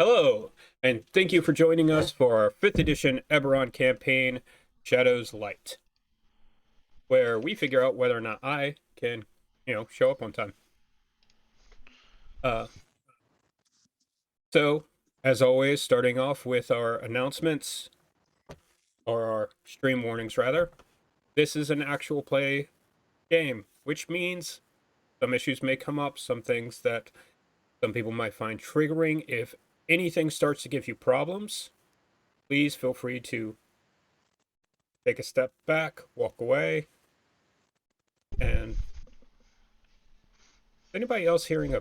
Hello, and thank you for joining us for our 5th edition Eberron campaign, Shadows Light, where we figure out whether or not I can, show up on time. Uh, so, as always, starting off with our announcements, or our stream warnings, rather. This is an actual play game, which means some issues may come up, some things that some people might find triggering. If anything starts to give you problems, please feel free to take a step back, walk away, and anybody else hearing a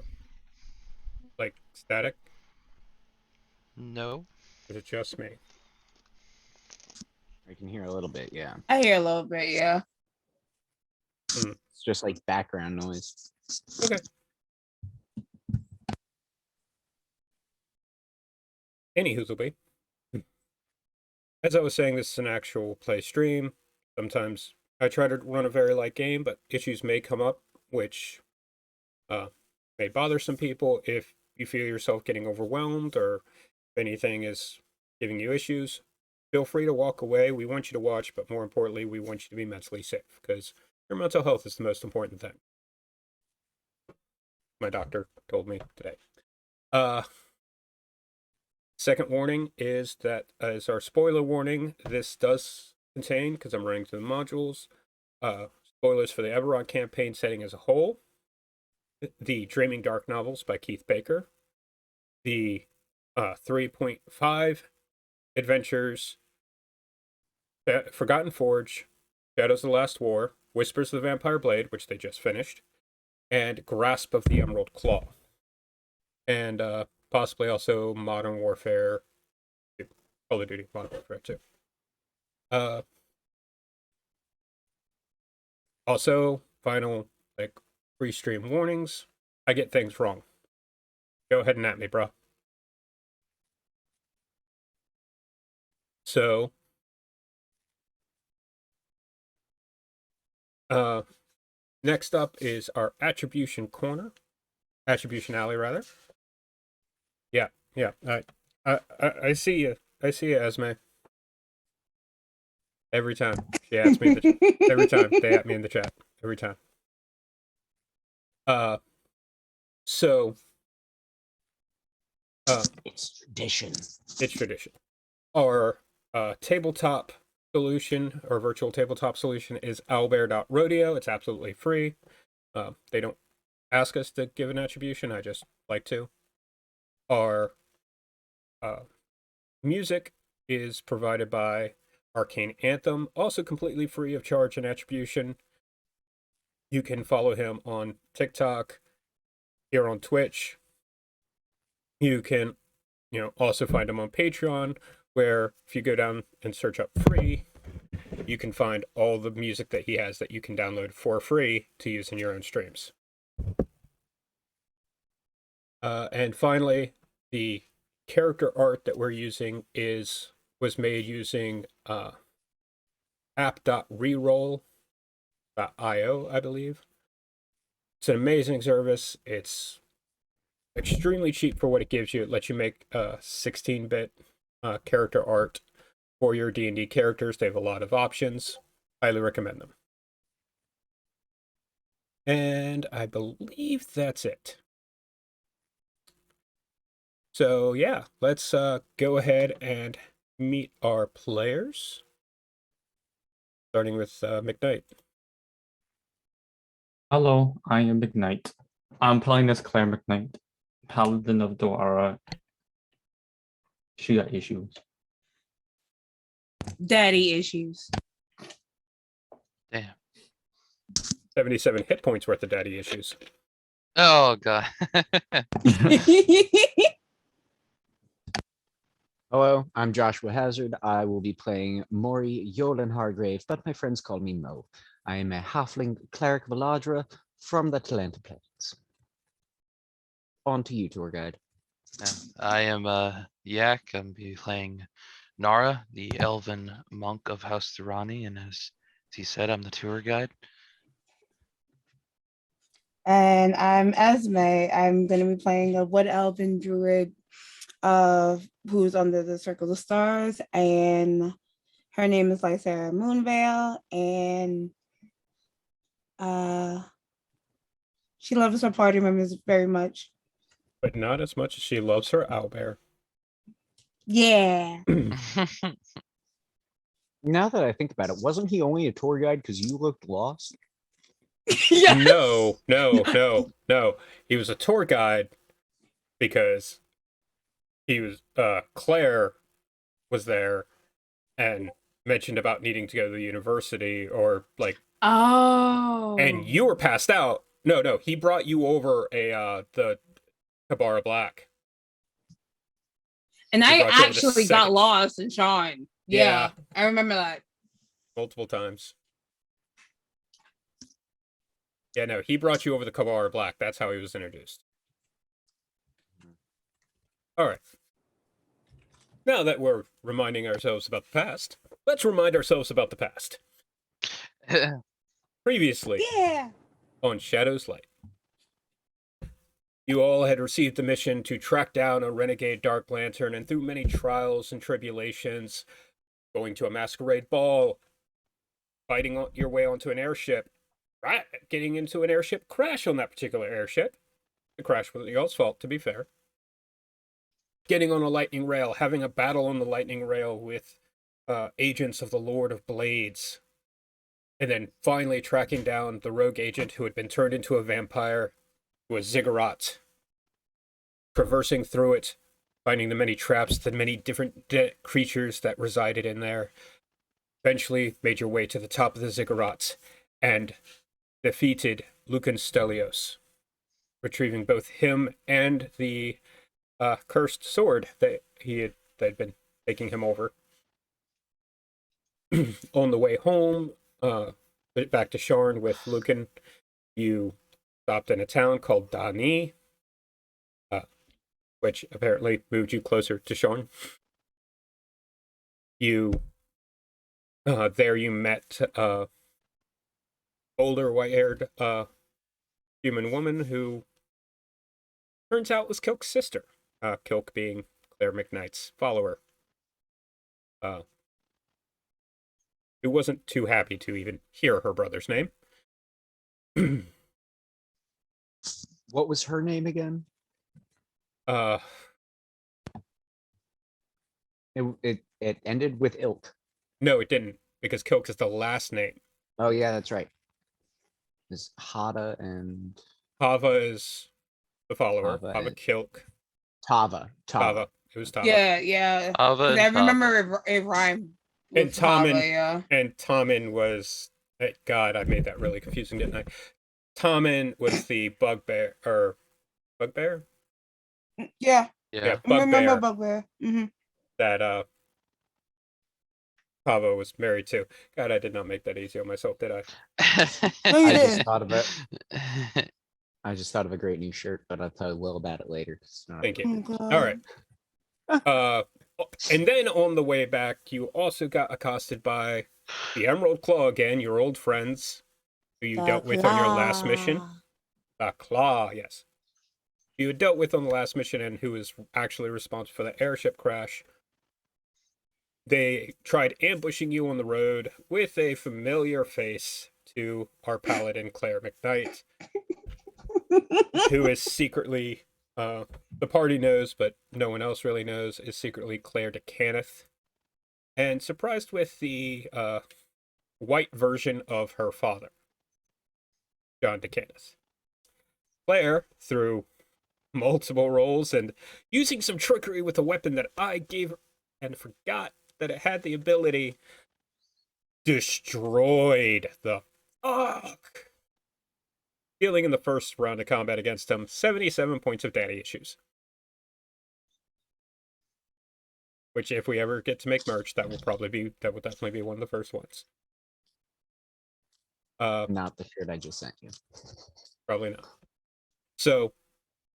static? No. Is it just me? I can hear a little bit, yeah. I hear a little bit, yeah. It's just like background noise. Okay. Anywho's will be. As I was saying, this is an actual play stream. Sometimes I try to run a very light game, but issues may come up, which may bother some people. If you feel yourself getting overwhelmed or if anything is giving you issues, feel free to walk away. We want you to watch, but more importantly, we want you to be mentally safe because your mental health is the most important thing. My doctor told me today. Second warning is that as our spoiler warning, this does contain, because I'm running through the modules, spoilers for the Eberron campaign setting as a whole, the Dreaming Dark novels by Keith Baker, the 3.5 adventures, Forgotten Forge, Shadows of the Last War, Whispers of the Vampire Blade, which they just finished, and Grasp of the Emerald Claw. And possibly also Modern Warfare, Call of Duty Modern Warfare 2. Also, final pre-stream warnings. I get things wrong. Go ahead and at me, bro. So, next up is our Attribution Corner. Attribution Alley, rather. Yeah. I see you. I see you, Esme. Every time she asks me, every time they at me in the chat. Every time. So. It's tradition. It's tradition. Our tabletop solution or virtual tabletop solution is owlbear.rodeo. It's absolutely free. They don't ask us to give an attribution. I just like to. Our music is provided by Arcane Anthem, also completely free of charge and attribution. You can follow him on TikTok, here on Twitch. You can, also find him on Patreon, where if you go down and search up free, you can find all the music that he has that you can download for free to use in your own streams. And finally, the character art that we're using was made using app.reroll.io, I believe. It's an amazing service. It's extremely cheap for what it gives you. It lets you make 16-bit character art for your D&D characters. They have a lot of options. Highly recommend them. And I believe that's it. So yeah, let's go ahead and meet our players. Starting with McKnight. Hello, I am McKnight. I'm playing as Claire McKnight, Paladin of Doara. She got issues. Daddy issues. Damn. 77 hit points worth of daddy issues. Oh god. Hello, I'm Joshua Hazard. I will be playing Maury Yolan Hargrave, but my friends call me Mo. I am a halfling cleric of Eladra from the Talenta Plains. On to you, tour guide. I am Yak. I'm be playing Nara, the elven monk of House Thurani, and as he said, I'm the tour guide. And I'm Esme. I'm going to be playing a wood elven druid of who's under the circle of stars, and her name is like Sarah Moonvale, and she loves her party members very much. But not as much as she loves her owlbear. Yeah. Now that I think about it, wasn't he only a tour guide because you looked lost? Yeah. No. He was a tour guide because he was Claire was there and mentioned about needing to go to the university or like Oh. and you were passed out. No, he brought you over the Kabara Black. And He I brought you over the actually got second- lost in Sean. Yeah, I remember that. multiple times. Yeah, no, he brought you over the Kabara Black. That's how he was introduced. All right. Now that we're reminding ourselves about the past, let's remind ourselves about the past. Previously Yeah. on Shadow's Light, you all had received the mission to track down a renegade Dark Lantern, and through many trials and tribulations, going to a masquerade ball, fighting your way onto an airship, right? Getting into an airship crash on that particular airship. The crash was y'all's fault, to be fair. Getting on a lightning rail, having a battle on the lightning rail with agents of the Lord of Blades, and then finally tracking down the rogue agent who had been turned into a vampire, who was Ziggurat. Traversing through it, finding the many traps, the many different creatures that resided in there. Eventually made your way to the top of the Ziggurat and defeated Lucan Stelios, retrieving both him and the cursed sword that had been taking him over. On the way home, back to Sharn with Lucan, you stopped in a town called Dani, which apparently moved you closer to Sharn. There you met older white-haired human woman who turns out was Kilk's sister. Kilk being Claire McKnight's follower. Who wasn't too happy to even hear her brother's name. What was her name again? It ended with ilk. No, it didn't, because Kilk is the last name. Oh yeah, that's right. It's Hada and Hava is the follower. Hava Hava and- Kilk. Tava. Hava. It was Tava. Yeah. Ava 'Cause and I remember it rhymed. And with Hava, Tommen- yeah. And Tommen was... God, I made that really confusing, didn't I? Tommen was the bugbear, or... Bugbear? Yeah. Yeah. I remember Bugbear Bugbear. Mm-hmm. that Hava was married to. God, I did not make that easy on myself, did I? No, you I just didn't. thought of it. I just thought of a great new shirt, but I'll tell you a little about it later. It's not- Thank you. Oh, God. All right. And then on the way back, you also got accosted by the Emerald Claw again, your old friends who you dealt with on your last mission. The Claw, yes. You had dealt with on the last mission and who was actually responsible for the airship crash. They tried ambushing you on the road with a familiar face to our paladin, Claire McKnight, who is secretly, the party knows, but no one else really knows, is secretly Claire DeCanneth. And surprised with the white version of her father, John DeCanneth. Claire, through multiple rolls and using some trickery with a weapon that I gave her and forgot that it had the ability, destroyed the fuck. Dealing in the first round of combat against him 77 points of daddy issues. Which, if we ever get to make merch, that will definitely be one of the first ones. Not the shirt I just sent you. Probably not. So,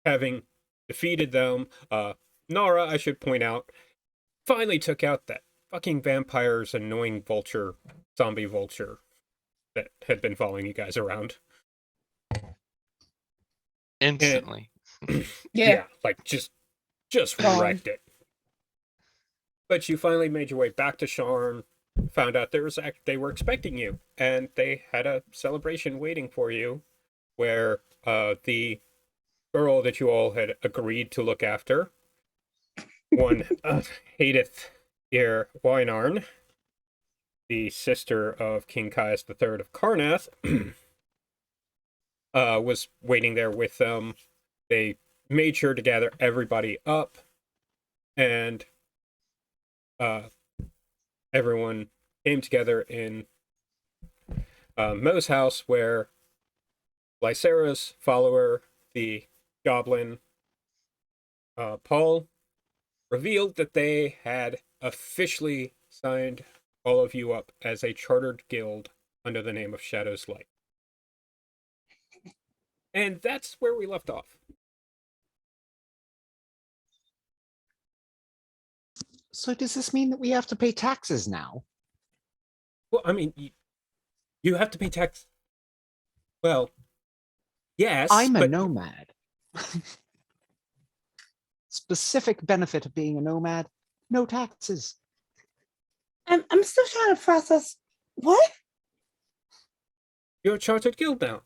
having defeated them, Nara, I should point out, finally took out that fucking vampire's annoying zombie vulture that had been following you guys around. Instantly. Yeah. Like just just Gone. wrecked it. But you finally made your way back to Sharn, found out they were expecting you, and they had a celebration waiting for you, where the girl that you all had agreed to look after, one Hadith Ir Wynarn, the sister of King Caius III of Karnath, was waiting there with them. They made sure to gather everybody up, and everyone came together in Mo's house, where Lysera's follower, the goblin Paul, revealed that they had officially signed all of you up as a chartered guild under the name of Shadow's Light. And that's where we left off. So does this mean that we have to pay taxes now? Well, I mean, you have to pay tax. Well, yes. I'm a but nomad. Specific benefit of being a nomad, no taxes. I'm still trying to process what? You're a chartered guild now,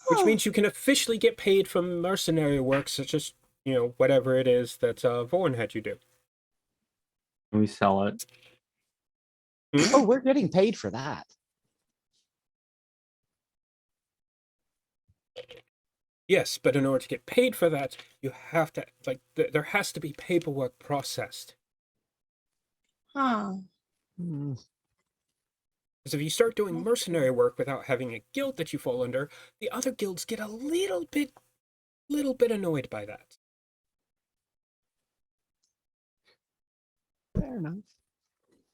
which Oh, means you can officially get paid from mercenary work, such as, whatever it is that Vorn had you do. We sell it. Oh, we're getting paid for that. Yes, but in order to get paid for that, you have to, there has to be paperwork processed. huh. Hmm. Because if you start doing mercenary work without having a guild that you fall under, the other guilds get a little bit annoyed by that. Fair enough.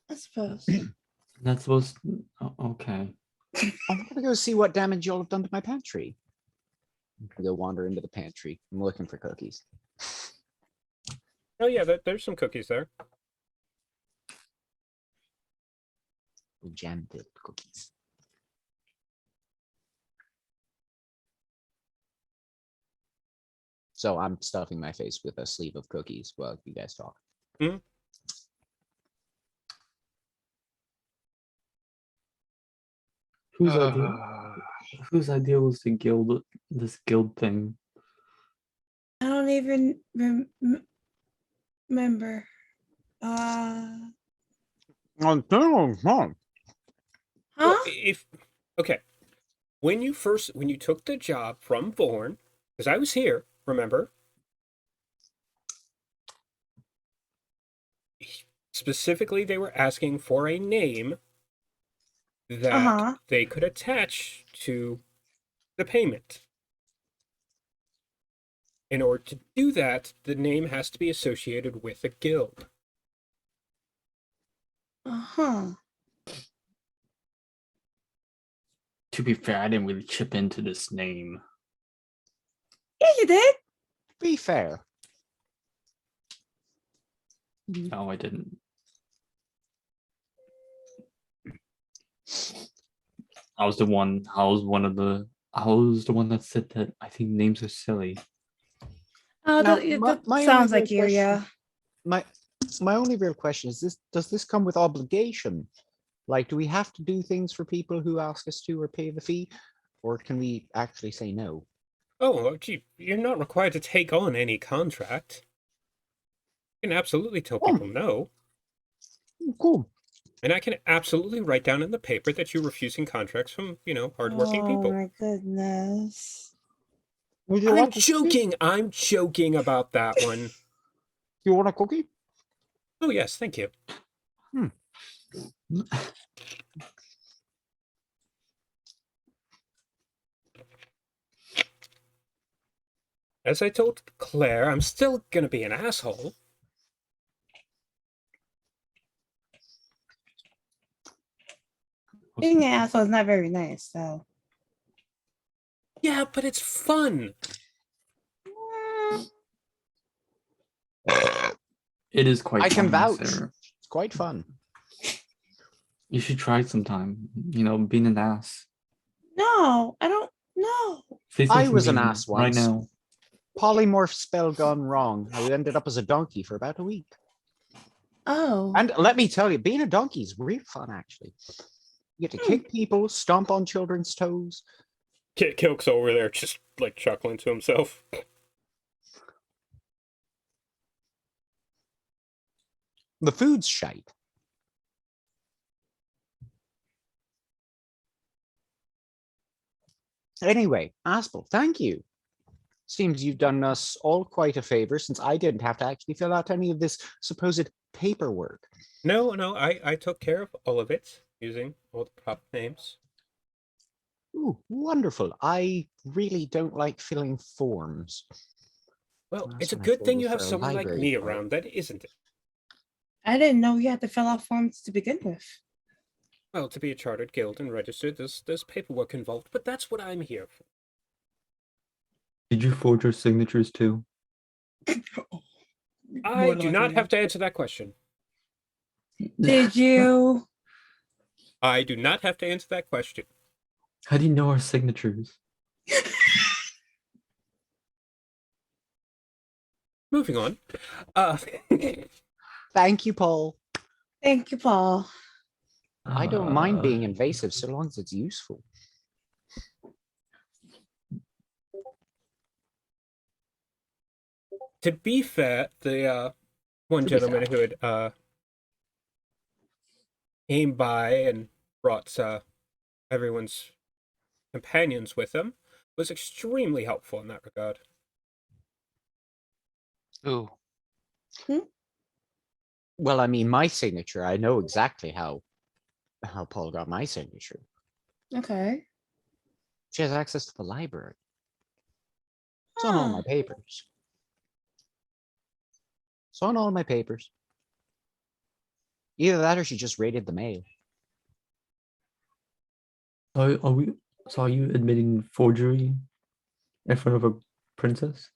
I suppose. That's supposed. Okay. I'm gonna go see what damage y'all have done to my pantry. I'm gonna go wander into the pantry. I'm looking for cookies. Oh yeah, there's some cookies there. Jam-filled cookies. So I'm stuffing my face with a sleeve of cookies while you guys talk. Whose idea? Whose idea was the guild? This guild thing. I don't even remember. Well, Huh? okay, when you took the job from Vorn, because I was here, remember? Specifically, they were asking for a name that Uh-huh. they could attach to the payment. In order to do that, the name has to be associated with a guild. Uh-huh. To be fair, I didn't really chip into this name. Yeah, you did. Be fair. No, I didn't. I was the one that said that I think names are silly. Oh, Now, that my sounds only like real you, yeah. My only real question is this: does this come with obligation? Like, do we have to do things for people who ask us to or pay the fee, or can we actually say no? Oh, gee, you're not required to take on any contract. You can absolutely tell people no. Cool. And I can absolutely write down in the paper that you're refusing contracts from, hardworking Oh people. my goodness. Would you I'm like a cookie? joking. I'm joking about that one. You want a cookie? Oh, yes, thank you. As I told Claire, I'm still gonna be an asshole. Being an asshole is not very nice, so. Yeah, but it's fun. It is quite. I can fun, vouch. Sarah. It's quite fun. You should try it sometime. Being an ass. No, I don't know. Say I something was an mean ass right once. now. Polymorph spell gone wrong. I ended up as a donkey for about a week. Oh. And let me tell you, being a donkey is real fun, actually. You get to kick people, stomp on children's toes. Kilk's over there just like chuckling to himself. The food's shite. Anyway, Aspel, thank you. Seems you've done us all quite a favor since I didn't have to actually fill out any of this supposed paperwork. No, I took care of all of it using all the proper names. Ooh, wonderful. I really don't like filling forms. Well, That's it's a what I good thought thing was you have for a someone like library me card. around, that isn't it? I didn't know you had to fill out forms to begin with. Well, to be a chartered guild and registered, there's paperwork involved, but that's what I'm here for. Did you forge your signatures too? I do not have to answer that question. Did you? I do not have to answer that question. How do you know our signatures? Moving on. Thank you, Paul. Thank you, Paul. I don't mind being invasive so long as it's useful. To be fair, the one To be gentleman fair. who had came by and brought everyone's companions with him was extremely helpful in that regard. Ooh, Well, I mean, my signature, I know exactly how Paul got my signature. Okay. She has access to the library. It's on all my papers. It's on all my papers. Either that or she just raided the mail. So are you admitting forgery in front of a princess?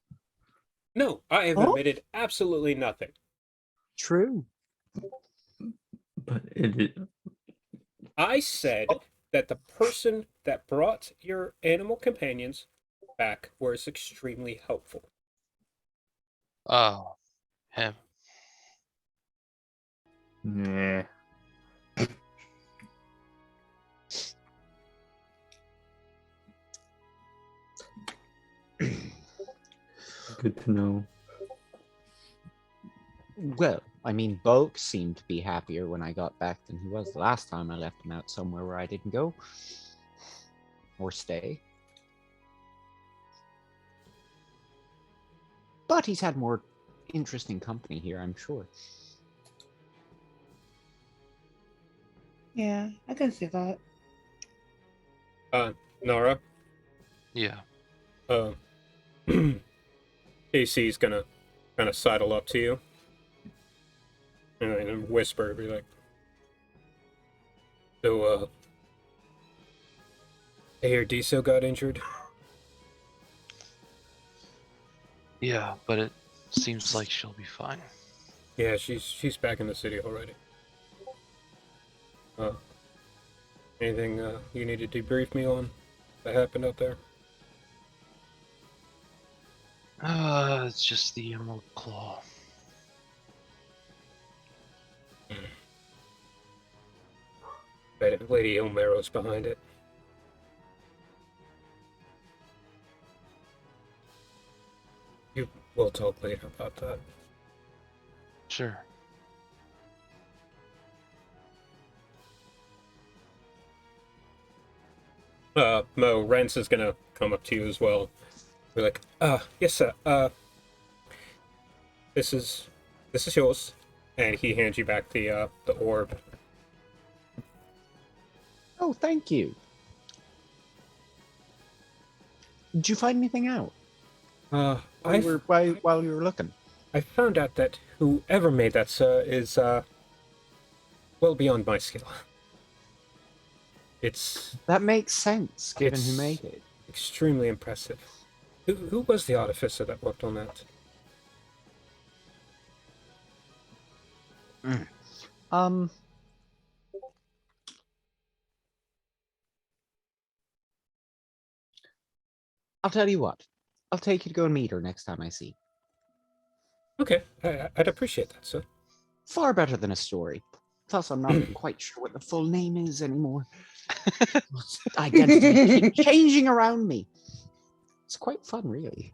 No, I have Oh? admitted absolutely nothing. True. But it I said that the person that brought your animal companions back was extremely helpful. oh, him. nah. Good to know. Well, I mean, Bulk seemed to be happier when I got back than he was the last time I left him out somewhere where I didn't go or stay. But he's had more interesting company here, I'm sure. Yeah, I can see that. Nara, Yeah. AC's gonna kind of sidle up to you and whisper, be like, "So, I hear Diesel got injured." Yeah, but it seems like she'll be fine. Yeah, she's back in the city already. Anything you need to debrief me on that happened out there? It's just the Emerald Claw. Bet Lady Ilmero's behind it. We'll talk later about that. Sure. Mo, Rance is gonna come up to you as well. We're like, yes sir, this is yours. And he hands you back the orb. Oh, thank you. Did you find anything out while you were looking? I found out that whoever made that, sir, is well beyond my skill. That makes sense, given who it's made it. extremely impressive. Who was the artificer that worked on that? I'll tell you what. I'll take you to go and meet her next time I see. Okay, I'd appreciate that, sir. Far better than a story. Plus, I'm not quite sure what the full name is anymore. Identity keep changing around me. It's quite fun, really.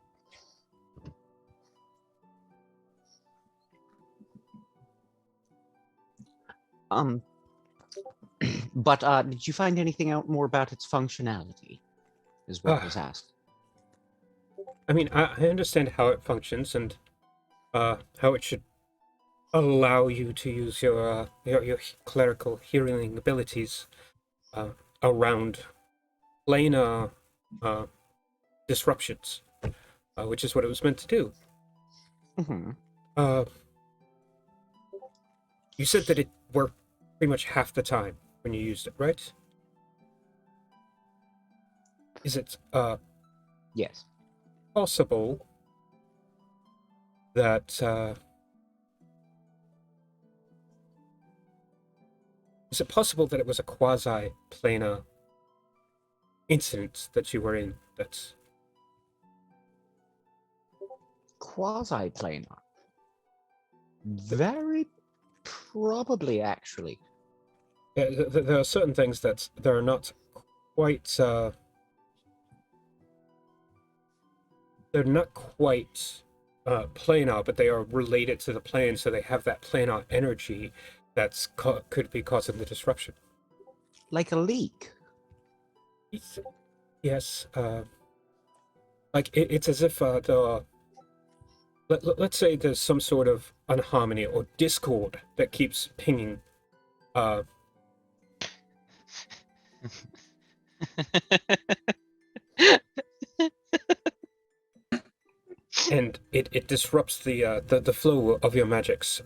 But did you find anything out more about its functionality? Is what was asked. I mean, I understand how it functions and how it should allow you to use your clerical healing abilities around planar disruptions, which is what it was meant to do. Mm-hmm. You said that it worked pretty much half the time when you used it, right? Is it Yes. possible that is it possible that it was a quasi-planar incident that you were in that Quasi-planar. Very probably, actually. there are certain things that are not quite they're not quite planar, but they are related to the plane, so they have that planar energy that's could be causing the disruption. Like a leak. Yes, like it's as if let's say there's some sort of unharmony or discord that keeps pinging. And it disrupts the flow of your magics.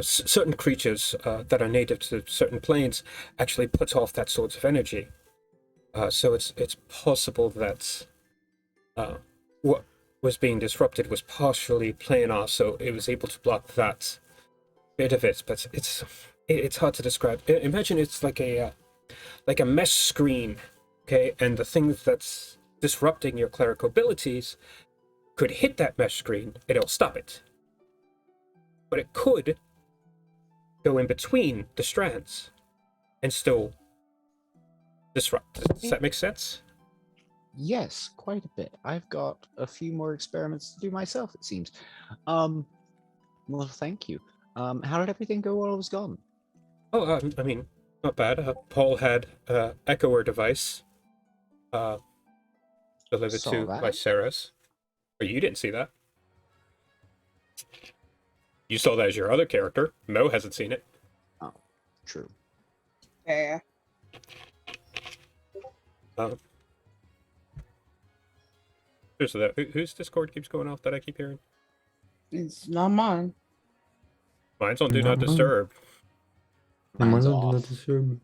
Certain creatures that are native to certain planes actually put off that sort of energy. So it's possible that what was being disrupted was partially planar, so it was able to block that bit of it. But it's hard to describe. Imagine it's like a mesh screen, okay, and the thing that's disrupting your clerical abilities could hit that mesh screen, it'll stop it. But it could go in between the strands and still disrupt. Does that make sense? Yes, quite a bit. I've got a few more experiments to do myself, it seems. Well, thank you. How did everything go while I was gone? Oh, I mean, not bad. Paul had echoer device delivered Saw to that. Lyceras. Oh, you didn't see that. You saw that as your other character. Mo hasn't seen it. Oh, true. Yeah. There's that. Whose Discord keeps going off that I keep hearing? It's not mine. Mine's on Do Not Not mine. Disturb. Mine's Mine's on Do Not off. Disturb.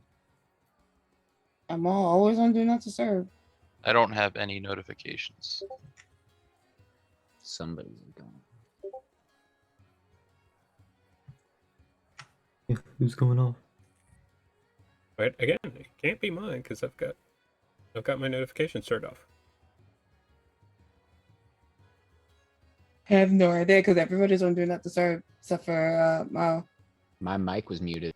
I'm always on Do Not Disturb. I don't have any notifications. Somebody's gone. Yeah, who's going off? But again, it can't be mine because I've got my notifications turned off. I have no idea because everybody's on Do Not Disturb except for Mo. My mic was muted.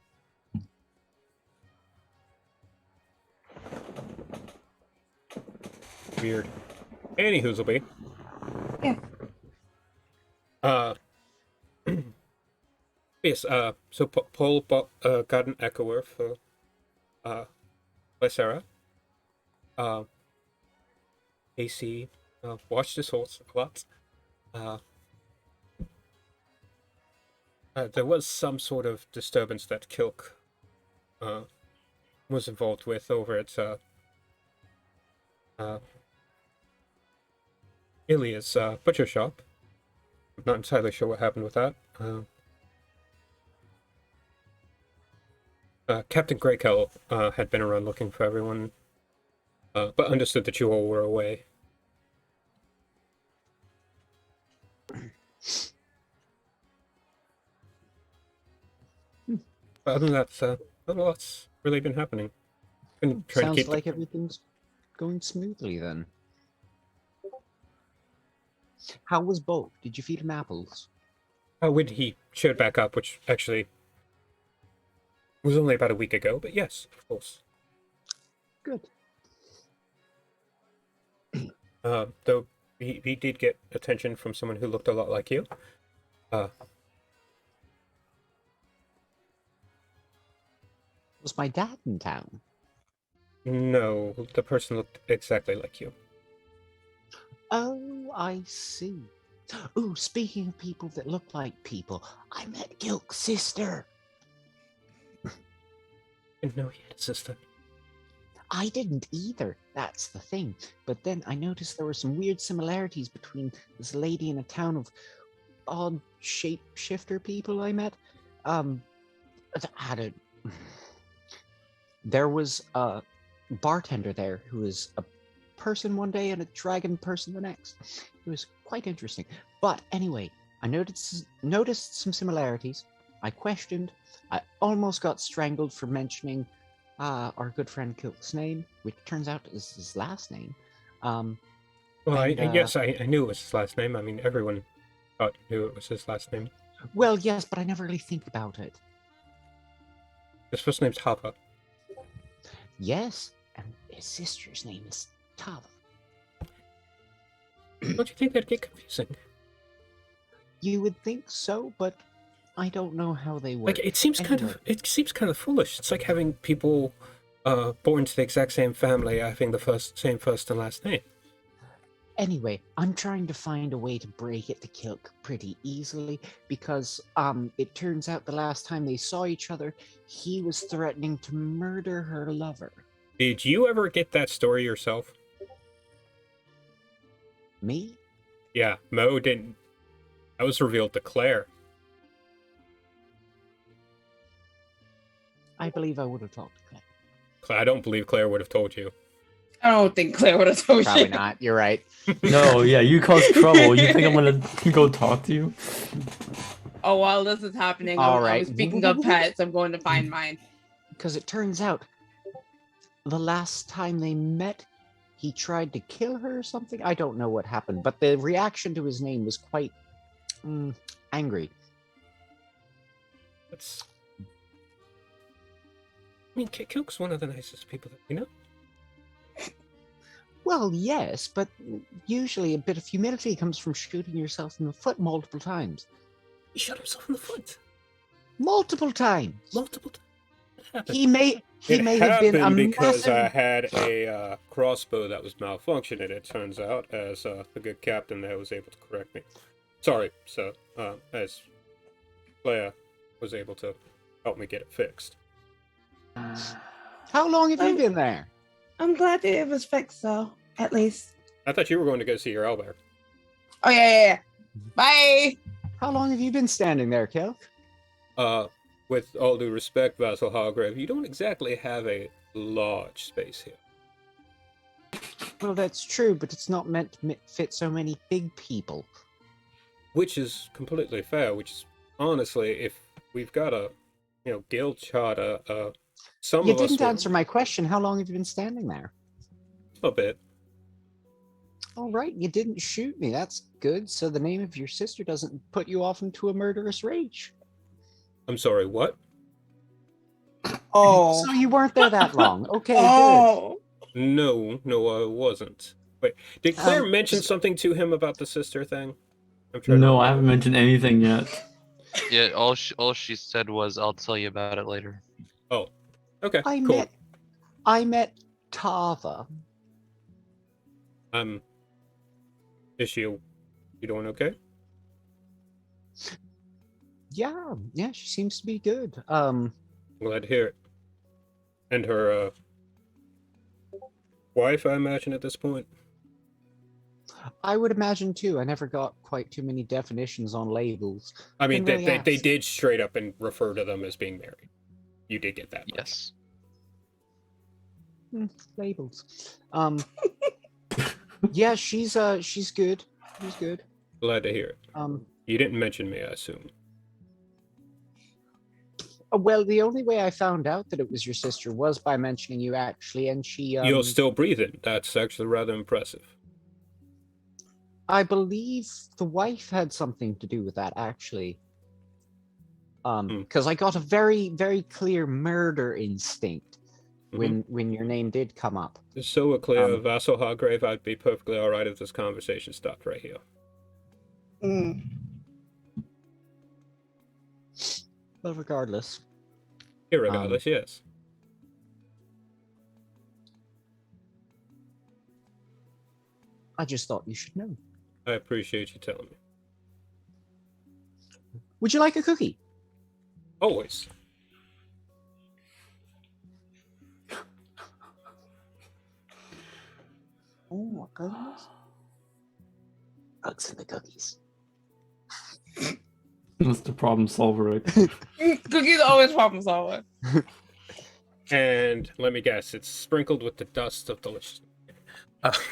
Weird. Anywhoozleby. Yeah. Yes, so Paul got an echoer for Lycera. AC watched his horse a lot. There was some sort of disturbance that Kilk was involved with over at Ilia's butcher shop. I'm not entirely sure what happened with that. Captain Greykel had been around looking for everyone, but understood that you all were away. But other than that, not a lot's really been happening. Been trying to Sounds keep like everything's going smoothly then. How was Bo? Did you feed him apples? When he showed back up, which actually was only about a week ago, but yes, of course. Good. Though he did get attention from someone who looked a lot like you. Was my dad in town? No, the person looked exactly like you. Oh, I see. Ooh, speaking of people that look like people, I met Gilk's sister. Didn't know he had a sister. I didn't either. That's the thing. But then I noticed there were some weird similarities between this lady in a town of odd shapeshifter people I met. There was a bartender there who was a person one day and a dragon person the next. It was quite interesting. But anyway, I noticed some similarities. I questioned. I almost got strangled for mentioning our good friend Kilk's name, which turns out is his last name. Well, And, yes, I knew it was his last name. I mean, everyone thought knew it was his last name. Well, yes, but I never really think about it. His first name's Hava. Yes, and his sister's name is Tava. Don't you think that'd get confusing? You would think so, but I don't know how they work. Like, it seems kind of foolish. It's like having people born to the exact same family having the same first and last name. Anyway, I'm trying to find a way to break it to Kilk pretty easily because it turns out the last time they saw each other, he was threatening to murder her lover. Did you ever get that story yourself? Me? Yeah, Mo didn't. That was revealed to Claire. I believe I would have talked to Claire. I don't believe Claire would have told you. I don't think Claire would have told Probably you. not. You're right. No, yeah, you caused trouble. You think I'm gonna go talk to you? Oh, while this is happening, All I right. was speaking of pets. I'm going to find mine. Because it turns out the last time they met, he tried to kill her or something. I don't know what happened, but the reaction to his name was quite angry. That's. I mean, Kilk's one of the nicest people that we know. Well, yes, but usually a bit of humility comes from shooting yourself in the foot multiple times. He shot himself in the foot. Multiple times. Multiple times. He may have been a because I massive... had a crossbow that was malfunctioning, it turns out, as the good captain there was able to correct me. Sorry, so, as Leia was able to help me get it fixed. How long have you been there? I'm glad that it was fixed, though, at least. I thought you were going to go see your owlbear. Oh, yeah. Bye. How long have you been standing there, Kilk? With all due respect, Vassal Hargrave, you don't exactly have a large space here. Well, that's true, but it's not meant to fit so many big people. Which is completely fair, which is, honestly, if we've got a, guild charter, some You of us didn't will- answer my question. How long have you been standing there? A bit. All right, you didn't shoot me. That's good. So the name of your sister doesn't put you off into a murderous rage. I'm sorry, what? Oh. So you weren't there that long. Okay, good. Oh. No, I wasn't. Wait, did Claire mention something to him about the sister thing? I'm trying to No, I remember. haven't mentioned anything yet. Yeah, all she said was, "I'll tell you about it later." Oh, okay, I cool. met Tava. Is she? You doing okay? Yeah, she seems to be good. Glad to hear it. And her wife, I imagine, at this point. I would imagine too. I never got quite too many definitions on labels. I mean, Didn't really they ask. did straight up and refer to them as being married. You did get that. much. Yes. Labels. Yeah, she's good. She's good. Glad to hear it. Um, You didn't mention me, I assume. well, the only way I found out that it was your sister was by mentioning you actually, and she You're still breathing. That's actually rather impressive. I believe the wife had something to do with that, actually. Because I got a very, very clear murder instinct when your name did come up. So a clear Vassal Hargrave, I'd be perfectly alright if this conversation stopped right here. But regardless, Irregardless, yes. I just thought you should know. I appreciate you telling me. Would you like a cookie? Always. Oh my goodness. Hugs and the cookies. That's the problem solver, right? Cookies are always problem solver. And let me guess, it's sprinkled with the dust of delicious.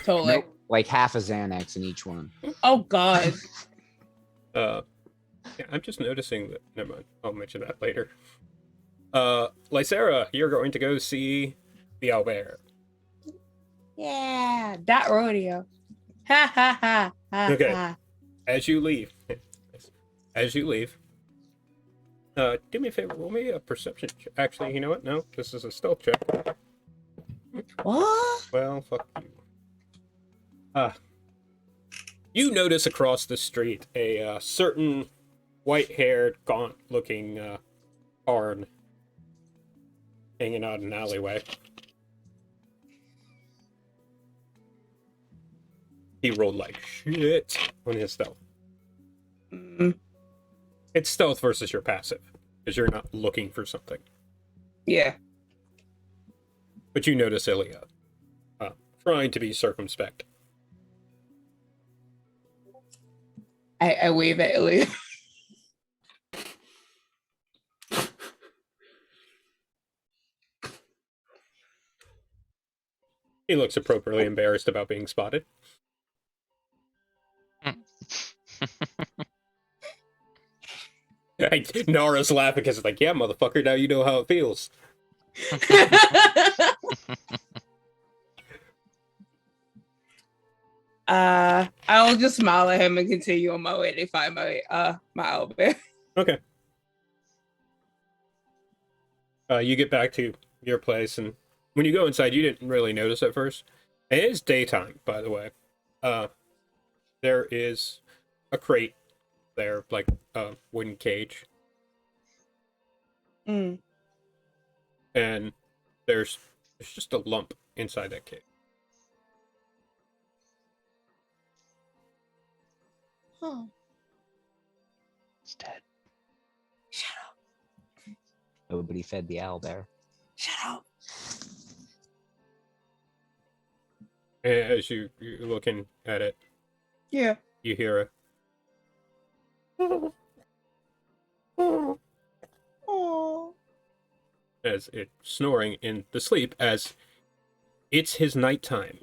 Totally. Nope, like half a Xanax in each one. Oh God. Yeah, I'm just noticing that. Never mind. I'll mention that later. Lysera, you're going to go see the owlbear. Yeah, that rodeo. Ha ha ha ha. Okay. Ha. As you leave, do me a favor, roll me a perception check. Actually, you know what? No, this is a stealth check. What? Well, fuck you. You notice across the street a certain white-haired, gaunt-looking barn hanging out in an alleyway. He rolled like shit on his stealth. It's stealth versus your passive, because you're not looking for something. Yeah. But you notice Ilya trying to be circumspect. I wave at Ilya. He looks appropriately embarrassed about being spotted. Nara's laughing because it's like, yeah, motherfucker, now you know how it feels. I'll just smile at him and continue on my way to find my owlbear. Okay. You get back to your place, and when you go inside, you didn't really notice at first. It is daytime, by the way. There is a crate there, like a wooden cage. Mm. And there's just a lump inside that cage. Oh. It's dead. Shut up. Nobody fed the owlbear. Shut up. As you're looking at it, Yeah. you hear Oh. as it snoring in the sleep as it's his nighttime.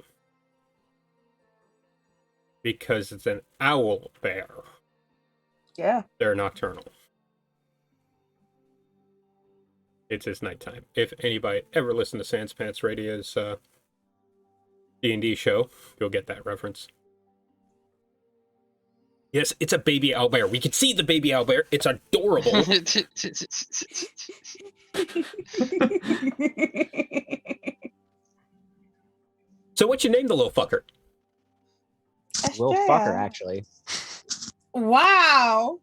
Because it's an owl bear. Yeah. They're nocturnal. It's his nighttime. If anybody ever listened to Sans Pants Radio's D&D show, you'll get that reference. Yes, it's a baby owlbear. We can see the baby owlbear. It's adorable. So what's your name, the little fucker? Little fucker, actually. Wow.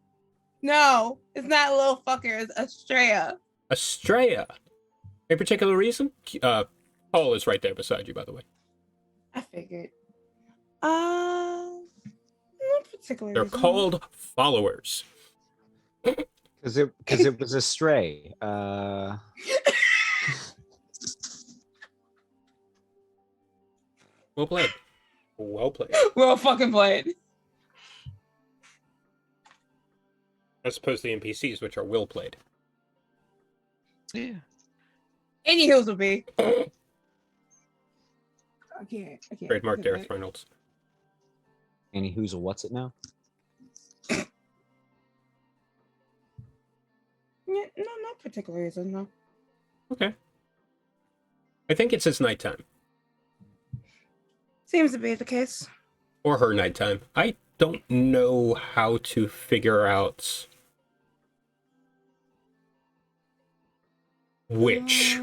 No, it's not a little fucker. It's Estrella. Estrella. Any particular reason? Paul is right there beside you, by the way. I figured. No particular They're reason. called followers. Because it was a stray. Well played. Well played. Well fucking played. As opposed to the NPCs, which are well played. Yeah. Any heals will be. I can't. Trademark Gareth Reynolds. Any who's a what's it now? Yeah, no particular reason, no. Okay. I think it's his nighttime. Seems to be the case. Or her nighttime. I don't know how to figure out which.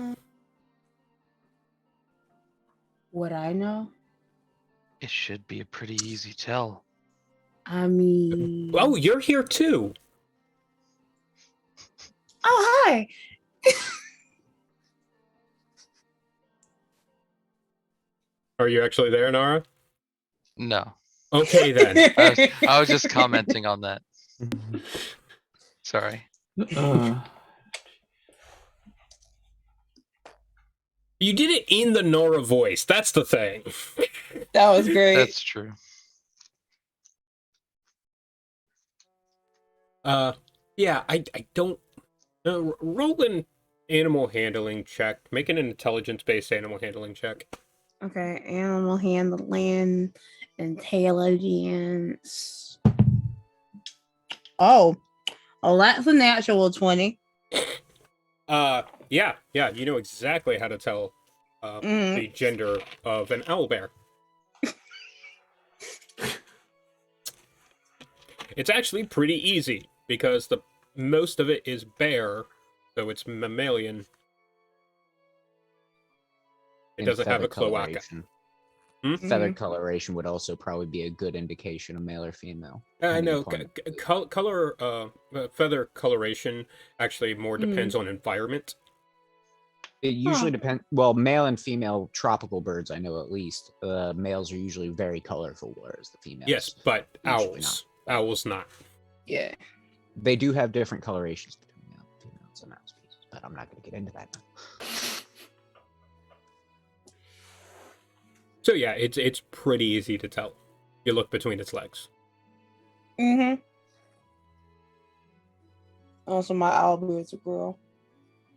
Would I know? It should be a pretty easy tell. I mean. Oh, you're here too. Oh, hi. Are you actually there, Nara? No, Okay then. I was just commenting on that. Sorry. Uh, You did it in the Nora voice. That's the thing. That was great. That's true. Yeah, I don't. Roll an animal handling check. Make an intelligence-based animal handling check. Okay, animal handling, intelligence. Oh, that's a natural 20. Yeah, you know exactly how to tell the gender of an owlbear. It's actually pretty easy because most of it is bear, so it's mammalian. It And doesn't have a feather cloaca. coloration. Feather coloration would also probably be a good indication of male or female. I depending know upon- feather coloration actually more depends on environment. It usually depends. Well, male and female tropical birds, I know at least. Males are usually very colorful, whereas the females. Yes, but usually owls not. Yeah. They do have different colorations between male and females and owl species, but I'm not going to get into that now. So yeah, it's pretty easy to tell. You look between its legs. Also, my owlbeard's a girl.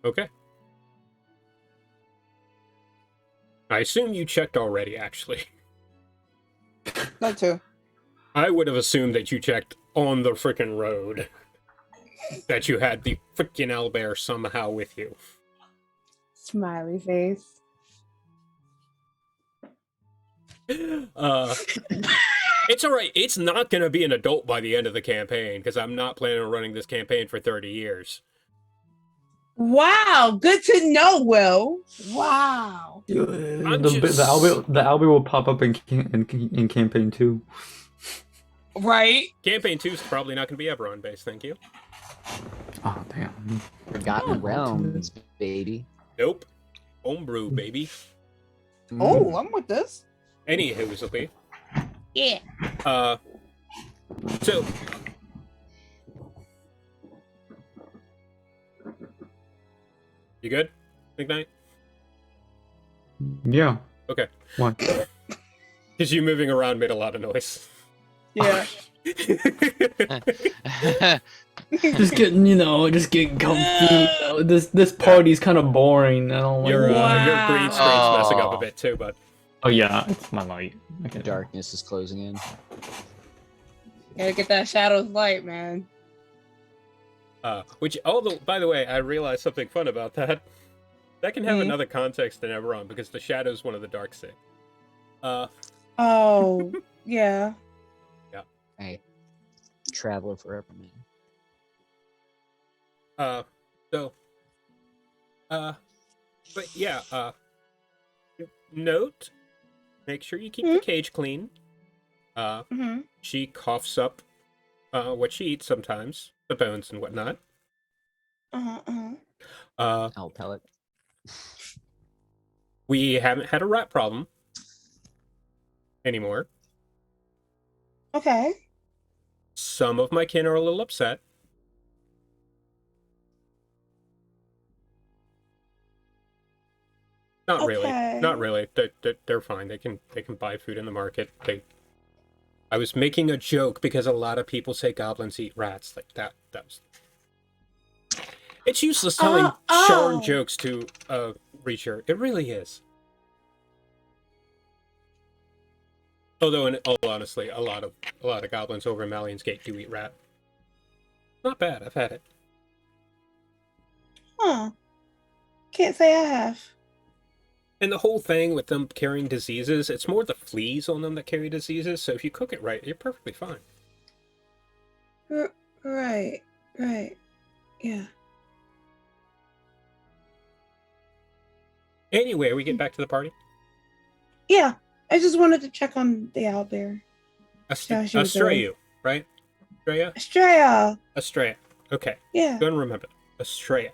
Okay. I assume you checked already, actually. That too. I would have assumed that you checked on the frickin' road. That you had the frickin' owlbear somehow with you. Smiley face. It's alright. It's not gonna be an adult by the end of the campaign, because I'm not planning on running this campaign for 30 years. Wow, good to know, Will. Wow. the Albie will pop up in campaign 2. Right? Campaign 2 is probably not gonna be Eberron based, thank you. Oh damn. Forgotten Realms, baby. Nope. Homebrew, baby. Oh, I'm with this. Anywho, Yeah. So you good, McKnight? Yeah. Okay. Why? Because you moving around made a lot of noise. Yeah. just getting comfy. This party's kind of boring. I don't like Your it. your green screen's messing up a Oh. bit too, but Oh yeah, it's my light. Okay. Darkness is closing in. Gotta get that shadow's light, man. which although by the way, I realized something fun about that. That can have another context than Eberron because the shadow's one of the dark six. Oh, yeah. Hey, traveler forever, man. But yeah, note, make sure you keep the cage clean. She coughs up what she eats sometimes, the bones and whatnot. Owl pellet. We haven't had a rat problem anymore. Okay. Some of my kin are a little upset. Not really. Okay. Not really. They're fine. They can buy food in the market. I was making a joke because a lot of people say goblins eat rats. Like that was. It's useless telling Sharn jokes to Reacher. It really is. Although, in all honesty, a lot of goblins over in Malian's Gate do eat rat. Not bad. I've had it. Huh. Can't say I have. And the whole thing with them carrying diseases, it's more the fleas on them that carry diseases. So if you cook it right, you're perfectly fine. Right. Yeah. Anyway, we get back to the party. Yeah. I just wanted to check on the owlbear. Yeah, she was Astrea, right? Astrea? Estrella. Astrea. Okay. Yeah. Go and remember. Astrea.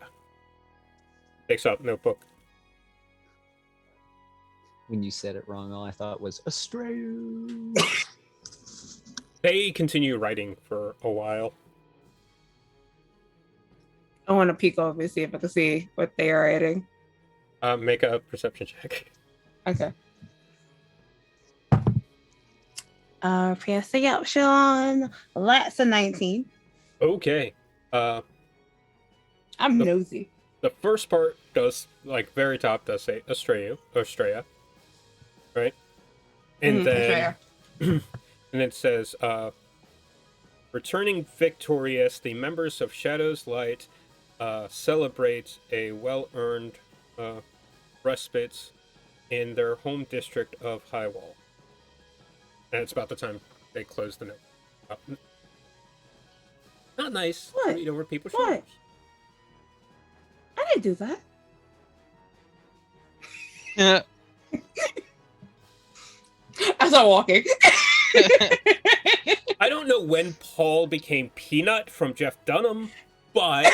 Takes out notebook. When you said it wrong, all I thought was Australia. They continue writing for a while. I want to peek over and see if I can see what they are writing. Make a perception check. Okay. Passing out, Sean. That's a 19. Okay. I'm The- nosy. The first part does, like, very top does say Astrea, right? And then, and it says, returning victorious, the members of Shadow's Light celebrate a well-earned respite in their home district of Highwall. And it's about the time they close the note. Not nice. What? Read over people's What? shoulders. I didn't do that. Yeah. I start walking. I don't know when Paul became Peanut from Jeff Dunham, but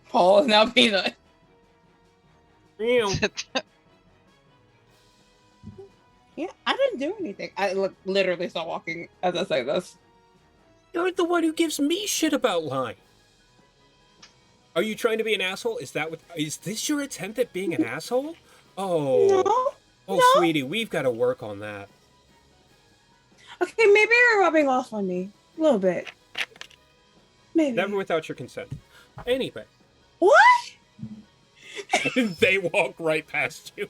Paul is now Peanut. you know, Yeah, I didn't do anything. I literally start walking as I say this. you're the one who gives me shit about lying. Are you trying to be an asshole? Is this your attempt at being an asshole? Oh, No. No. Sweetie, we've got to work on that. Okay, maybe you're rubbing off on me a little bit. Maybe. Never without your consent. Anyway, What? they walk right past you.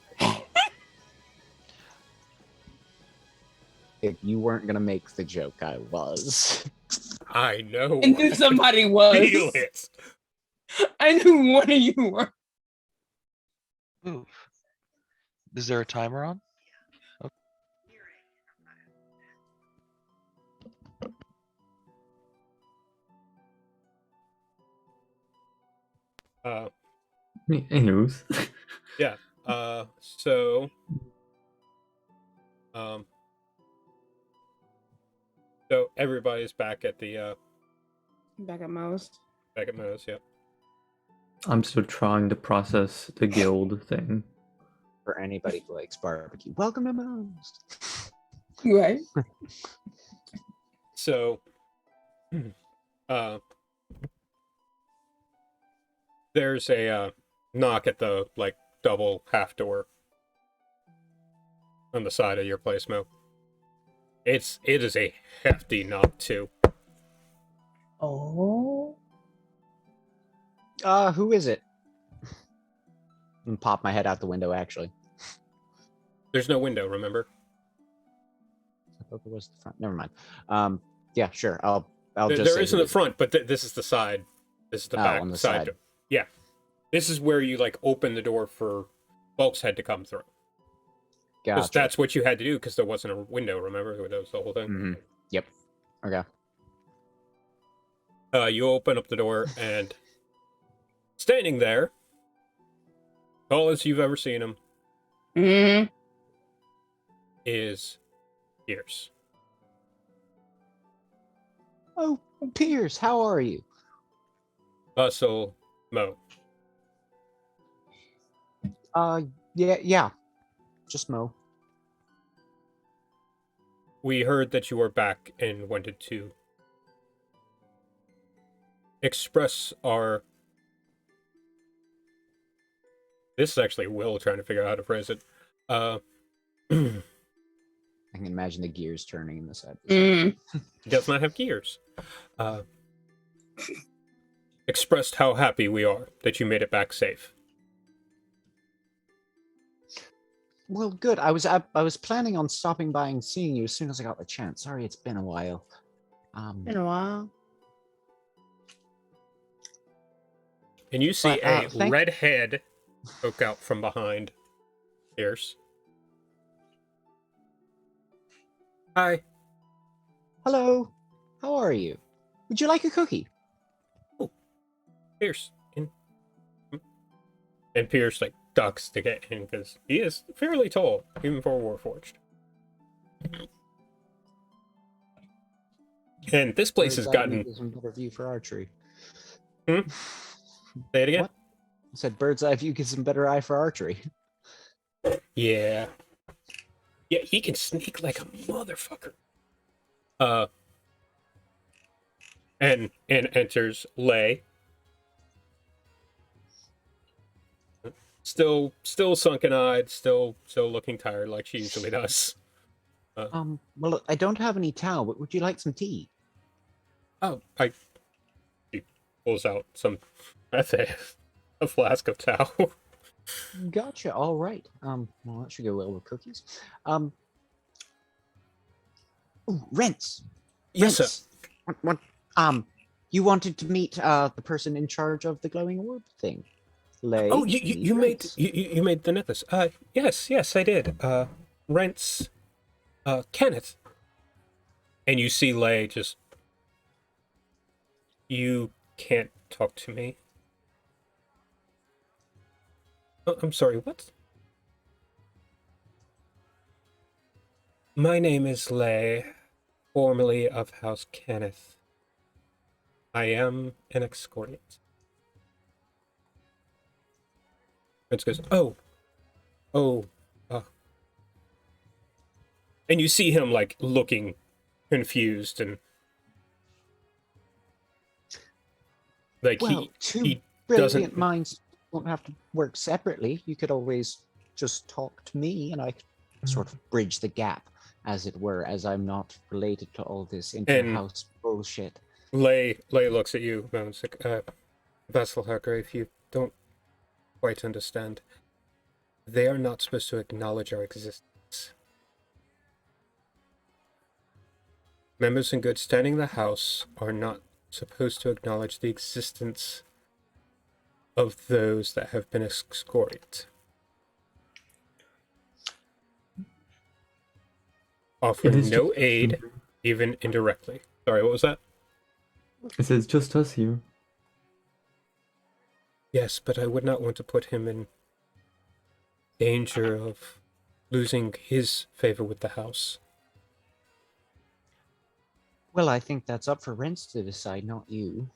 If you weren't gonna make the joke, I was. I know. I knew somebody was. Feel it. I knew one of you were. Ooh. Is there a timer on? Anyways. So, so everybody's back at the Back at Mo's. yeah. I'm still trying to process the guild thing. For anybody who likes barbecue, welcome to Mo's. Right. So, there's a knock at the like double half door on the side of your place, Mo. It is a hefty knock too. Oh. Who is it? And pop my head out the window, actually. There's no window, remember? I thought there was the front. Never mind. Yeah, sure. I'll There, just there say isn't who a front, but this is the side. This is the Oh, back on the side. side. Door. Yeah, this is where you like open the door for Bulk's head to come through. Because Gotcha. that's what you had to do because there wasn't a window. Remember, that was the whole thing. Mm-hmm. Yep. Okay. You open up the door and standing there, tall as you've ever seen him, Mm-hmm. is Pierce. Oh, Piers, how are you? Bustle Mo. Yeah. Just Mo. We heard that you were back and wanted to express our... This is actually Will trying to figure out how to phrase it. I can imagine the gears turning in this episode. Mm. He does not have gears. Expressed how happy we are that you made it back safe. Well, good. I was planning on stopping by and seeing you as soon as I got the chance. Sorry, it's been a while. Been a while. And you see But, a redhead poke out from behind Pierce. Hi. Hello. How are you? Would you like a cookie? Pierce. And Pierce like ducks to get in because he is fairly tall, even for a Warforged. And this place has Bird's eye view gotten. gives him better view for archery. Say it again. What? I said bird's eye view gives him better eye for archery. Yeah. Yeah, he can sneak like a motherfucker. And enters Lay. Still sunken-eyed, still looking tired like she usually does. Well, I don't have any towel, but would you like some tea? Oh, she pulls out some, I'd say, a flask of towel. Gotcha. All right. Well, that should go well with cookies. Ooh, rents. Yes, sir. Rents. What? You wanted to meet the person in charge of the glowing orb thing. Lay. Oh, you made Rents. you made the necklace. Yes, I did. Rents, Kenneth. And you see Lay just. You can't talk to me. Oh, I'm sorry. What? My name is Lay, formerly of House Kenneth. I am an excoriate. Vince goes, oh, and you see him like looking confused and like Well, two he brilliant doesn't. minds don't have to work separately. You could always just talk to me, and I could sort of bridge the gap, as it were, as I'm not related to all this inter-house bullshit. Lay looks at you, and it's like, Vassal Hargrave, you don't quite understand. They are not supposed to acknowledge our existence. Members in good standing in the house are not supposed to acknowledge the existence of those that have been excoriate. Offer It is no just us aid, here. even indirectly. Sorry, what was that? It says just us here. Yes, but I would not want to put him in danger of losing his favor with the house. Well, I think that's up for Rents to decide, not you.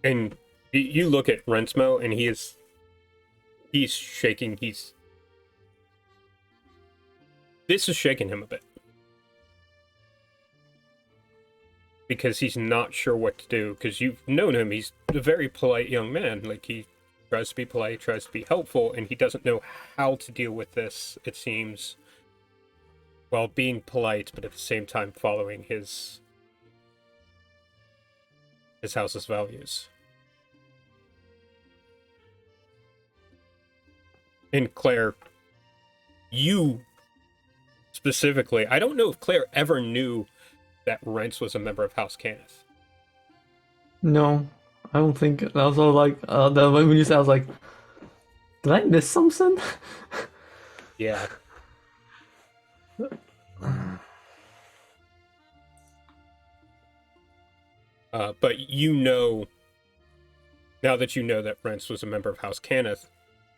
And you look at Rensmo, and he's shaking. This is shaking him a bit. Because he's not sure what to do, because you've known him, he's a very polite young man. Like, he tries to be polite, tries to be helpful, and he doesn't know how to deal with this, it seems, while being polite, but at the same time following his house's values. And Claire, you specifically, I don't know if Claire ever knew that Rents was a member of House Cannith. No, I don't think. I was all like, when you said, I was like, did I miss something? Yeah. But you know, now that you know that Rents was a member of House Cannith,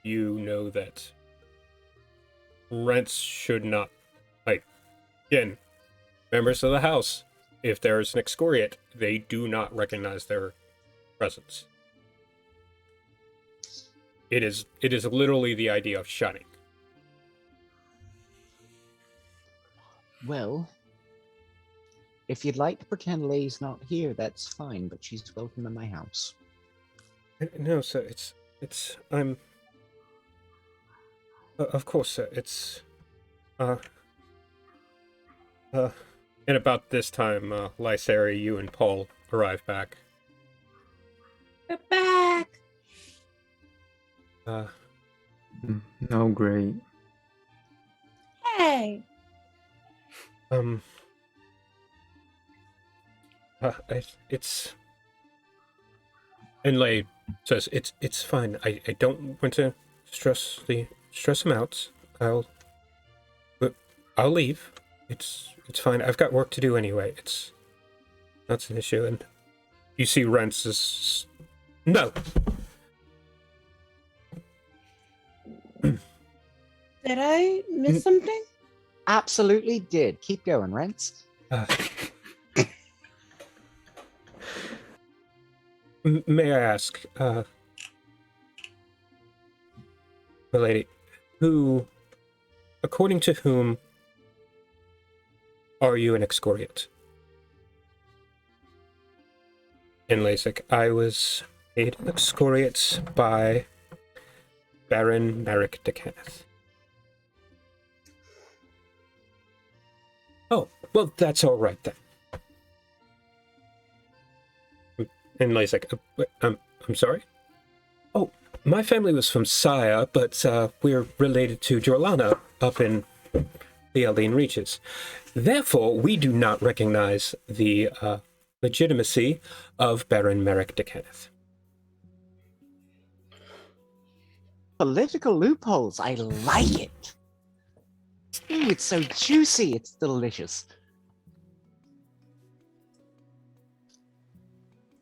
you know that Rents should not, like, again, members of the house, if there is an excoriate, they do not recognize their presence. It is literally the idea of shunning. Well, if you'd like to pretend Lay's not here, that's fine, but she's welcome in my house. No, sir, I'm... of course, sir, it's... And about this time, Lysari, you and Paul arrive back. We're back. No, great. Hey. It's... And Lay Says it's fine. I don't want to stress him out. But I'll leave. It's fine. I've got work to do anyway. It's not an issue. And you see Rents is no. Did I miss something? Absolutely did. Keep going, Rents. May I ask, milady, who, according to whom, are you an excoriate? In Lasik, I was made an excoriate by Baron Merrick de Kenneth. Oh, well, that's all right then. And Lasik, I'm sorry? Oh, my family was from Saya, but we're related to Jorlana up in the Eldine Reaches. Therefore, we do not recognize the legitimacy of Baron Merrick de Kenneth. Political loopholes. I like it. Ooh, it's so juicy. It's delicious.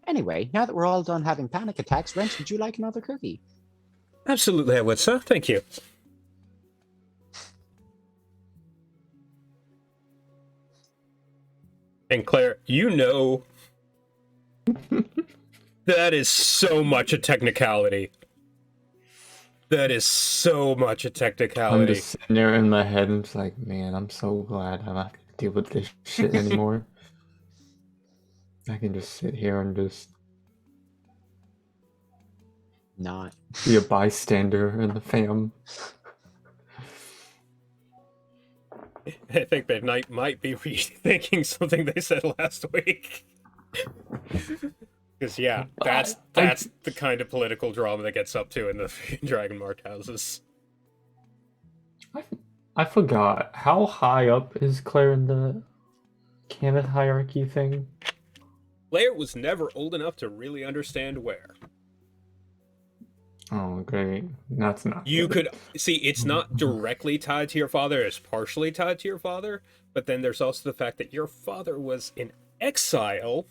Anyway, now that we're all done having panic attacks, Rents, would you like another cookie? Absolutely, I would, sir. Thank you. And Claire, you know that is so much a technicality. That is so much a I'm technicality. just sitting there in my head and it's like, man, I'm so glad I'm not gonna deal with this shit anymore. I can just sit here and just Not. be a bystander in the fam. I think they might be rethinking something they said last week. Because yeah, that's the kind of political drama that gets up to in the Dragon Mark houses. I forgot, how high up is Claire in the Kenneth hierarchy thing? Claire was never old enough to really understand where. Oh, great. That's not You good. could see it's not directly tied to your father, it's partially tied to your father, but then there's also the fact that your father was in exile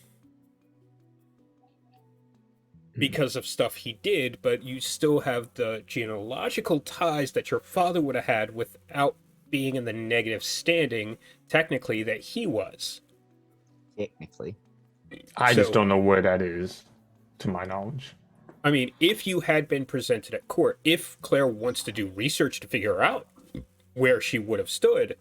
because of stuff he did, but you still have the genealogical ties that your father would have had without being in the negative standing, technically, that he was. Technically. I just So- don't know where that is, to my knowledge. I mean, if you had been presented at court, if Claire wants to do research to figure out where she would have stood,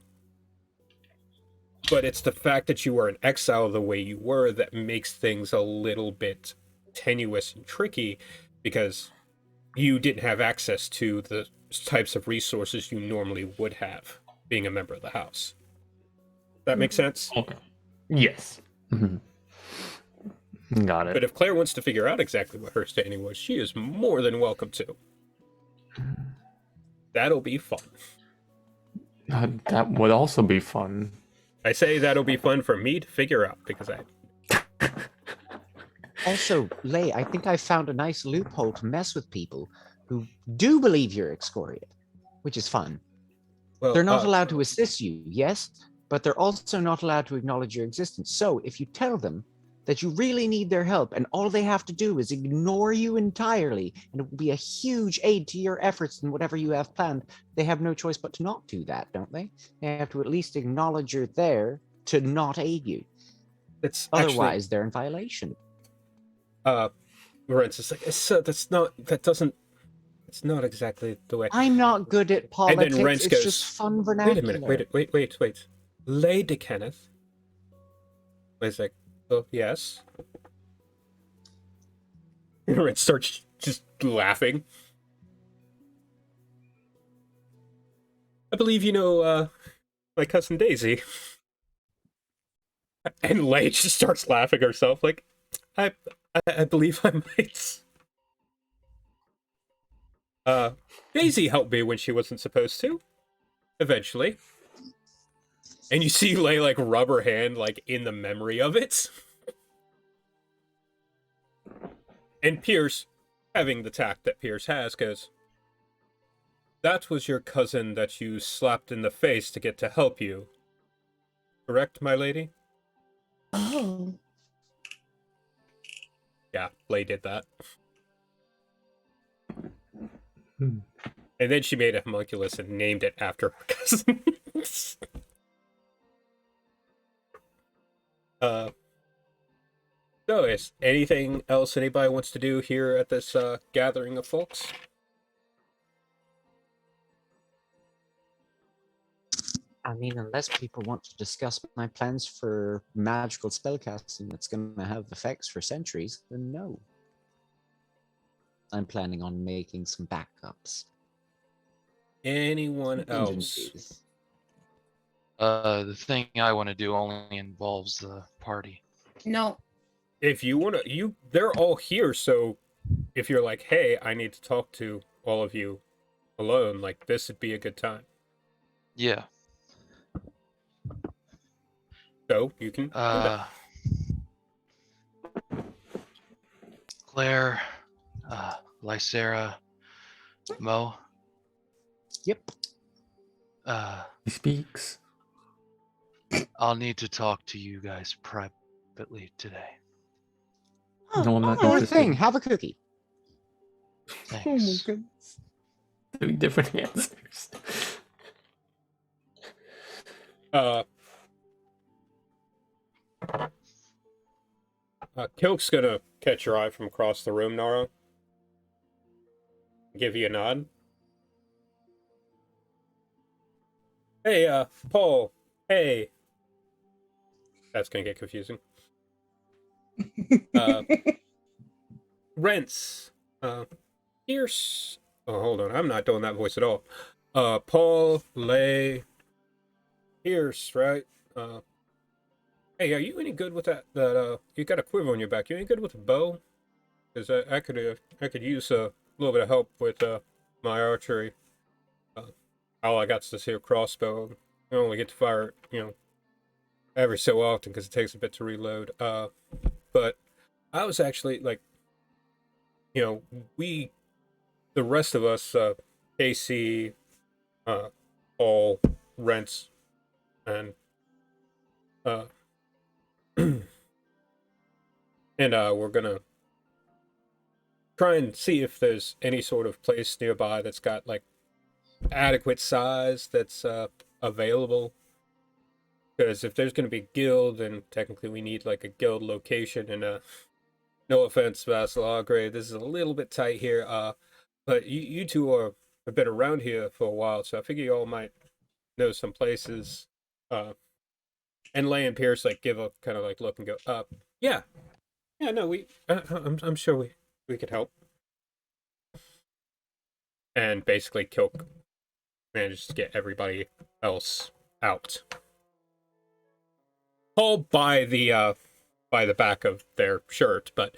but it's the fact that you were in exile the way you were that makes things a little bit tenuous and tricky, because you didn't have access to the types of resources you normally would have being a member of the house. That makes sense? Okay. Yes. Got it. But if Claire wants to figure out exactly what her standing was, she is more than welcome to. That'll be fun. That would also be fun. I say that'll be fun for me to figure out, because I... Also, Lay, I think I found a nice loophole to mess with people who do believe you're excoriate, which is fun. Well, They're not allowed to assist you, yes, but they're also not allowed to acknowledge your existence. So if you tell them that you really need their help and all they have to do is ignore you entirely, and it will be a huge aid to your efforts and whatever you have planned, they have no choice but to not do that, don't they? They have to at least acknowledge you're there to not aid you. It's Otherwise, they're in violation. Lorenz is like, it's not exactly the way. I'm not good at politics. Renz It's goes, just fun Wait a vernacular. minute, wait. Lady Kenneth. He's like, oh, yes. Renz starts just laughing. I believe you know, my cousin Daisy. And Lay just starts laughing herself, like, I believe I might. Daisy helped me when she wasn't supposed to. Eventually. And you see Lay, like, rub her hand, like, in the memory of it. And Pierce, having the tact that Pierce has, because that was your cousin that you slapped in the face to get to help you. Correct, my lady? Oh. Yeah, Lay did that. Hmm. And then she made a homunculus and named it after her cousin. So, is anything else anybody wants to do here at this gathering of folks? I mean, unless people want to discuss my plans for magical spellcasting that's going to have effects for centuries, then no. I'm planning on making some backups. Anyone else? Contingencies. The thing I want to do only involves the party. No. If you want to, they're all here, so if you're like, hey, I need to talk to all of you alone, like, this would be a good time. Yeah. So, you can do that. Claire, Lysera, Mo. Yep. He speaks. I'll need to talk to you guys privately today. Oh, No, I'm not Sure interested. thing. Have a cookie. Oh my Thanks. goodness. 3 different answers. Kilk's gonna catch your eye from across the room, Nara. Give you a nod. Hey, Paul. Hey. That's gonna get confusing. Rents. Pierce. Oh, hold on. I'm not doing that voice at all. Paul, Lay, Pierce, right? Hey, are you any good with that? You got a quiver on your back. You any good with a bow? Because I could use a little bit of help with my archery. All I got is this here crossbow. I only get to fire it, every so often because it takes a bit to reload. But I was actually like, the rest of us, KC, all Rents, and and we're gonna try and see if there's any sort of place nearby that's got like adequate size that's available. Because if there's gonna be a guild, then technically we need like a guild location. And no offense, Vassal Augrave, this is a little bit tight here. But you two have been around here for a while, so I figure you all might know some places. And Lay and Pierce like give a kind of like look and go, yeah, no, I'm sure we could help. And basically, Kilk manages to get everybody else out. All by the back of their shirt, but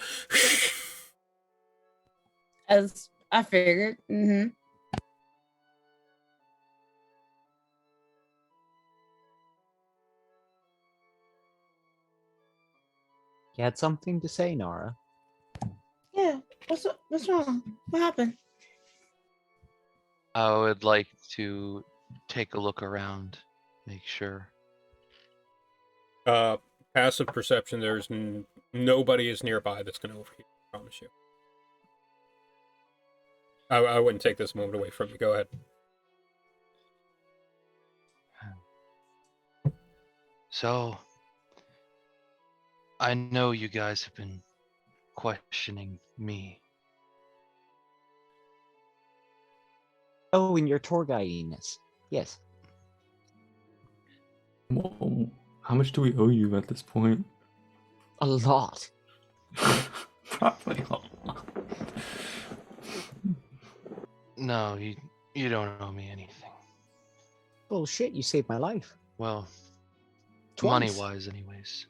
As I figured. Mm-hmm. You had something to say, Nara? Yeah. What's wrong? What happened? I would like to take a look around, make sure. passive perception. There's nobody is nearby that's going to overhear. I promise you. I wouldn't take this moment away from you. Go ahead. So, I know you guys have been questioning me. Oh, in your tour guidiness. Yes. Well, how much do we owe you at this point? A lot. Probably a lot. No, you don't owe me anything. Bullshit, you saved my life. Well, Twice. money-wise anyways.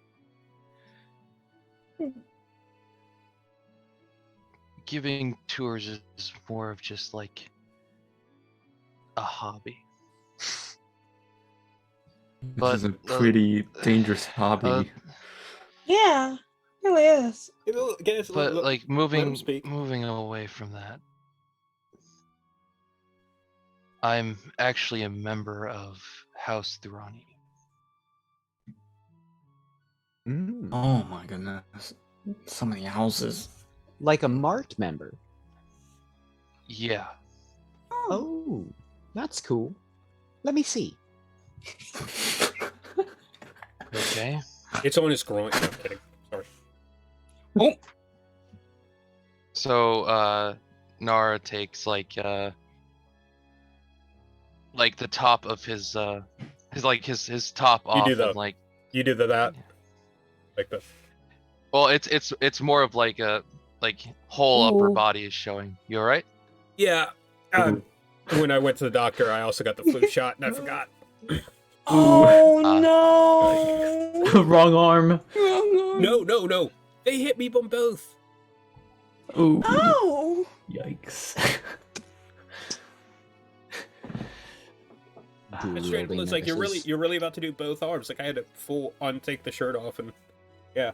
Giving tours is more of just like a hobby. This But, is a pretty dangerous hobby. Yeah. really is. Guys, But like let him moving speak. away from that, I'm actually a member of House Thurani. Mm, Oh my goodness. So many houses. like a Mart member. Yeah. Oh, Oh, that's cool. Let me see. Okay. It's on his groin. No, I'm kidding. Sorry. So Nara takes like the top of his top You do off the and like that. Like the. well it's more of like a whole upper Ooh. body is showing. You alright? Yeah. Ooh. When I went to the doctor, I also got the flu shot, and I forgot. oh no! Wrong arm. No. They hit me on both. Ooh. Oh, Yikes. And straight up was like, you're really about to do both arms. Like I had to full take the shirt off, and yeah.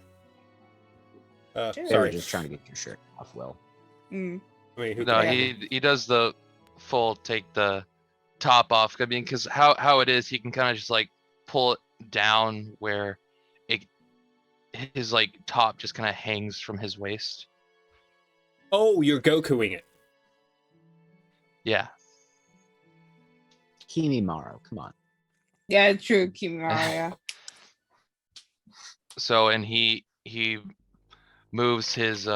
Sure. They were Sorry. just trying to get your shirt off. Well, Mm. I mean, who No, cares? he does the full take the top off. I mean, because how it is, he can kind of just like pull it down where his like top just kind of hangs from his waist. Oh, you're Gokuing it. Yeah. Kimimaro, come on. Yeah, true, Kimura. So and he moves his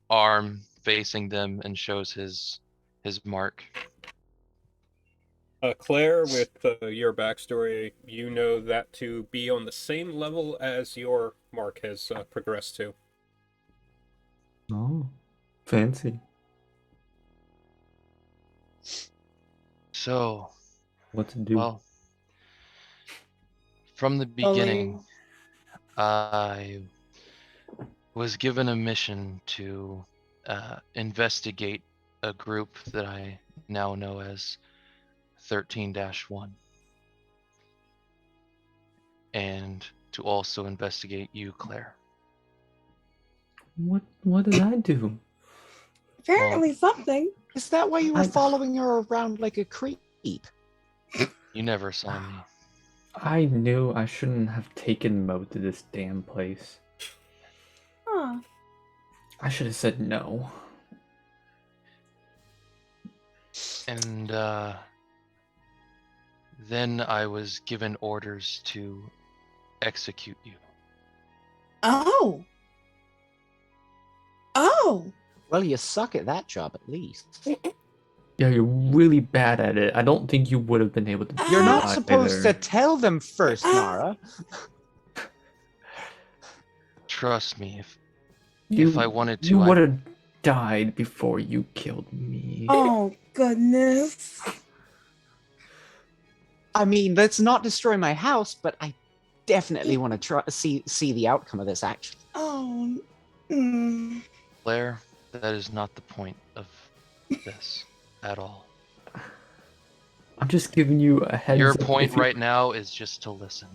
arm facing them and shows his mark. Claire, with your backstory, you know that to be on the same level as your mark has progressed to. Oh. Fancy. So, What to do? well, from the beginning, I was given a mission to investigate a group that I now know as 13-1, and to also investigate you, Claire. What did I do? Apparently something. Is that why you were I- following her around like a creep? You never saw me. I knew I shouldn't have taken Mo to this damn place. Huh. I should have said no. And then I was given orders to execute you. Oh. Oh. Well, you suck at that job at least. Yeah, you're really bad at it. I don't think you would have been able to do You're not it supposed to either. tell them first, Nara. Trust me, if You, I wanted to, you I- would have died before you killed me. Oh goodness. I mean, let's not destroy my house, but I definitely want to try see the outcome of this action. Oh. Mm. Claire, that is not the point of this at all. I'm just giving you a heads Your up. point if you- right now is just to listen.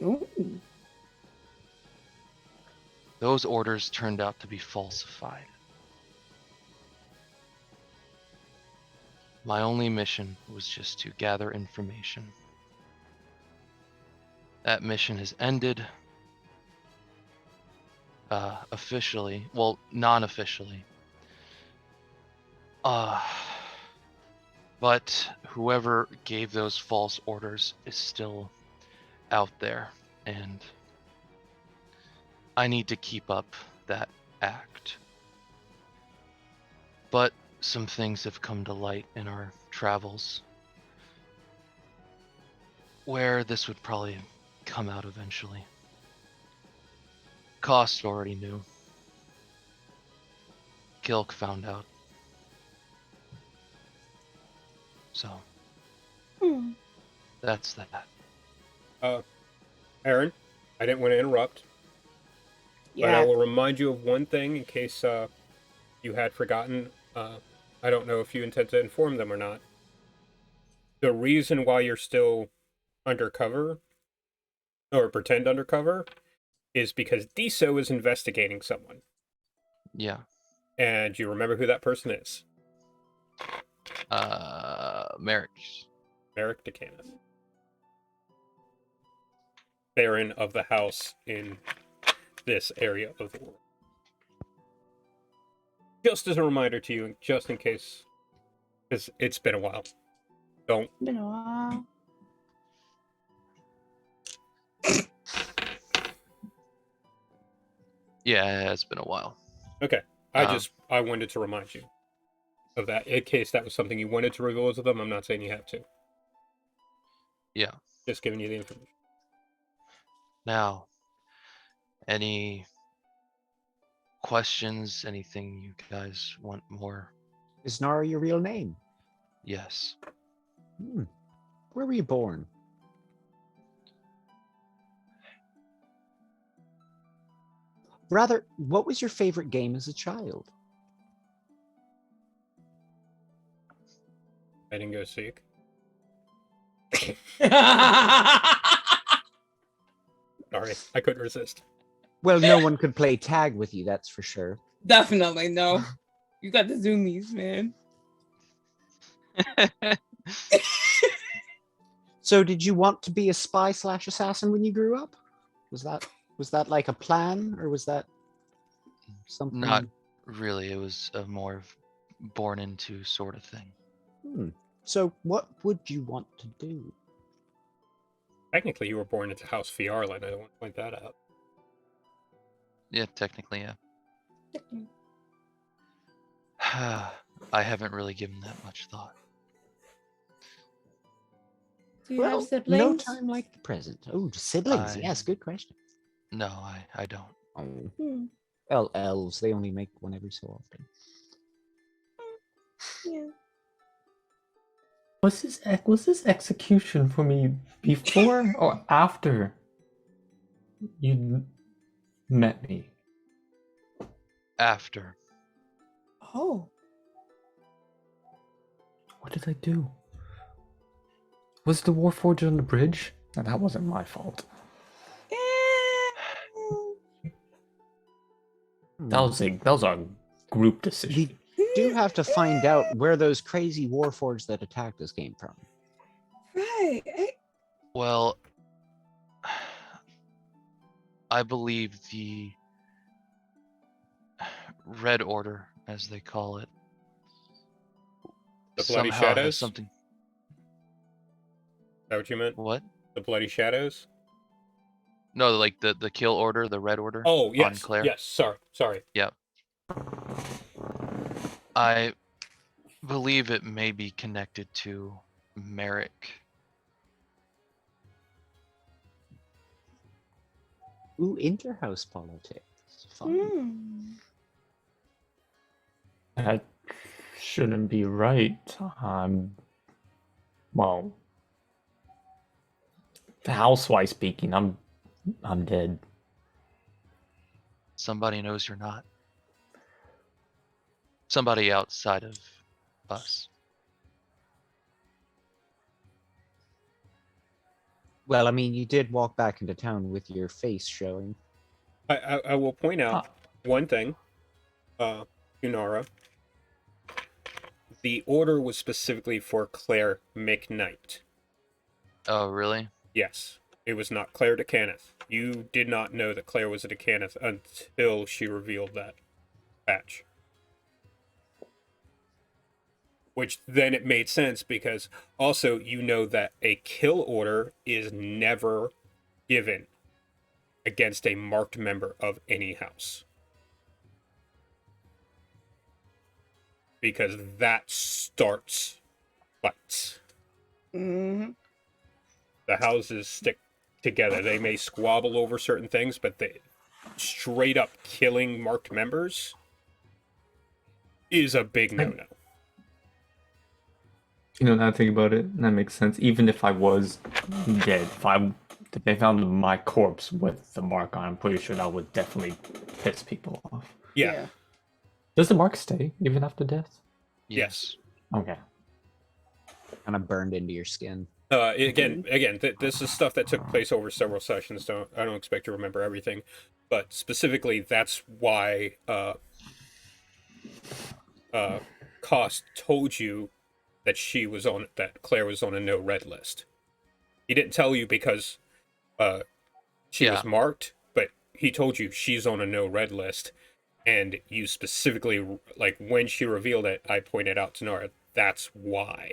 Ooh. Those orders turned out to be falsified. My only mission was just to gather information. That mission has ended. Officially, well, non-officially. But whoever gave those false orders is still out there, and I need to keep up that act. But some things have come to light in our travels where this would probably come out eventually. Cost already knew. Gilk found out. So, Hmm. that's that. Aaron, I didn't want to interrupt, but I Yeah. will remind you of one thing in case you had forgotten. I don't know if you intend to inform them or not. The reason why you're still undercover, or pretend undercover is because DSO is investigating someone. Yeah. And you remember who that person is? Merrick. Merrick DeCannis. Baron of the house in this area of the world. Just as a reminder to you, just in case, because it's been a while. Don't. Been a while. Yeah, it's been a while. Okay. I wanted to remind you of that in case that was something you wanted to reveal to them. I'm not saying you have to. Yeah. Just giving you the information. Now, any questions? Anything you guys want more? Is Nara your real name? Yes. Hmm. Where were you born? Rather, what was your favorite game as a child? I didn't go seek. Sorry, I couldn't resist. Well, no one could play tag with you, that's for sure. Definitely no. You got the zoomies, man. So did you want to be a spy / assassin when you grew up? Was that like a plan, or was that something? Not really. It was a more of born into sort of thing. So what would you want to do? Technically, you were born into House Fiarlan. I don't want to point that out. Yeah, technically, yeah. I haven't really given that much thought. Do you have siblings? No time like the present. Oh, siblings. Yes, good question. No, I don't. Oh. Hmm. Well, elves, they only make one every so often. Yeah. Was this execution for me before or after you met me? After. Oh. What did I do? Was the Warforged on the bridge? No, that wasn't my fault. That was a group decision. We do have to find out where those crazy Warforged that attacked us came from. Right. Well, I believe the Red Order, as they call it, The Bloody somehow has Shadows? something. Is that what you meant? What? The Bloody Shadows? No, like the Kill Order, the Red Order. Oh, On yes. Claire. Yes, sorry. Yep. I believe it may be connected to Merrick. Ooh, interhouse politics. Fun. That shouldn't be right. Well, housewise speaking, I'm dead. Somebody knows you're not. Somebody outside of us. Well, I mean, you did walk back into town with your face showing. I will point out one thing, Unara. The order was specifically for Claire McKnight. Oh, really? Yes, it was not Claire DeCannis. You did not know that Claire was a DeCannis until she revealed that patch. Which then it made sense because also you know that a kill order is never given against a marked member of any house. Because that starts fights. Mm-hmm. The houses stick together. They may squabble over certain things, but they straight up killing marked members is a big no-no. You know, now that I think about it, that makes sense. Even if I was dead, if they found my corpse with the mark on, I'm pretty sure that would definitely piss people off. Yeah. Does the mark stay even after death? Yes. Okay. Kind of burned into your skin. This is stuff that took place over several sessions. I don't expect you to remember everything, but specifically, that's why Cost told you that Claire was on a no red list. He didn't tell you because she was marked, but he told you she's on a no red list, and you specifically, like, when she revealed it, I pointed out to Nara, that's why.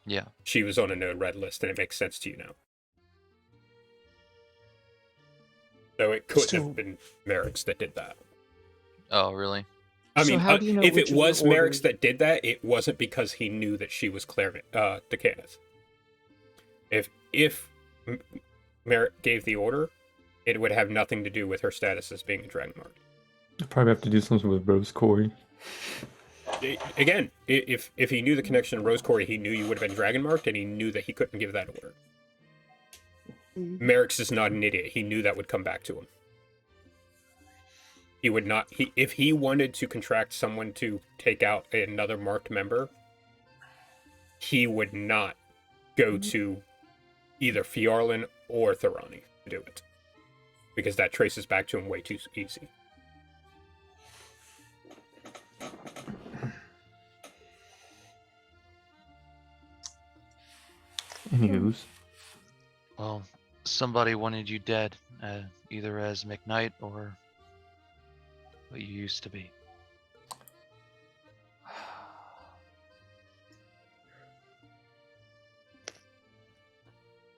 Yeah. She was on a no red list, and it makes sense to you now. So it couldn't have been Merrick's that did that. Oh, really? I So mean, how do you know if which it of the was Merrick's orders- that did that, it wasn't because he knew that she was Claire Decaneth. If Merrick gave the order, it would have nothing to do with her status as being a Dragon Mark. I probably have to do something with Rose Corey. Again, if he knew the connection to Rose Corey, he knew you would have been Dragon Marked, and he knew that he couldn't give that order. Merrick's is not an idiot. He knew that would come back to him. He would not. If he wanted to contract someone to take out another marked member, he would not go to either Fjarlin or Thorani to do it, because that traces back to him way too easy. Anywho's. Well, somebody wanted you dead, either as McKnight or what you used to be.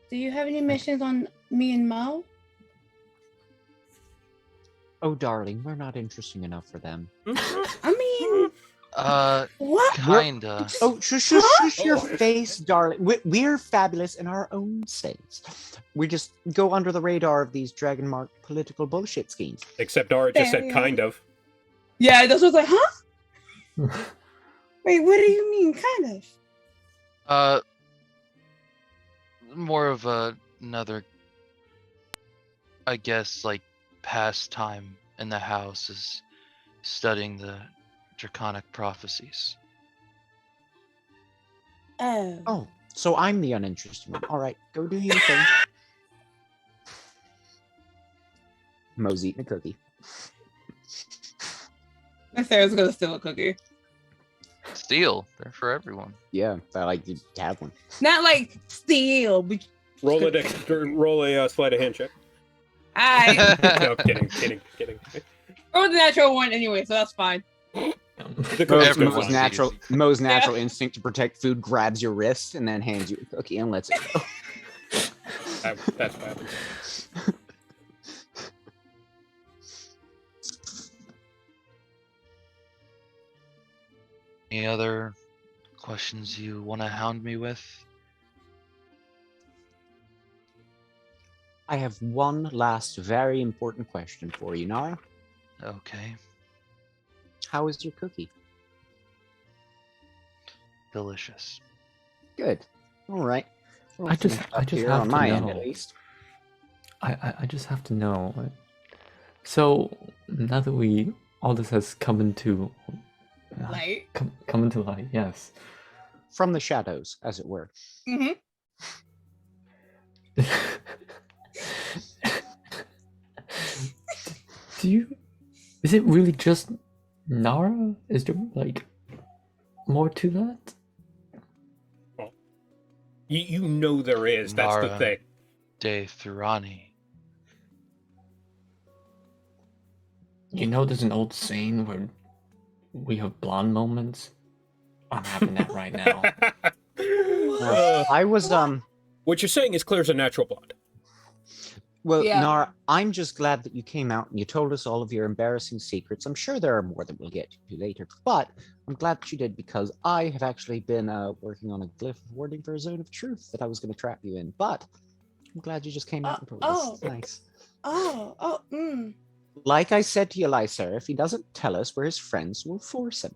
Do you have any missions on me and Mo? Oh, darling, we're not interesting enough for them. I mean, what? Kinda. Oh, shush your face, darling. We're fabulous in our own sense. We just go under the radar of these dragon marked political bullshit schemes. Except Dara just Fair, said yeah. kind of. Yeah, that's what I was like, huh? Wait, what do you mean, kind of? More of another, I guess, like, pastime in the house is studying the draconic prophecies. Oh. Oh, so I'm the uninteresting one. All right, go do your thing. Mo's eating a cookie. Sarah's gonna steal a cookie. Steal, they're for everyone. Yeah, I like to have one. Not like steal, but Roll a sleight of hand check. I No, kidding. rolled the natural one anyway, so that's fine. The Mo's, cookie's Everyone's fine. natural, Mo's natural instinct to protect food grabs your wrist and then hands you a cookie and lets it go. That's bad. Any other questions you want to hound me with? I have one last very important question for you, Nara. Okay, How is your cookie? delicious. Good. All right. Well, I just finished up here have on to my end, know. at least. I just have to know. So now that all this has come into Light. come into light, yes. From the shadows, as it were. Mm-hmm. Is it really just Nara? Is there like more to that? You know there is. That's the Nara. thing. De Thurani. You know, there's an old saying where we have blonde moments. I'm having that right now. I was What you're saying is Claire's a natural blonde. well, Yeah. Nara, I'm just glad that you came out and you told us all of your embarrassing secrets. I'm sure there are more that we'll get to later, but I'm glad that you did because I have actually been working on a glyph of warding for a zone of truth that I was going to trap you in. But I'm glad you just came out and told us. oh. Nice. Oh. Like I said to you, Lysa, if he doesn't tell us where his friends, we'll force him.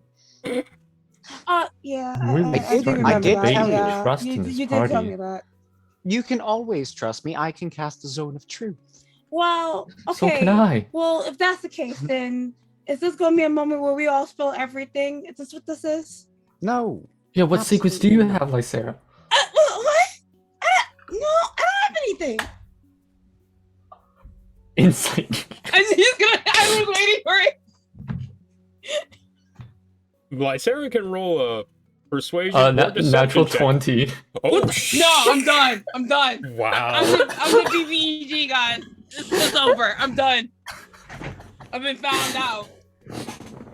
Yeah. Really I do starting remember to that. debate your Yeah. trust you in this you did tell party. me that. You can always trust me. I can cast the zone of truth. Well, okay. So can I. Well, if that's the case, then is this going to be a moment where we all spill everything? Is this what this is? No. Yeah, what secrets do you Absolutely not. have, Lysera? What? anything. Insight. I was waiting for it. Lysaria can roll a persuasion or deception Natural check. 20. Oh, shit. No, I'm done. I'm done. Wow. I'm the BBEG guys. It's over. I'm done. I've been found out.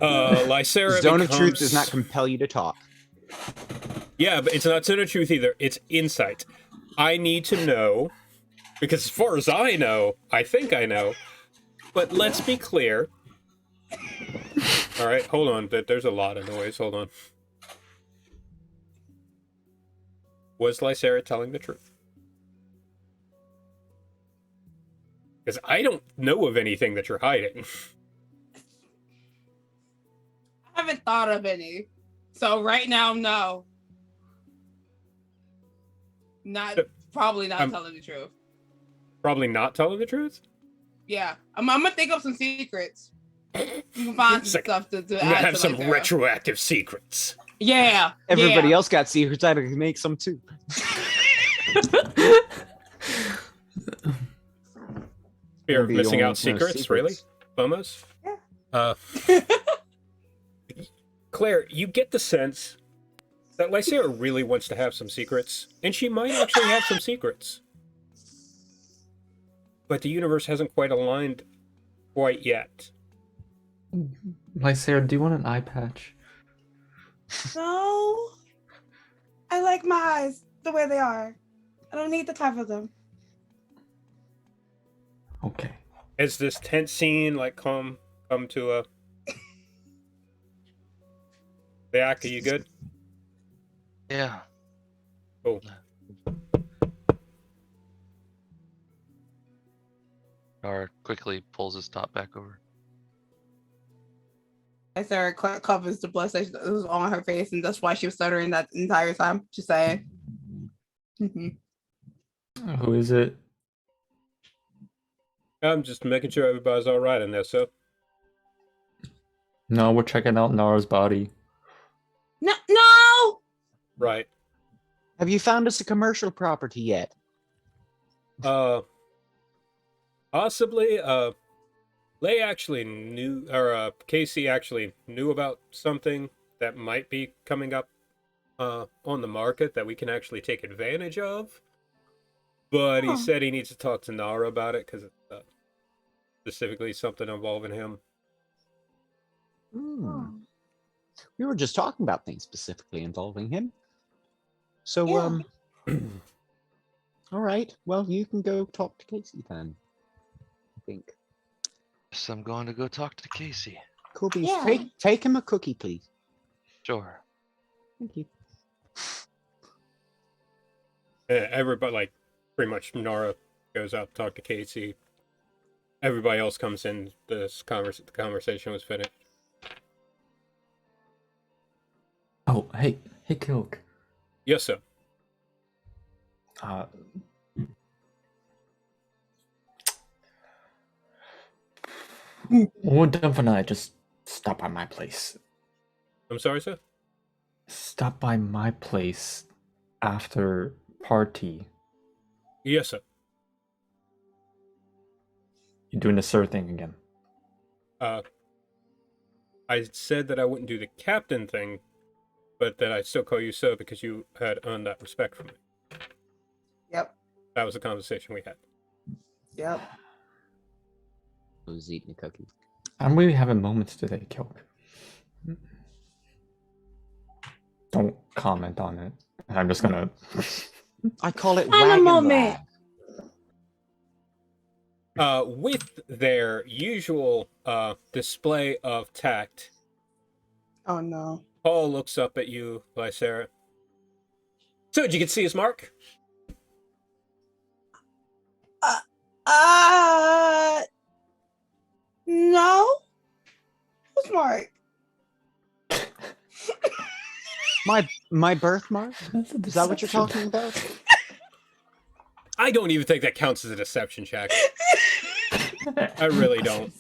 Lysaria Zone of becomes... truth does not compel you to talk. Yeah, but it's not zone of truth either. It's insight. I need to know, because as far as I know, I think I know, but let's be clear. All right, hold on. There's a lot of noise. Hold on. Was Lysaria telling the truth? Because I don't know of anything that you're hiding. I haven't thought of any. So right now, no. Probably not telling the truth. Probably not telling the truth? Yeah. I'm gonna think of some secrets. You can find It's some like, stuff to I'm gonna add have to some Lysaria. retroactive secrets. Yeah. Everybody yeah. else got secrets. I can make some too. Fear of Maybe you missing only out know secrets, really? Almost? Yeah. Claire, you get the sense that Lysaria really wants to have some secrets, and she might actually have some secrets. But the universe hasn't quite aligned quite yet. Lysaria, do you want an eye patch? No. I like my eyes the way they are. I don't need to cover them. Okay. Has this tense scene like come to a... Zach, are you good? Yeah. Cool. Or quickly pulls his top back over. Lysaria covers the blood station that was on her face, and that's why she was stuttering that entire time. Just saying. Who is it? I'm just making sure everybody's all right in there, so... No, we're checking out Nara's body. No! Right. Have you found us a commercial property yet? Possibly, Lay actually knew, or Casey actually knew about something that might be coming up on the market that we can actually take advantage of. But he said he needs to talk to Nara about it because it's specifically something involving him. We were just talking about things specifically involving him. So, Yeah. all right. Well, you can go talk to Casey then. I think. So I'm going to go talk to Casey. Cool beans. Yeah. Take him a cookie, please. Sure. Thank you. Everybody, like, pretty much Nara goes out to talk to Casey. Everybody else comes in. The conversation was finished. Oh, hey, Kilk. Yes, sir. When we're done for tonight, just stop by my place. I'm sorry, sir? Stop by my place after party. Yes, sir. You're doing the sir thing again. I said that I wouldn't do the captain thing, but that I'd still call you sir because you had earned that respect from me. Yep. That was the conversation we had. Yep. Who's eating a cookie? I'm really having moments today, Kilk. Don't comment on it. I'm just gonna... I call it Find a wagon moment. rag. With their usual display of tact, Oh no. Paul looks up at you, Lysaria. So, did you get to see his mark? No. Who's Mark? My birthmark? Is that what you're talking about? I don't even think that counts as a deception check. I really don't.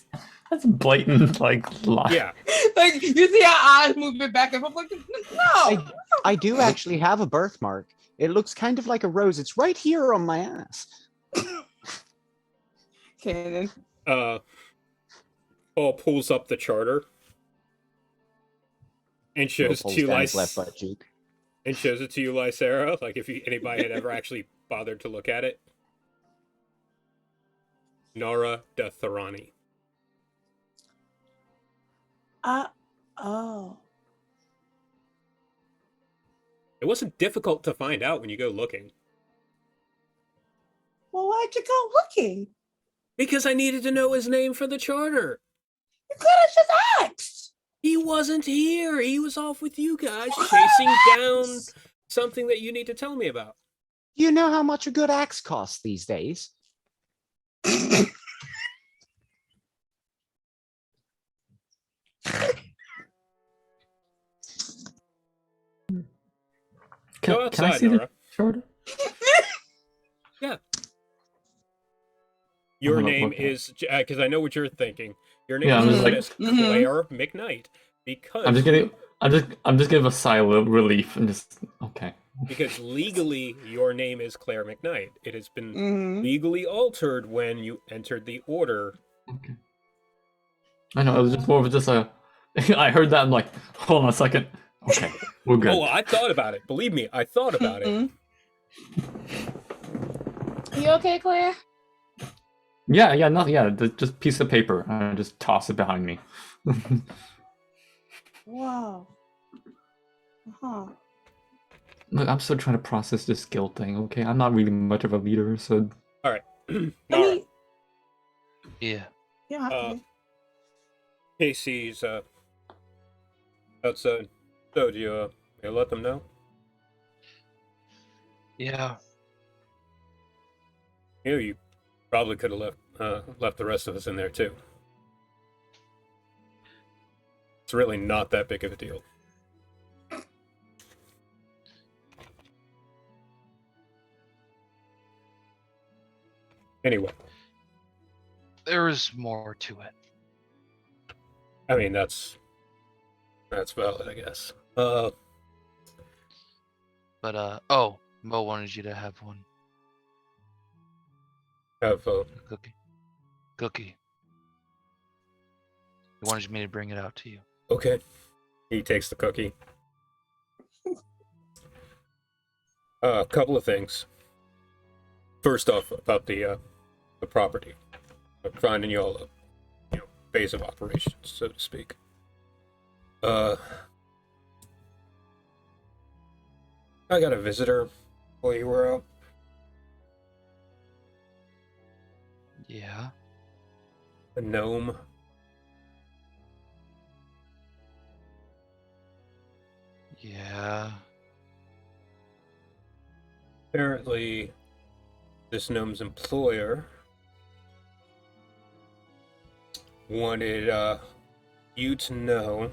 That's a blatant, like, lie. Yeah. Like you see our eyes moving back and forth. Like no. I do actually have a birthmark. It looks kind of like a rose. It's right here on my ass. Cannon. Paul pulls up the charter and Mo shows pulls to you, down his left butt cheek. and shows it to you, Lysera. Like if anybody had ever actually bothered to look at it. Nara de Tharani. Oh. It wasn't difficult to find out when you go looking. Well, why'd you go looking? Because I needed to know his name for the charter. You could have just asked. He wasn't here. He was off with you guys chasing down something that you need to tell me about. You know how much a good axe costs these days? Go Can I outside, see Nora. the charter? Yeah. Your gonna name look at it. is, because I know what you're thinking. Your name Yeah, I'm is just like- Miss Claire McKnight. Because I'm just giving a sigh of relief and just okay. because legally your name is Claire McKnight. It has been Mm-hmm. legally altered when you entered the order. Okay. I know it was just more of just a. I heard that. I'm like, hold on a second. Okay, we're good. Oh, I thought about it. Believe me, I thought about it. You okay, Claire? Yeah, nothing. Yeah, just piece of paper. I just toss it behind me. Wow. Huh. Look, I'm still trying to process this guilt thing. Okay, I'm not really much of a leader, so All right. I Nara, mean, Yeah. you don't have to be. Casey's outside. So do you let them know? Yeah. You probably could have left the rest of us in there too. It's really not that big of a deal. Anyway, There's more to it. I mean that's valid, I guess. But oh, Mo wanted you to have one. Have Cookie. Cookie. He wanted me to bring it out to you. okay. He takes the cookie. A couple of things. First off, about the property. I'm finding you all a base of operations, so to speak. I got a visitor while you were out. Yeah. A gnome. Yeah. Apparently, this gnome's employer wanted you to know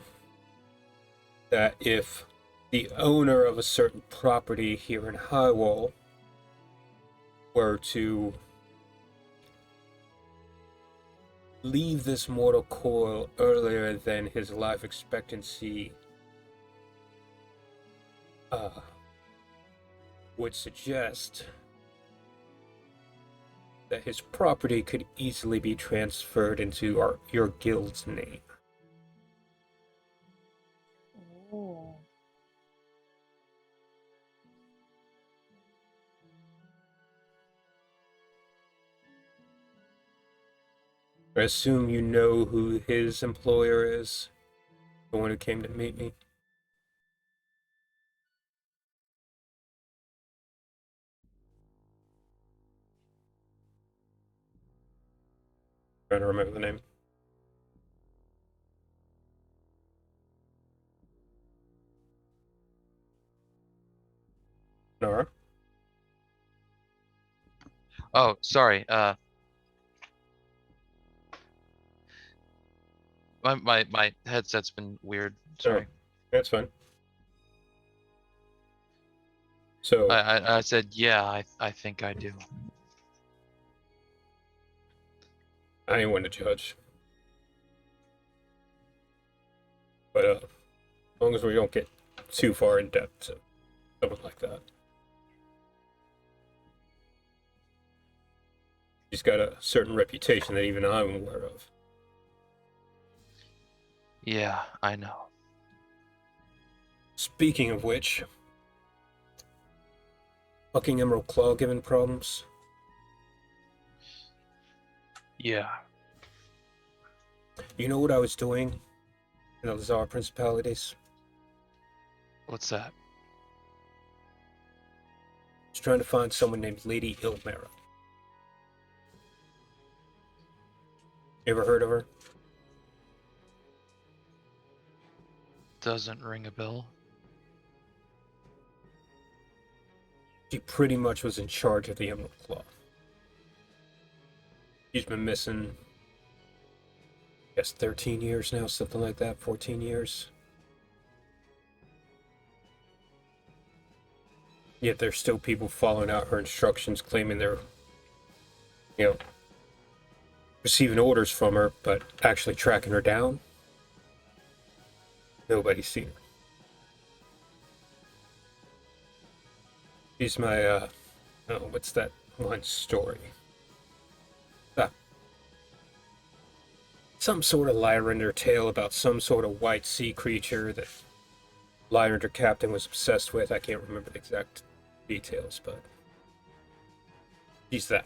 that if the owner of a certain property here in Highwall were to leave this mortal coil earlier than his life expectancy would suggest, that his property could easily be transferred into your guild's name. Oh. I assume you know who his employer is, the one who came to meet me. Trying to remember the name. Nora? Oh, sorry. My headset's been weird. Sorry. That's fine. So, I said yeah. I think I do. I ain't one to judge. But as long as we don't get too far in depth, so something like that. He's got a certain reputation that even I'm aware of. Yeah, I know. Speaking of which, fucking Emerald Claw giving problems. Yeah. You know what I was doing in the Lazar Principalities? What's that? I was trying to find someone named Lady Ilmera. You ever heard of her? Doesn't ring a bell. She pretty much was in charge of the Emerald Claw. She's been missing, I guess, 13 years now, something like that, 14 years. Yet there's still people following out her instructions, claiming they're, receiving orders from her, but actually tracking her down. Nobody's seen her. She's my, oh, what's that one story? Some sort of Lyrander tale about some sort of white sea creature that Lyrander captain was obsessed with. I can't remember the exact details, but she's that.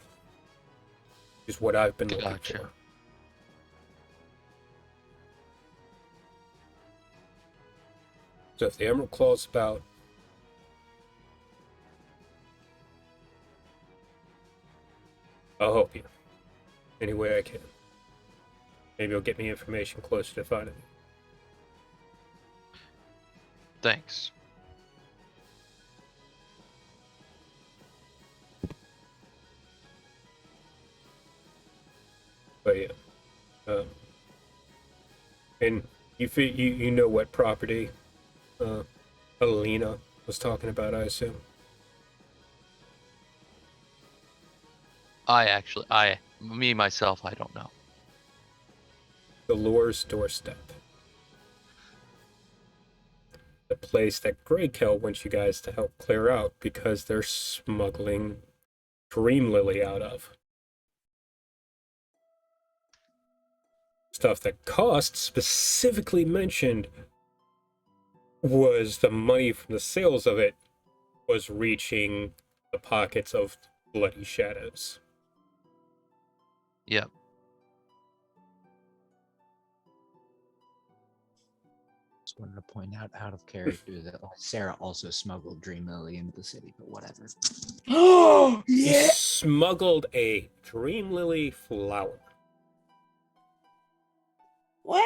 Is what I've been looking Gotcha. for. So if the Emerald Claw's about, I'll help you any way I can. Maybe you'll get me information closer to finding it. Thanks. But yeah, and you know what property Alina was talking about, I assume. Me myself, I don't know. The Lore's doorstep. The place that Greykel wants you guys to help clear out because they're smuggling Dream Lily out of. Stuff that Cost specifically mentioned was the money from the sales of it was reaching the pockets of Bloody Shadows. Yep. Just wanted to point out of character that Sarah also smuggled Dream Lily into the city, but whatever. Oh He yeah. smuggled a Dream Lily flower. Well,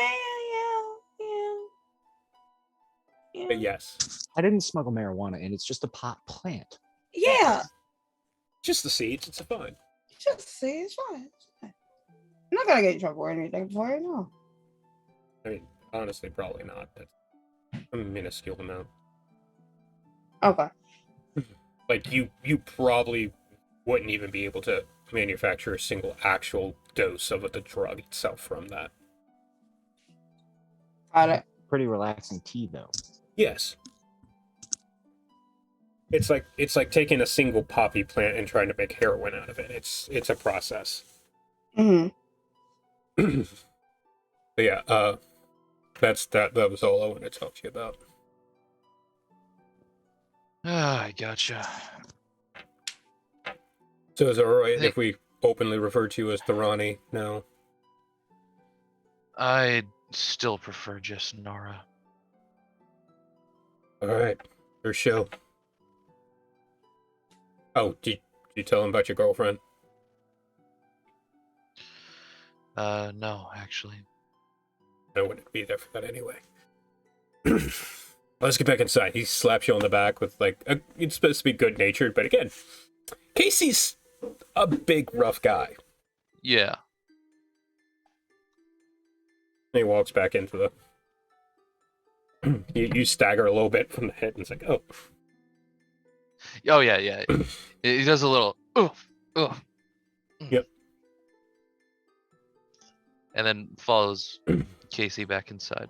yeah. But yes, I didn't smuggle marijuana in, it's just a pot plant. Yeah. just the seeds, it's fine. Just say it's fine. It's fine. I'm not gonna get in trouble or anything for it, no. I mean, honestly, probably not. That's a minuscule amount. Okay. Like, you probably wouldn't even be able to manufacture a single actual dose of the drug itself from that. Got it. Pretty relaxing tea, though. Yes. It's like taking a single poppy plant and trying to make heroin out of it. It's a process. Mm-hmm. But yeah, that was all I wanted to talk to you about. Ah, I gotcha. So is it alright Hey. if we openly refer to you as Tharani now? I still prefer just Nara. Alright. Your show. Oh, did you tell him about your girlfriend? No, actually. I wouldn't be there for that anyway. Let's get back inside. He slaps you on the back with, like, it's supposed to be good-natured, but again, Casey's a big, rough guy. Yeah. And he walks back into the... you stagger a little bit from the hit, and it's like, oh. Oh yeah. He does a little oof. Yep. And then follows Casey back inside.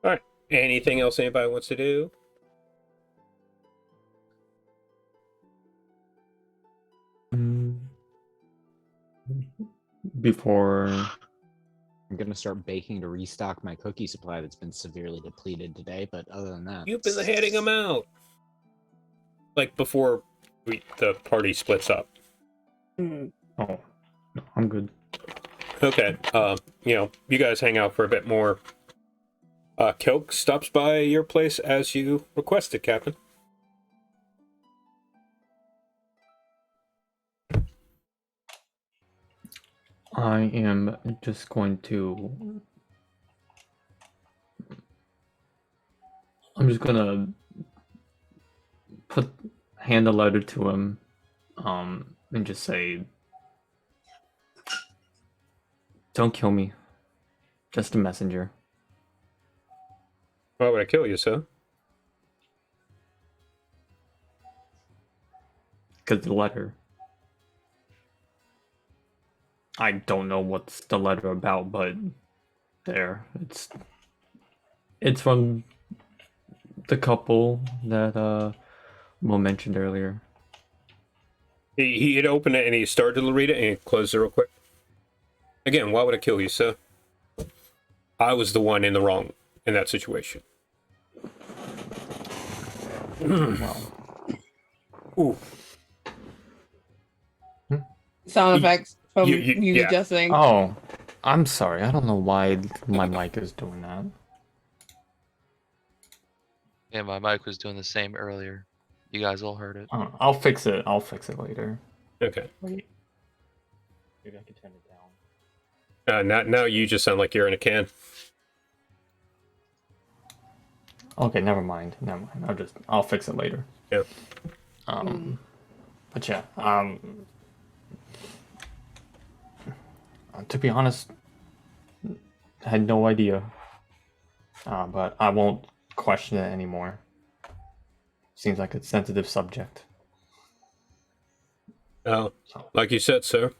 Alright. Anything else anybody wants to do? Mm. Before. I'm gonna start baking to restock my cookie supply that's been severely depleted today, but other than that, You've been handing them out. Like before the party splits up. Mhm. Oh, no, I'm good. Okay. You guys hang out for a bit more. Kilk stops by your place as you requested, Captain. I am just going to. I'm just gonna hand a letter to him, and just say, "Don't kill me. Just a messenger." Why would I kill you, sir? Because the letter. I don't know what's the letter about, but there, it's from the couple that Mo mentioned earlier. He had opened it and he started to read it and he closed it real quick. Again, why would I kill you, sir? I was the one in the wrong in that situation. Well, Ooh. Sound effects from you- you yeah. adjusting. oh, I'm sorry. I don't know why my mic is doing that. Yeah, my mic was doing the same earlier. You guys all heard it. I'll fix it. I'll fix it later. Okay. Wait. Maybe I can turn it down. Now you just sound like you're in a can. Okay, never mind. I'll fix it later. Yeah. But yeah, to be honest, I had no idea. But I won't question it anymore. Seems like a sensitive subject. Oh, like you said, sir.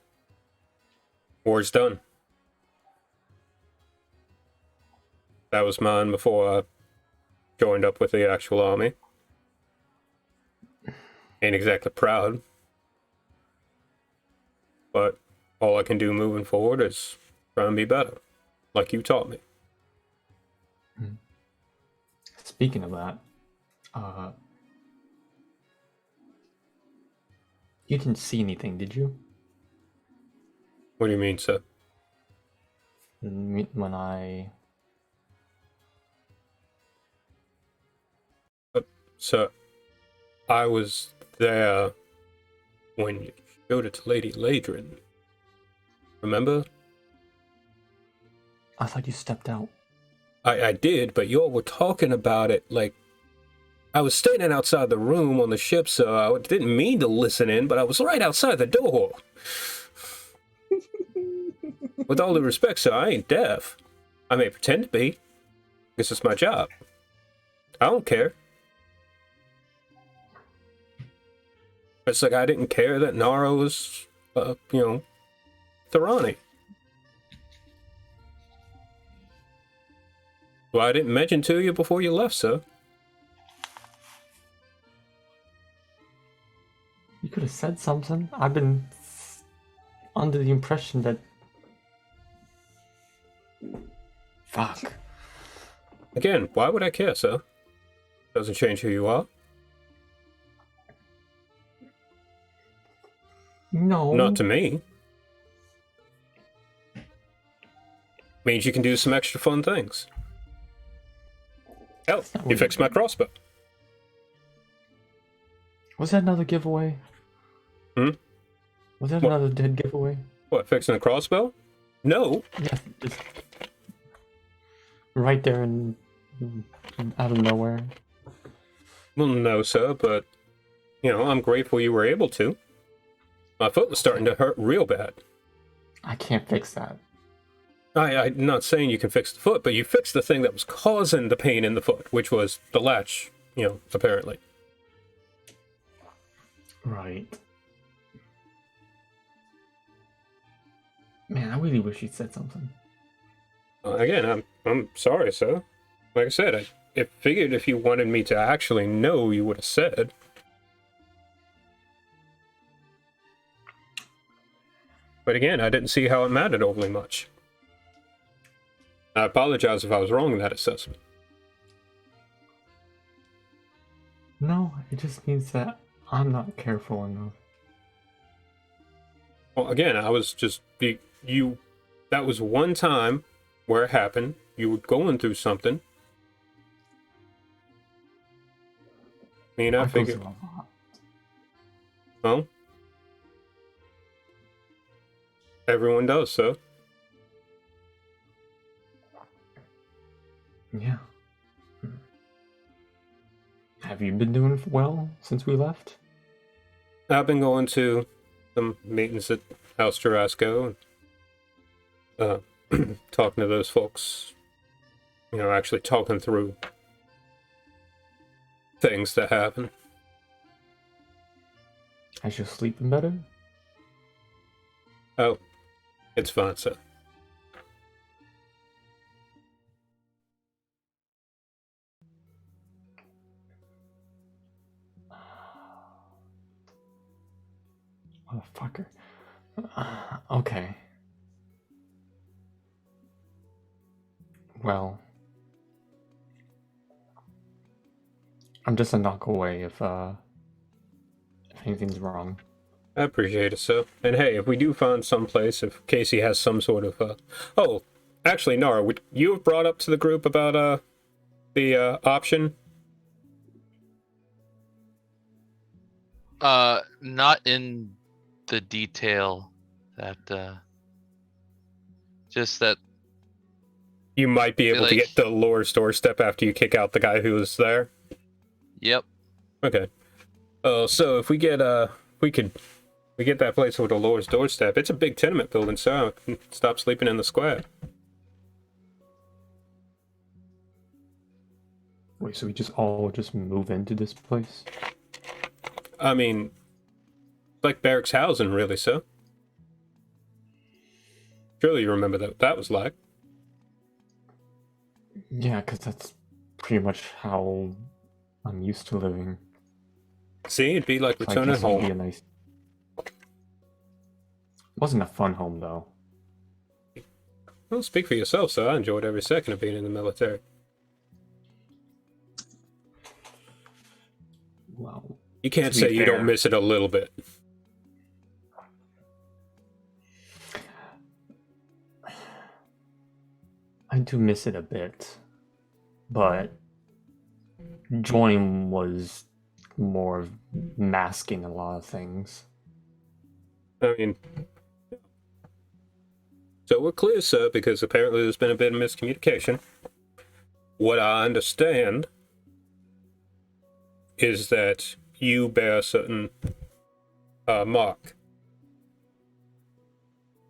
War's done. That was mine before I joined up with the actual army. Ain't exactly proud. But all I can do moving forward is try and be better, like you taught me. Speaking of that, you didn't see anything, did you? What do you mean, sir? When I... So, I was there when you showed it to Lady Ladrin. Remember? I thought you stepped out. I did, but y'all were talking about it like... I was standing outside the room on the ship, so I didn't mean to listen in, but I was right outside the door. With all due respect, sir, I ain't deaf. I may pretend to be. This is my job. I don't care. It's like I didn't care that Nara was, Thorani. Well, I didn't mention to you before you left, sir. You could have said something. I've been under the impression that... Fuck. Again, why would I care, sir? Doesn't change who you are. No. Not to me. Means you can do some extra fun things. Hell, you fixed my crossbow. Was that another giveaway? Hmm? Was that What? another dead giveaway? What, fixing a crossbow? No. Yeah, just right there and out of nowhere. Well, no, sir, but, I'm grateful you were able to. My foot was starting to hurt real bad. I can't fix that. I'm not saying you can fix the foot, but you fixed the thing that was causing the pain in the foot, which was the latch, apparently. Right. Man, I really wish you'd said something. Again, I'm sorry, sir. Like I said, I figured if you wanted me to actually know, you would have said. But again, I didn't see how it mattered overly much. I apologize if I was wrong in that assessment. No, it just means that I'm not careful enough. Well, again, I was just you. That was one time where it happened. You were going through something. I mean, I go figured. through a lot. Well, everyone does so. Yeah. Have you been doing well since we left? I've been going to some meetings at House Jurasco and talking to those folks. You know, actually talking through things that happen. Has your sleeping better? Oh, it's fine, sir. Motherfucker. Okay. Well, I'm just a knock away if anything's wrong. I appreciate it, sir. And hey, if we do find some place, if Casey has some sort of oh, actually, Nara, would you have brought up to the group about the option? Not in the detail that just that You might be able to like- get the Lore's doorstep after you kick out the guy who was there. yep. Okay. So if we get we get that place with the Lore's doorstep. It's a big tenement building, so I can stop sleeping in the square. Wait, so we just all move into this place? I mean, like barracks housing, really, sir. Surely you remember that was like. Yeah, because that's pretty much how I'm used to living. See, it'd be like So I returning guess it'd be a home. nice. Wasn't a fun home though. Well, speak for yourself, sir. I enjoyed every second of being in the military. Well, You can't To be say you fair. don't miss it a little bit. I do miss it a bit, but joining was more of masking a lot of things. I mean, so we're clear, sir, because apparently there's been a bit of miscommunication. What I understand is that you bear a certain mark,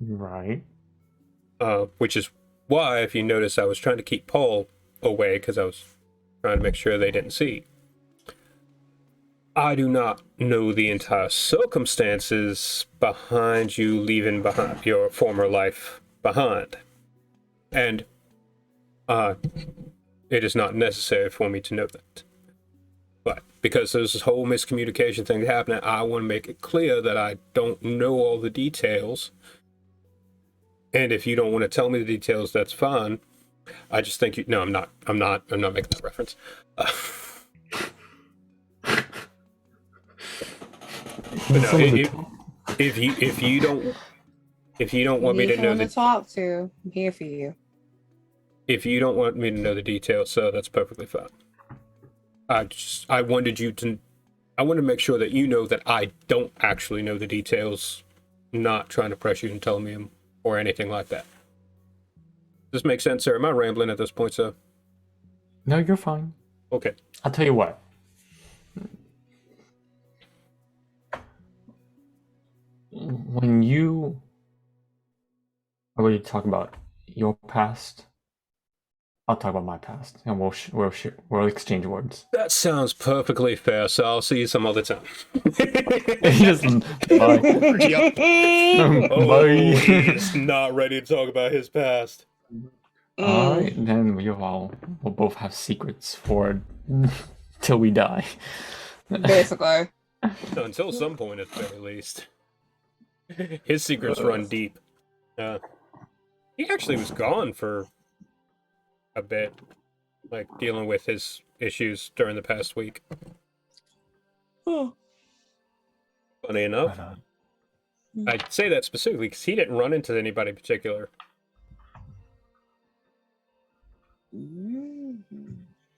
Right. which is why, if you notice, I was trying to keep Paul away because I was trying to make sure they didn't see. I do not know the entire circumstances behind you leaving behind your former life behind. And it is not necessary for me to know that. But because there's this whole miscommunication thing happening, I want to make it clear that I don't know all the details. And if you don't want to tell me the details, that's fine. I just think you. No, I'm not making that reference. But no, if you don't want me Need to know someone the talk to. I'm here for you. if you don't want me to know the details, so that's perfectly fine. I wanted to make sure that you know that I don't actually know the details, not trying to press you and tell me them or anything like that. Does this make sense, sir? Am I rambling at this point, sir? No, you're fine. Okay. I'll tell you what. When you are ready to talk about your past, I'll talk about my past, and we'll exchange words. That sounds perfectly fair, so I'll see you some other time. Yes, bye. Oh, Bye. he's not ready to talk about his past. All right, then we'll both have secrets for till we die. Basically. Until some point, at the very least. His secrets run deep. He actually was gone for a bit, like dealing with his issues during the past week. Oh. Funny enough, I'd say that specifically because he didn't run into anybody in particular.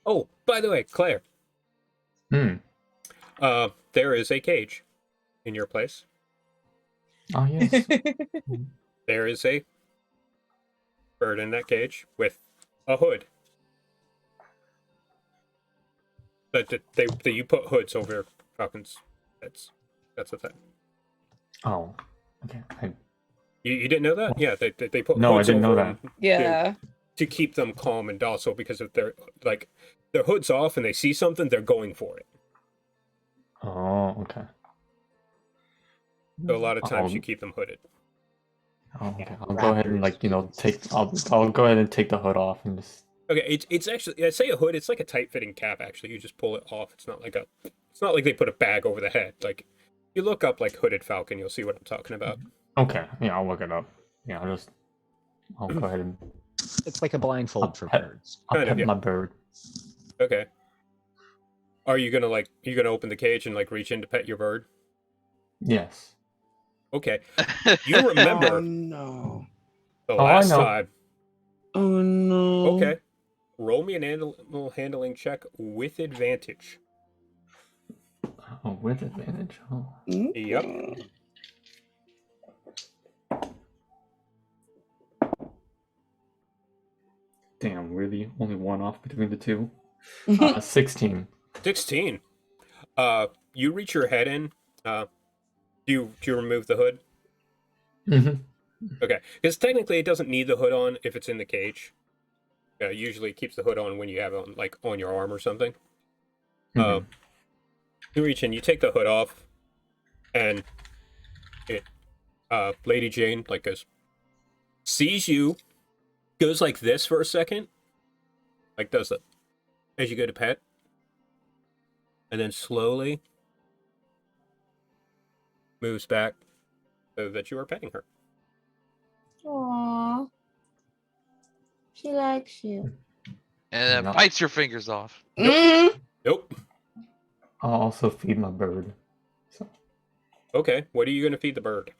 Oh, by the way, Claire, Hmm. there is a cage in your place. Oh yes. There is a bird in that cage with a hood. That you put hoods over falcons. That's a thing. Oh. Okay. You didn't know that? Yeah, they put No, I hoods didn't know over that. them Yeah. to keep them calm and docile because if they're like their hood's off and they see something, they're going for it. Oh, okay. So a lot of times I'll- you keep them hooded. Oh, okay. Yeah, I'll go ahead and I'll go ahead and take the hood off and just. Okay, it's actually I say a hood. It's like a tight fitting cap. Actually, you just pull it off. It's not like they put a bag over the head. Like you look up like hooded falcon, you'll see what I'm talking about. Okay. Yeah, I'll look it up. Yeah, I'll go ahead and It's like a blindfold for pet- birds. I'll Kind of, pet yeah. my bird. Okay. Are you gonna open the cage and like reach in to pet your bird? Yes. Okay. You remember Oh no. the Oh, I last know. time. Oh no. Okay. Roll me an animal handling check with advantage. Oh, with advantage. Oh. Yep. Damn, really? Only one off between the two? Mm-hmm. 16. 16. You reach your head in. Do you remove the hood? Mm-hmm. Okay, because technically it doesn't need the hood on if it's in the cage. Usually it keeps the hood on when you have it on, like on your arm or something. Mhm. You reach in, you take the hood off, and it, Lady Jane like sees you, goes like this for a second, like does it as you go to pet, and then slowly moves back so that you are petting her. Aww. She likes you. And then No. bites your fingers off. Mm. Nope. I'll also feed my bird. So Okay, what are you gonna feed the bird?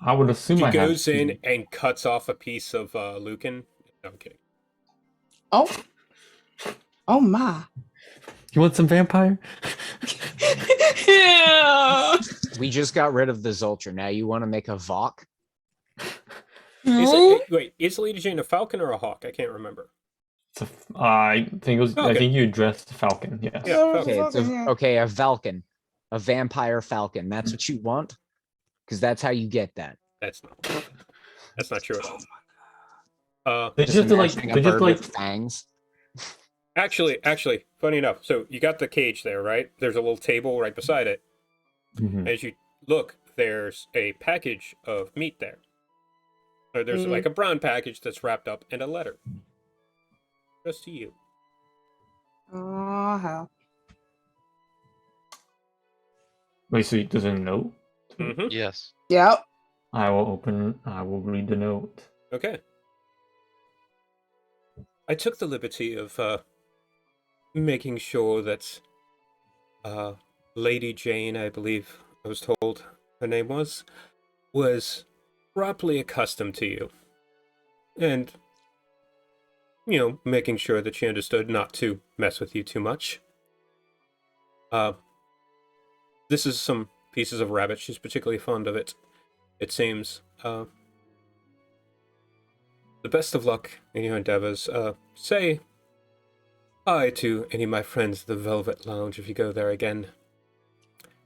I would assume She I have goes in feed. and cuts off a piece of Lucan. No, I'm kidding. Oh. Oh my. You want some vampire? Yeah. We just got rid of the Zoltra. Now you want to make a Vok? Is Lady Jane a falcon or a hawk? I can't remember. I think it was. I Okay. think you addressed Falcon. Yes. Yeah, Okay, it's Falcon, yeah. okay, a Valken. A vampire falcon. That's what you want? Because that's how you get that. That's not true at all. Did you have to like? imagining a Did you have bird to with like? fangs. Actually, funny enough. So you got the cage there, right? There's a little table right beside it. Mhm. As you look, there's a package of meat there. So there's Mhm. like a brown package that's wrapped up and a letter. Just to you. Oh hell. Wait, so there's a note? Mm-hmm. Yes. Yep. I will read the note. Okay. I took the liberty of making sure that Lady Jane, I believe I was told her name was properly accustomed to you. And, making sure that she understood not to mess with you too much. This is some pieces of rabbit. She's particularly fond of it, it seems. The best of luck in your endeavors. Say hi to any of my friends at the Velvet Lounge if you go there again.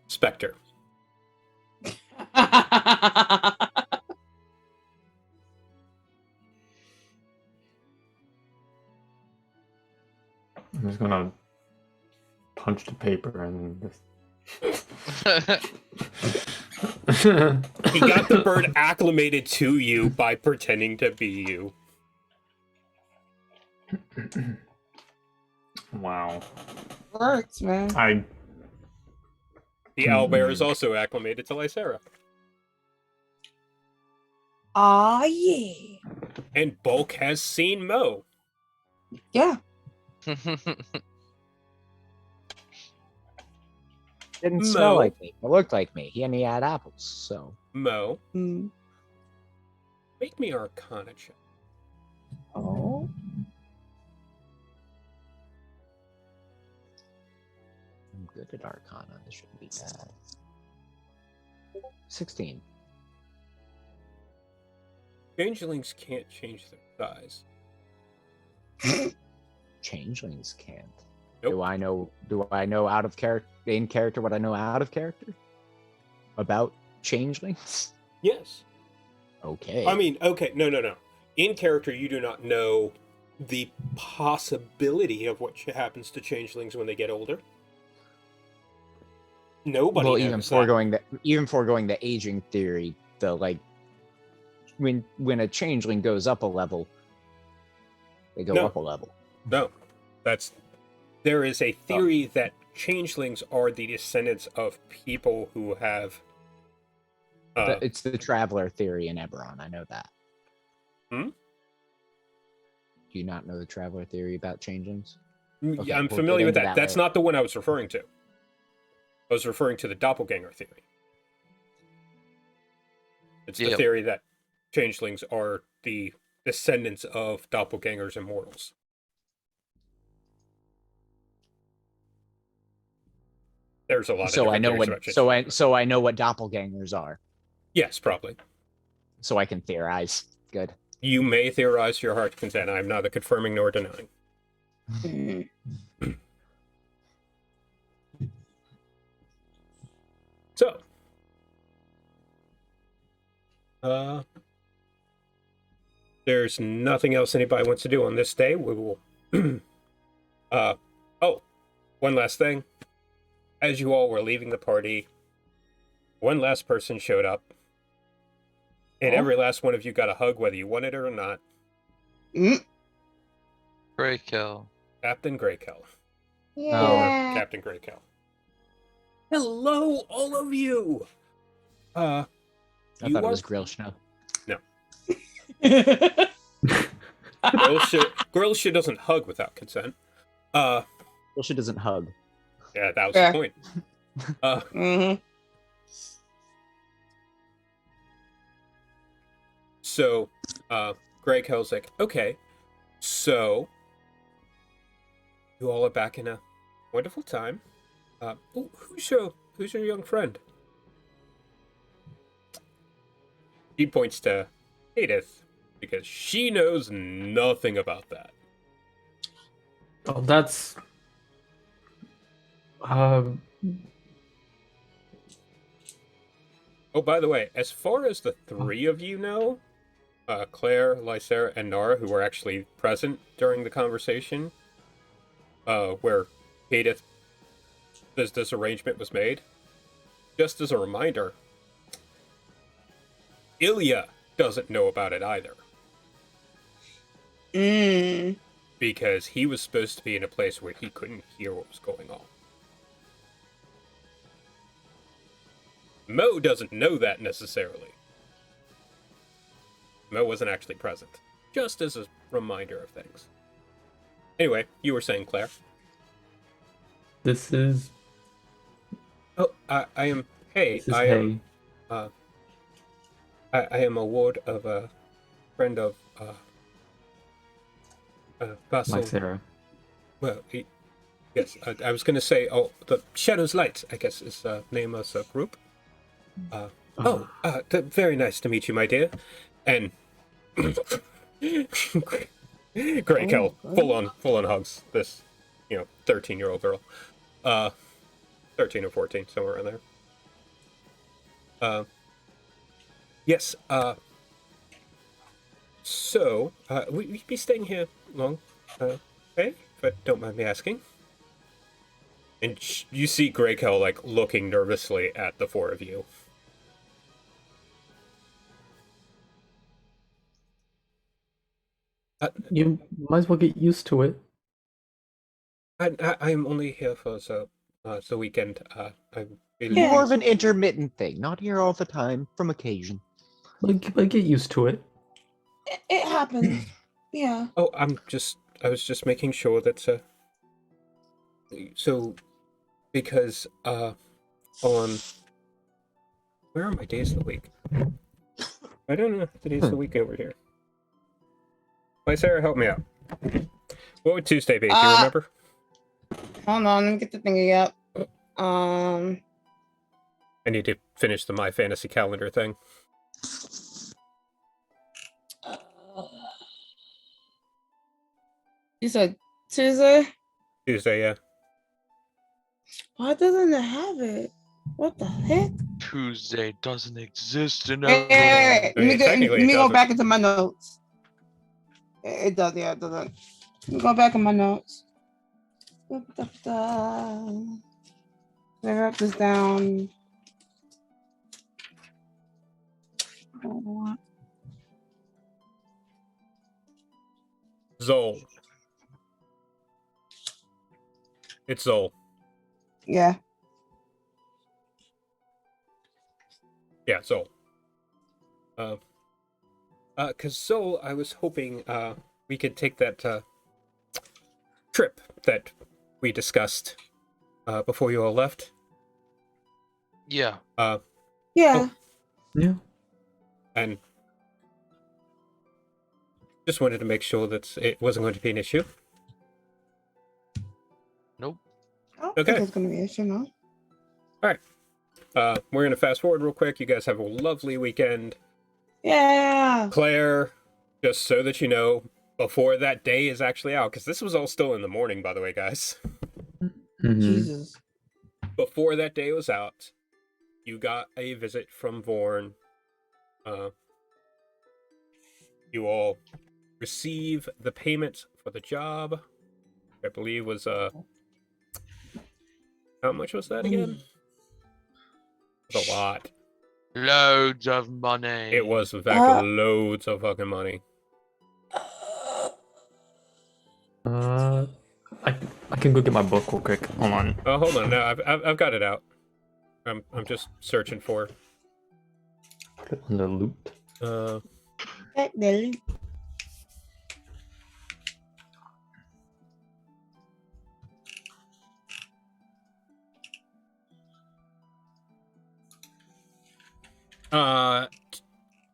Spectre. I'm just gonna punch the paper and just. He got the bird acclimated to you by pretending to be you. Wow. Works, man. I The owlbear is also acclimated to Lysera. Aw, yeah. And Bulk has seen Mo. Yeah. Didn't Mo. smell like me. It looked like me. And he had apples, so. Mo, Mm. make me Arcana check. Oh. I'm good at Arcana. This shouldn't be bad. 16. Changelings can't change their size. Changelings can't. Nope. Do I know out of character in character what I know out of character? About changelings? Yes. Okay. I mean, okay, no. In character, you do not know the possibility of what happens to changelings when they get older. Nobody well, knows that. even foregoing the aging theory, the like when a changeling goes up a level, they go No. up a level. No, there is a theory that changelings are the descendants of people who have. It's the traveler theory in Eberron. I know that. Hmm? Do you not know the traveler theory about changelings? Okay, Yeah, I'm we'll familiar get with into that. that That's later. not the one I was referring to. I was referring to the doppelganger theory. It's the Yep. theory that changelings are the descendants of doppelgangers and mortals. There's a lot of So I different know theories what about changelings. so I know what doppelgangers are. Yes, probably. So I can theorize. Good. You may theorize to your heart's content. I'm neither confirming nor denying. Mm. So, there's nothing else anybody wants to do on this day. We will. Oh, one last thing. As you all were leaving the party, one last person showed up, and Oh. every last one of you got a hug, whether you wanted it or not. Mm. Great kill. Captain Greykel. Yeah. Captain Greykel. Hello, all of you. I You thought it are was grill snow. Girlshit doesn't hug without consent. Grill shit doesn't hug. Yeah, that was Yeah. the point. Mm-hmm. So, Greykel's like, okay, so you all are back in a wonderful time. Who's your young friend? He points to Edith because she knows nothing about that. Oh, that's. Oh, by the way, as far as the three of you know, Claire, Lysera, and Nara, who were actually present during the conversation, where Edith, this arrangement was made, just as a reminder, Ilya doesn't know about it either. Mm. Because he was supposed to be in a place where he couldn't hear what was going on. Mo doesn't know that necessarily. Mo wasn't actually present. Just as a reminder of things. Anyway, you were saying, Claire? This is. Oh, I am... Hey, This is I Hay. am... I am a ward of a friend of... Vassal... Like Sarah. Well, yes, I was going to say, the Shadows Light, I guess, is the name of the group. Very nice to meet you, my dear. And Greykel, full on hugs this, 13-year-old girl. 13 or 14, somewhere around there. Yes, so, we'd be staying here long, okay, if I don't mind me asking. And you see Greykel, like, looking nervously at the four of you. You might as well get used to it. I'm only here for the weekend. I'm Yeah. More of an intermittent thing, not here all the time, from occasion. But get used to it. It happens. Yeah. Oh, I was just making sure that, so, because, on, where are my days of the week? I don't know the days of the week over here. Why, Sarah, help me out. What would Tuesday be? Do you remember? Hold on, let me get the thingy up. I need to finish the My Fantasy Calendar thing. You said Tuesday? Tuesday, yeah. Why doesn't it have it? What the heck? Tuesday doesn't exist in Hey, Eberron. hey, I mean, technically let it me go doesn't. back into my notes. It does, yeah, it doesn't. Let me go back in my notes. I wrote this down. Zol. It's Zol. Yeah. Yeah, Zol. Cause Zol, I was hoping, we could take that, trip that we discussed, before you all left. Yeah. Yeah. Yeah. And just wanted to make sure that it wasn't going to be an issue. Nope. I don't Okay. think it's gonna be an issue, no. We're gonna fast forward real quick. You guys have a lovely weekend. Yeah. Claire, just so that you know, before that day is actually out, because this was all still in the morning, by the way, guys. Mhm. Jesus. Before that day was out, you got a visit from Vorn. You all receive the payment for the job. I believe was how much was that again? It was a lot. Loads of money. It was in fact loads of fucking money. I can go get my book real quick. Hold on. Oh, hold on. No, I've got it out. I'm just searching for. Put it on the loot.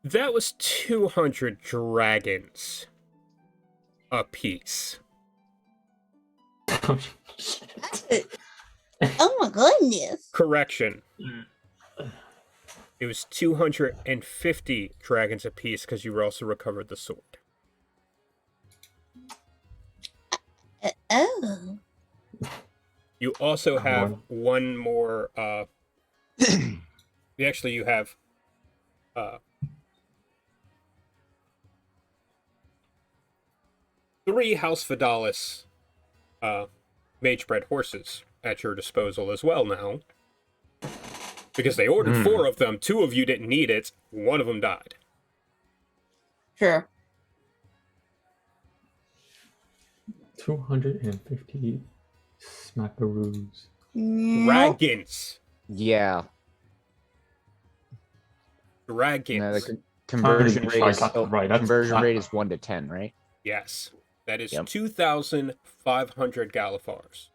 That was 200 dragons a piece. Oh my goodness. Correction. It was 250 dragons a piece because you also recovered the sword. Oh. You also have one more. Actually, you have. 3 House Vidalis Magebred horses at your disposal as well now. Because they ordered 4 of them, 2 of you didn't need it, 1 of them died. Sure. 250 smackaroos. Dragons! Yeah. Dragons. No, the conversion make rate sure I is got that right. That's conversion rate is exactly- 1 to 10, right? Yes. That is Yep. 2,500 Galifars.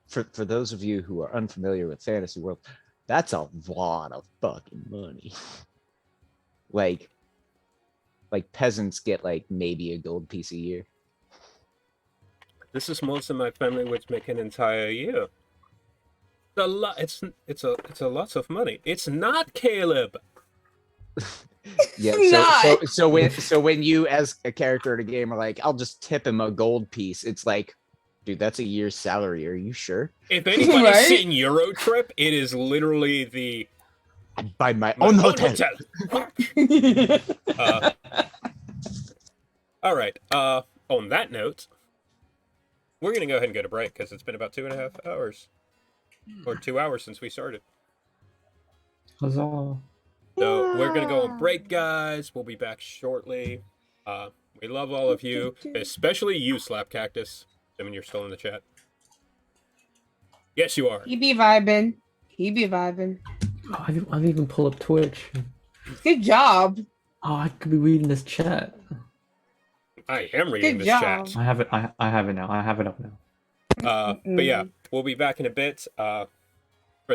For those of you who are unfamiliar with Fantasy World, that's a lot of fucking money. like peasants get like maybe a gold piece a year. This is more than my family would make an entire year. It's a lot. It's a lot of money. It's not, Caleb. Yeah. Not. So when you as a character in a game are like, I'll just tip him a gold piece, it's like, dude, that's a year's salary. Are you sure? If anybody's Right? seen Eurotrip, it is literally the By my own hotel. Fuck. All right. On that note, we're gonna go ahead and go to break because it's been about 2.5 hours, or 2 hours since we started. Huzzah. So we're gonna go on break, guys. We'll be back shortly. We love all of you, especially you, Slap Cactus. I mean, you're still in the chat. Yes, you are. He be vibing. He be vibing. Oh, I've even pulled up Twitch. Good job. Oh, I could be reading this chat. I am reading Good this job. chat. I have it. I have it now. I have it up now. But yeah, we'll be back in a bit for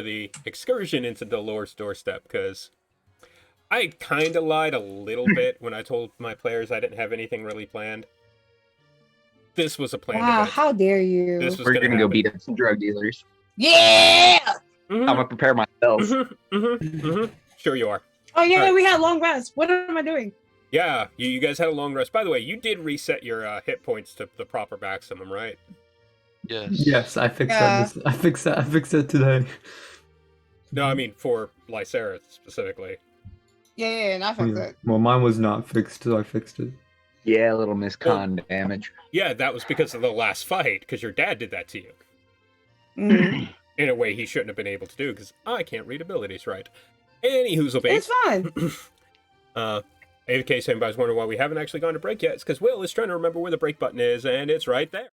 the excursion into Dolores' doorstep, because I kind of lied a little bit when I told my players I didn't have anything really planned. This was a planned Wow, event. how dare you? This was We're gonna gonna go happen. beat up some drug dealers. Yeah! I'm gonna prepare myself. Sure you are. Oh yeah, Alright. we had long rest. What am I doing? Yeah, you guys had a long rest. By the way, you did reset your hit points to the proper maximum, right? Yes. Yes, I fixed Yeah. that. I fixed that. I fixed it today. No, I mean for Lycera specifically. Yeah, and I fixed it. Well, mine was not fixed, so I fixed it. Yeah, a little miscon damage. Yeah, that was because of the last fight, because your dad did that to you. Mhm. In a way he shouldn't have been able to do, because I can't read abilities right. Anywhoozle It's fine. In case anybody's wondering why we haven't actually gone to break yet, it's because Will is trying to remember where the break button is, and it's right there.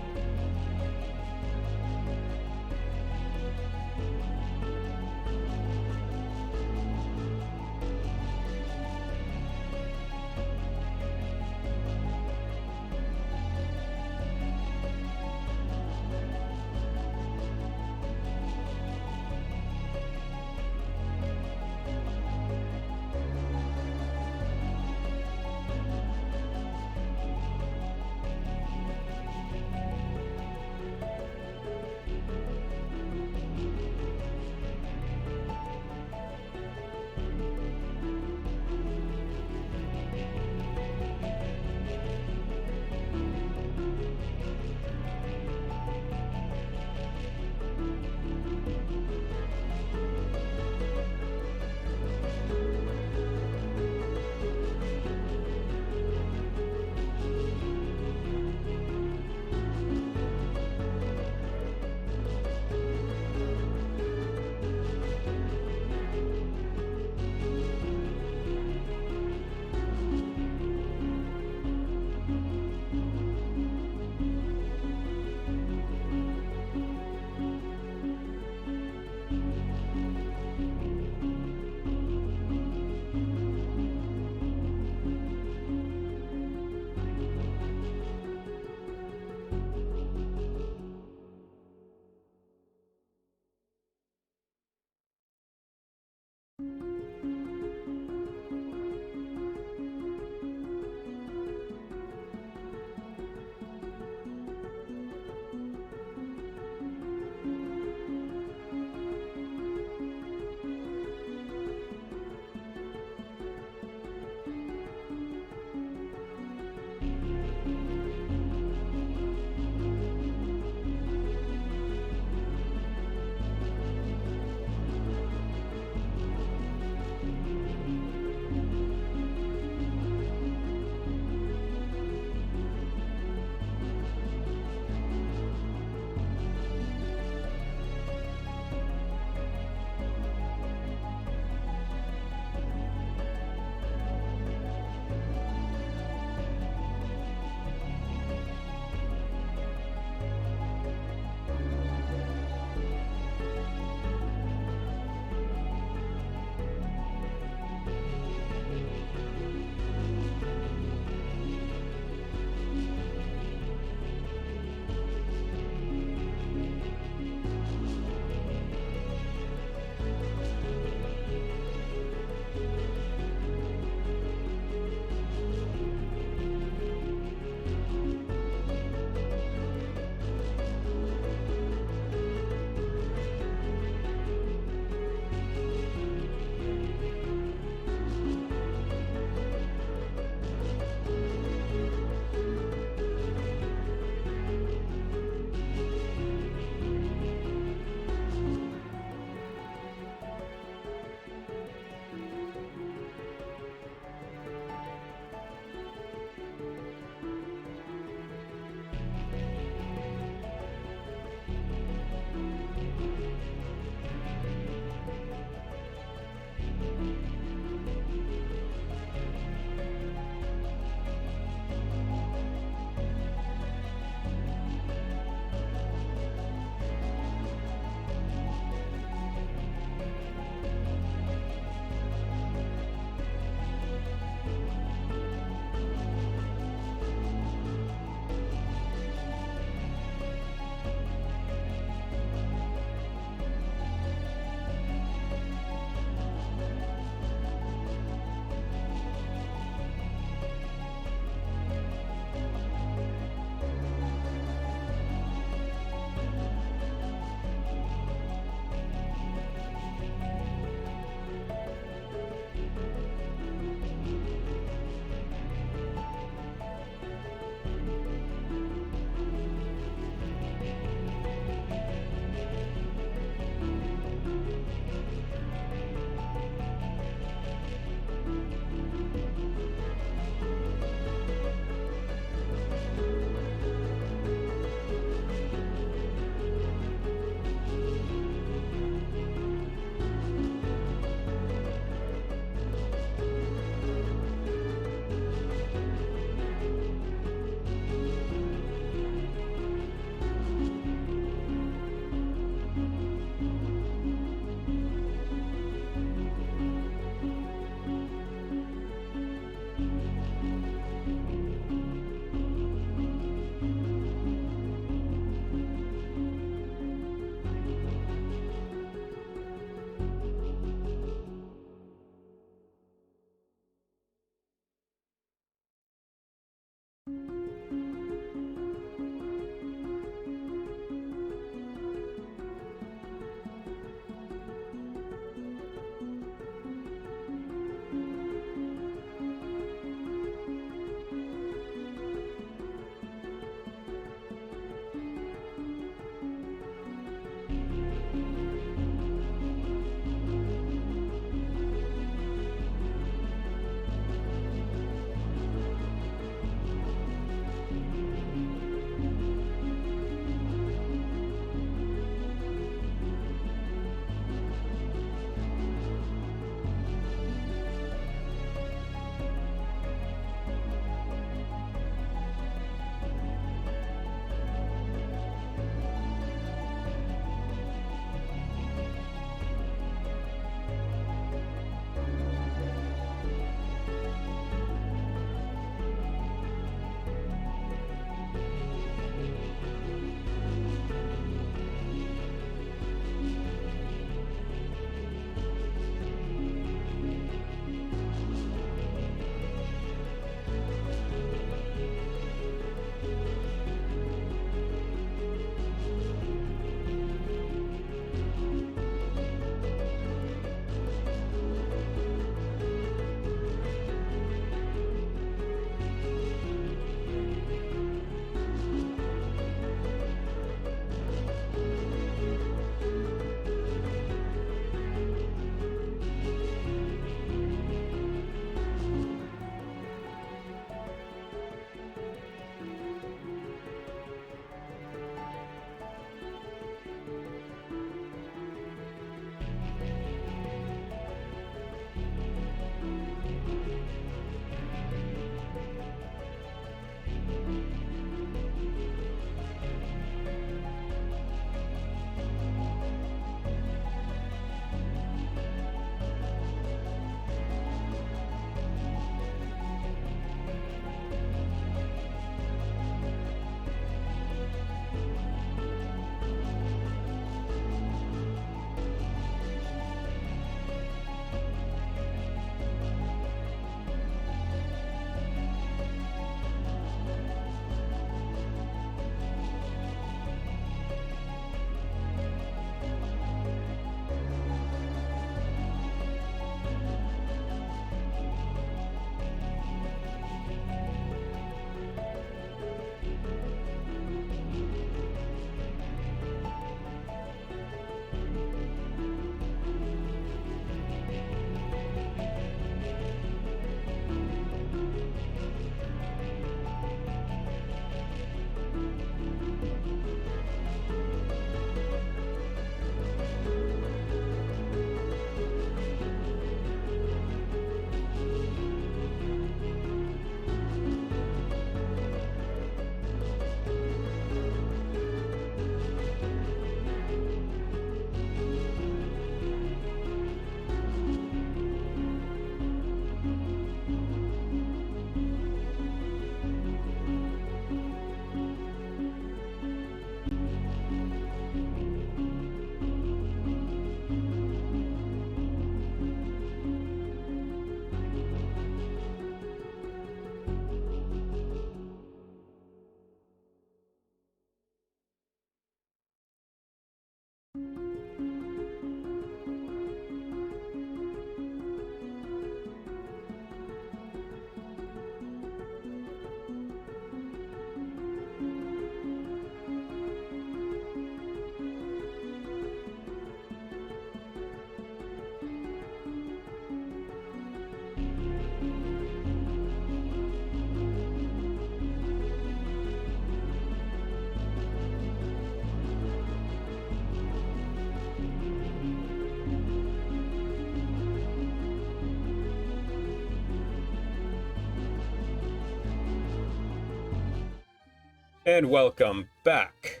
And welcome back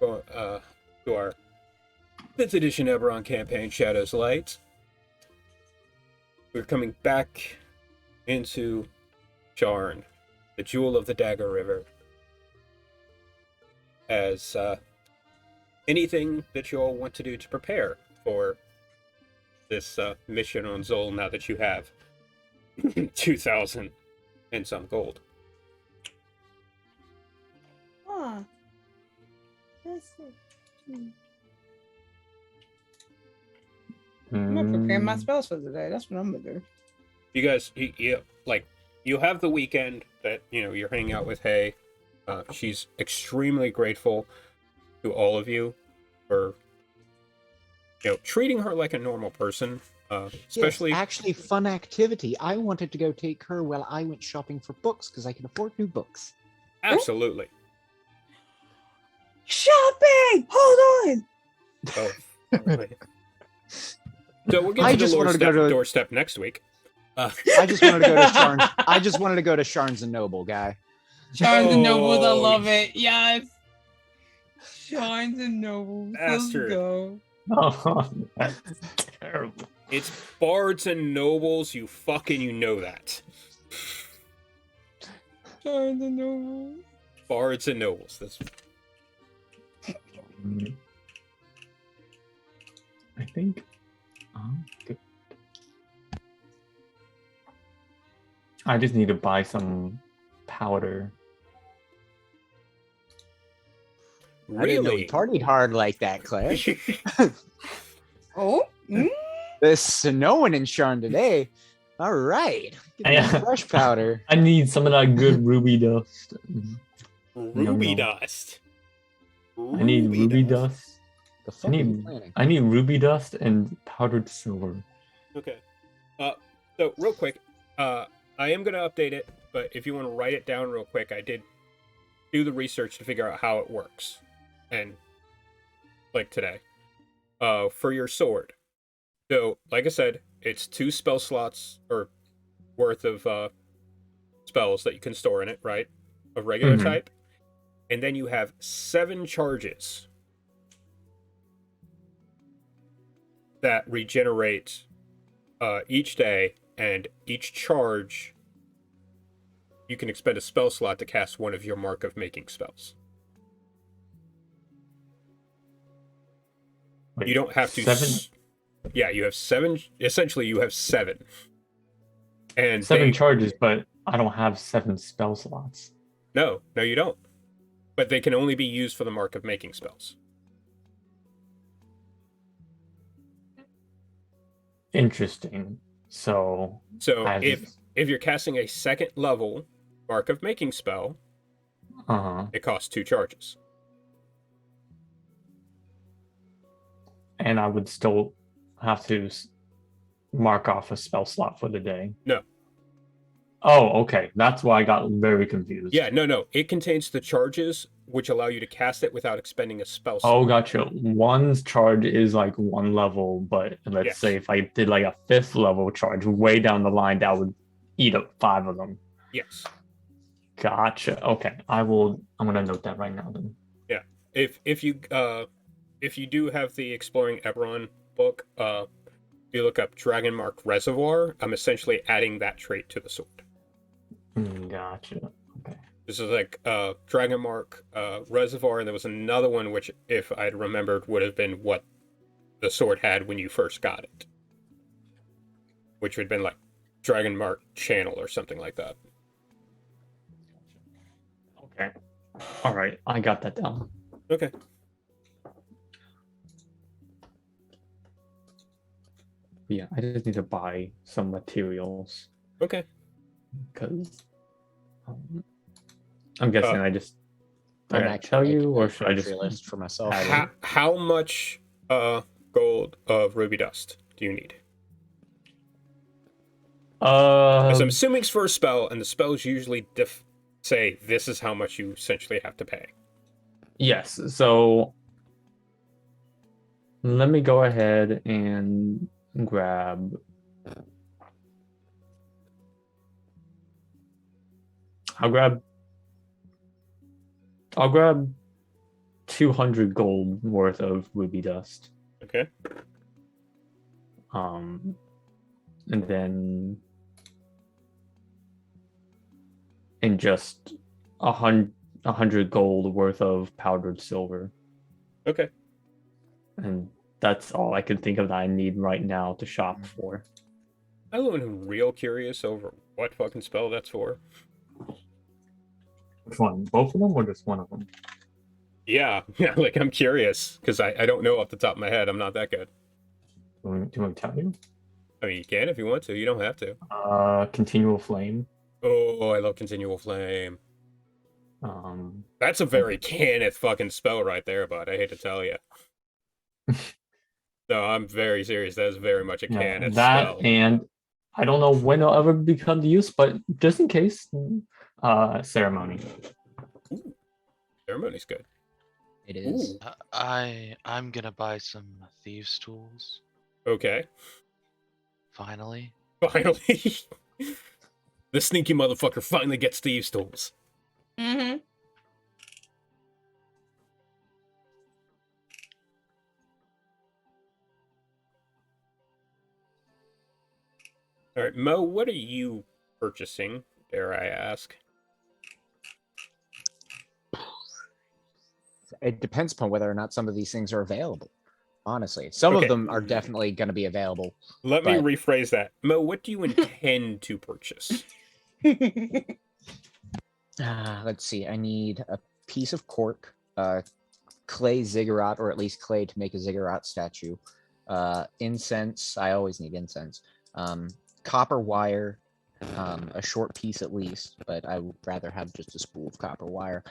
to our 5th edition Eberron campaign, Shadows Light. We're coming back into Sharn, the Jewel of the Dagger River. As anything that you all want to do to prepare for this mission on Zol now that you have 2,000 and some gold. Huh. Let's see. I'm gonna prepare my spells for today. That's what I'm gonna do. You guys, you have the weekend that, you're hanging out with Hay. She's extremely grateful to all of you for, treating her like a normal person. Especially, Yes, actually, fun activity. I wanted to go take her while I went shopping for books because I can afford new books. absolutely. Shopping! Hold on! Oh, right. So we'll get I to just the wanted to go to- doorstep next week. I just wanted to go to Sharns. I just wanted to go to Sharns and Noble, guy. Sharns and Nobles, I Oh, love it. Yes. Sharns and Nobles. Let's Bastard. go. Oh, that's terrible. It's bards and nobles. You know that. Sharns and Nobles. Bards and nobles. That's I think. Good. I just need to buy some powder. I didn't know we really. partied hard like that, Claire. Oh? Mm? It's snowing in Sharn today. All right. Get that fresh powder. I need some of that good ruby dust. Ruby No. dust. I need ruby dust. The I fuck are you need planning? I need ruby dust and powdered silver. Okay. So real quick, I am gonna update it, but if you want to write it down real quick, I did do the research to figure out how it works, and like today, for your sword. So, like I said, it's 2 spell slots or worth of spells that you can store in it, right? Of regular Mhm. type, and then you have 7 charges that regenerate each day, and each charge you can expend a spell slot to cast one of your mark of making spells. Wait, You don't have to. 7 Yeah, you have 7. Essentially, you have 7. And 7 they- charges, but I don't have 7 spell slots. No, you don't. But they can only be used for the mark of making spells. Interesting. So So I have if you're casting a 2nd level mark of making spell, it costs 2 charges. and I would still have to mark off a spell slot for the day. No. Oh, okay. That's why I got very confused. Yeah, no. It contains the charges which allow you to cast it without expending a spell slot. Oh, gotcha. One's charge is like 1 level, but let's Yes. say if I did like a 5th level charge way down the line, that would eat up 5 of them. Yes. Gotcha. Okay. I'm gonna note that right now then. Yeah. If you do have the Exploring Eberron book, you look up Dragonmark Reservoir, I'm essentially adding that trait to the sword. Gotcha. Okay. This is like Dragonmark Reservoir, and there was another one which, if I'd remembered, would have been what the sword had when you first got it. Which would have been like Dragonmark Channel or something like that. Okay. All right. I got that down. Okay. Yeah, I just need to buy some materials Okay. because I'm guessing I just I'm gotta actually tell making you, a or should I just grocery list for myself. add it? How much gold of ruby dust do you need? As I'm assuming it's for a spell, and the spells usually say this is how much you essentially have to pay. Yes. So let me go ahead and grab. I'll grab I'll grab 200 gold worth of ruby dust. Okay. And then and just 100 gold worth of powdered silver. Okay. And that's all I can think of that I need right now to shop for. I'm real curious over what fucking spell that's for. Which one? Both of them or just one of them? Yeah, yeah, like I'm curious because I don't know off the top of my head. I'm not that good. Do you want me to tell you? I mean, you can if you want to. You don't have to. Continual flame. Oh, I love continual flame. Um, That's a very Kenneth fucking spell right there, bud. I hate to tell you. No, I'm very serious. That is very much a yeah, Kenneth that spell. and I don't know when it'll ever become use, but just in case, ceremony. Ooh, ceremony's good. It is. Ooh, I'm gonna buy some thieves' tools. okay. Finally. Finally. The sneaky motherfucker finally gets thieves' tools. Mm-hmm. All right, Mo, what are you purchasing, dare I ask? It depends upon whether or not some of these things are available. Honestly, some Okay. of them are definitely going to be available. Let me But- rephrase that. Mo, what do you intend to purchase? Let's see. I need a piece of cork, clay ziggurat, or at least clay to make a ziggurat statue. Incense. I always need incense. Copper wire. A short piece at least, but I would rather have just a spool of copper wire.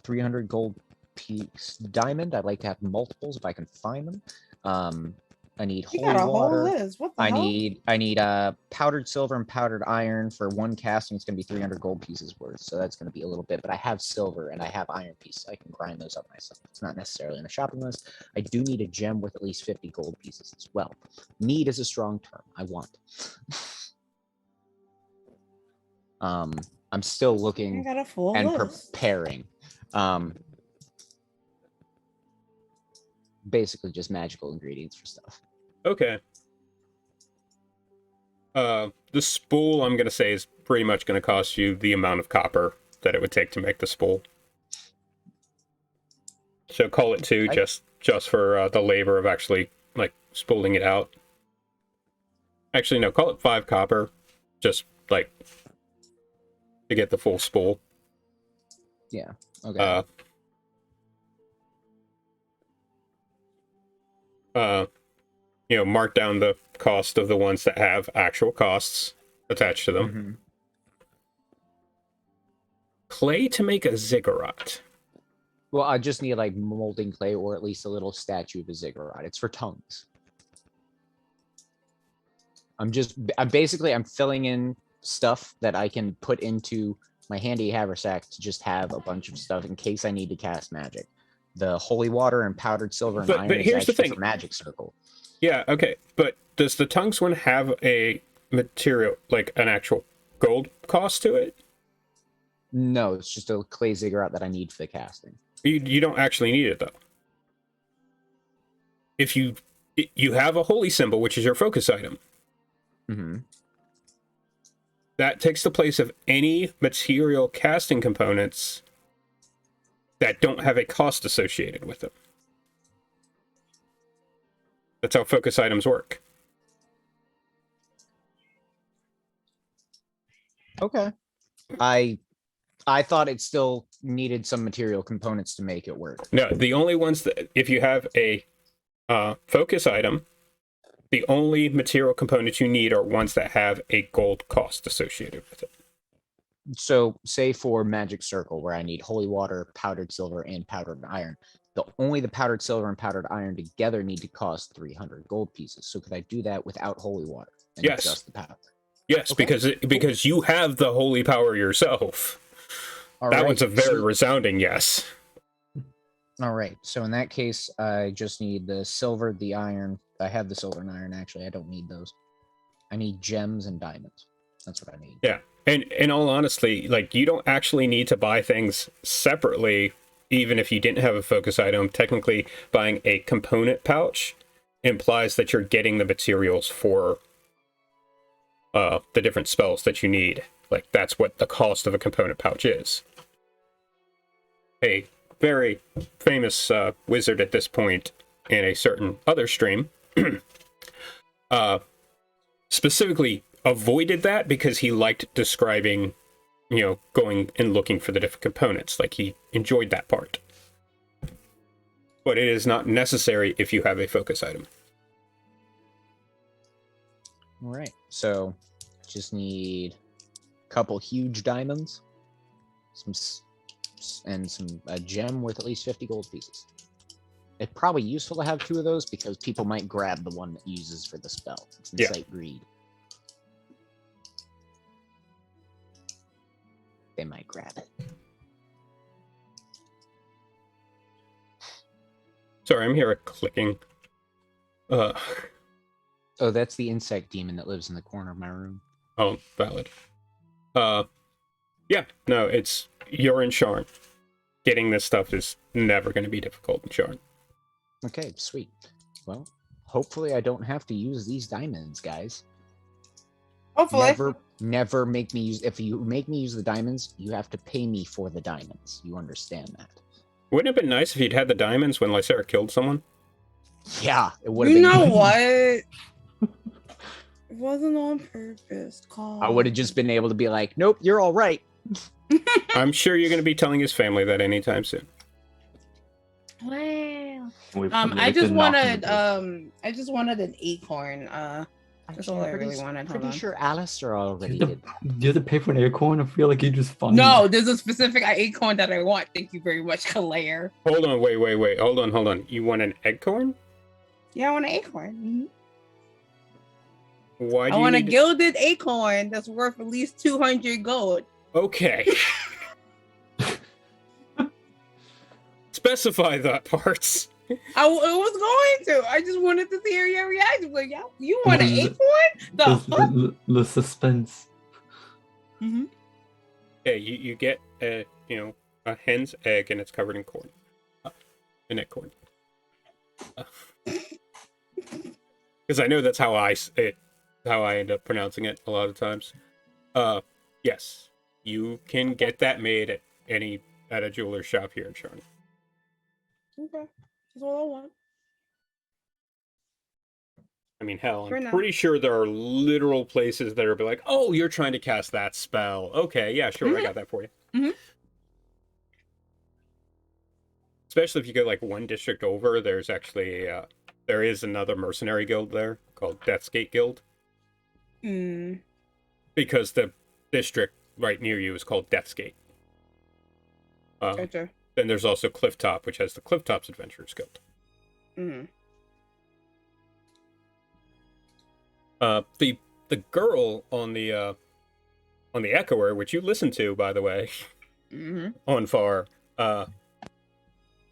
300 gold piece diamond. I'd like to have multiples if I can find them. I need You holy got a whole water. list. What the I hell? need powdered silver and powdered iron for one casting. It's gonna be 300 gold pieces worth, so that's gonna be a little bit. But I have silver and I have iron pieces. I can grind those up myself. It's not necessarily in the shopping list. I do need a gem with at least 50 gold pieces as well. Need is a strong term. I want. I'm still I looking got a full and list. preparing. Basically just magical ingredients for stuff. Okay. The spool, I'm gonna say, is pretty much gonna cost you the amount of copper that it would take to make the spool. So call it two, just for the labor of actually like spooling it out. Actually, no, call it 5 copper, just like to get the full spool. Yeah. Okay. Mark down the cost of the ones that have actual costs attached to them. Mhm. Clay to make a ziggurat. Well, I just need like molding clay or at least a little statue of a ziggurat. It's for tongues. I'm filling in stuff that I can put into my handy haversack to just have a bunch of stuff in case I need to cast magic. The holy water and powdered silver and iron But is here's the actually thing. for magic circle. Yeah, okay. But does the tongues one have a material, like an actual gold cost to it? No, it's just a clay ziggurat that I need for the casting. You don't actually need it, though. If you have a holy symbol, which is your focus item, Mm-hmm. that takes the place of any material casting components that don't have a cost associated with them. That's how focus items work. Okay. I thought it still needed some material components to make it work. No, the only ones that, if you have a focus item, the only material components you need are ones that have a gold cost associated with it. So, say for magic circle, where I need holy water, powdered silver, and powdered iron, the powdered silver and powdered iron together need to cost 300 gold pieces. So, could I do that without holy water and Yes. just the powder? Yes, Okay. because you have the holy power yourself. All That right, one's a very so- resounding yes. All right. So in that case, I just need the silver, the iron. I have the silver and iron, actually. I don't need those. I need gems and diamonds. That's what I need. Yeah. And in all honesty, like, you don't actually need to buy things separately even if you didn't have a focus item, technically buying a component pouch implies that you're getting the materials for the different spells that you need. Like, that's what the cost of a component pouch is. A very famous wizard at this point in a certain other stream specifically avoided that because he liked describing, going and looking for the different components. Like, he enjoyed that part. But it is not necessary if you have a focus item. All right, so just need a couple huge diamonds, a gem worth at least 50 gold pieces. It's probably useful to have 2 of those because people might grab the one that uses for the spell. It's incite greed. They might grab it. Sorry, I'm here clicking. Oh, that's the insect demon that lives in the corner of my room. Oh, valid. Yeah, no, you're in Sharn. Getting this stuff is never going to be difficult in Sharn. Okay, sweet. Well, hopefully I don't have to use these diamonds, guys. Hopefully. Never make me use. If you make me use the diamonds, you have to pay me for the diamonds. You understand that? Wouldn't it have been nice if you'd had the diamonds when Lysera killed someone? Yeah, it would have You been. know good. what? It wasn't on purpose, Carl. I would have just been able to be like, nope, you're all right. I'm sure you're going to be telling his family that anytime soon. Well, We I could just knock him wanted into- I just wanted an acorn. That's all I really wanted. Hold Pretty on. sure Alistair already You have did. to- you have to pay for an acorn. I feel like you just fund. No, there's a specific acorn that I want. Thank you very much, Claire. Hold on, wait. Hold on. You want an eggcorn? Yeah, I want an acorn. Why do I you want a need... gilded acorn that's worth at least 200 gold. Okay. Specify that parts. I was going to. I just wanted to hear your reaction. Like, yeah, you want an acorn? The fuck? The suspense. Mm-hmm. Yeah, you get a hen's egg and it's covered in corn. An eggcorn. Because I know that's how I end up pronouncing it a lot of times. Yes, you can get that made at a jeweler's shop here in Sharn. Okay. That's all I want. I mean, hell, For I'm now. pretty sure there are literal places that are be like, oh, you're trying to cast that spell. Okay, yeah, sure, I got that for you. Mhm. Especially if you go like one district over, there's actually there is another mercenary guild there called Death's Gate Guild. Mm. Because the district right near you is called Death's Gate. Gotcha. Then there's also Clifftop, which has the Clifftops Adventurers Guild. Mm. The girl on the Echoer, which you listen to, by the way, Mm-hmm. on Far,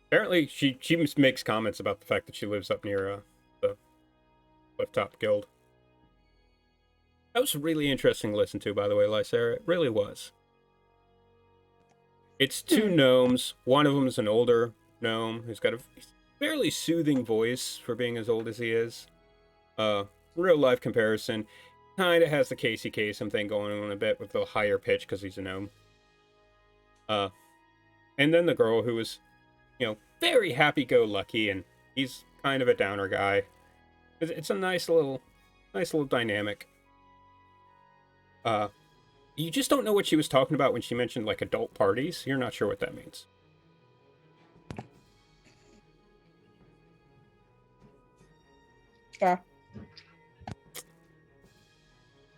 apparently she makes comments about the fact that she lives up near the Clifftop Guild. That was really interesting to listen to, by the way, Lysera. It really was. It's 2 gnomes. One of them is an older gnome who's got a fairly soothing voice for being as old as he is. Real life comparison. Kind of has the Casey Kasem thing going on a bit with the higher pitch because he's a gnome. And then the girl who is, very happy-go-lucky, and he's kind of a downer guy. It's a nice little dynamic. You just don't know what she was talking about when she mentioned, like, adult parties. You're not sure what that means. Yeah.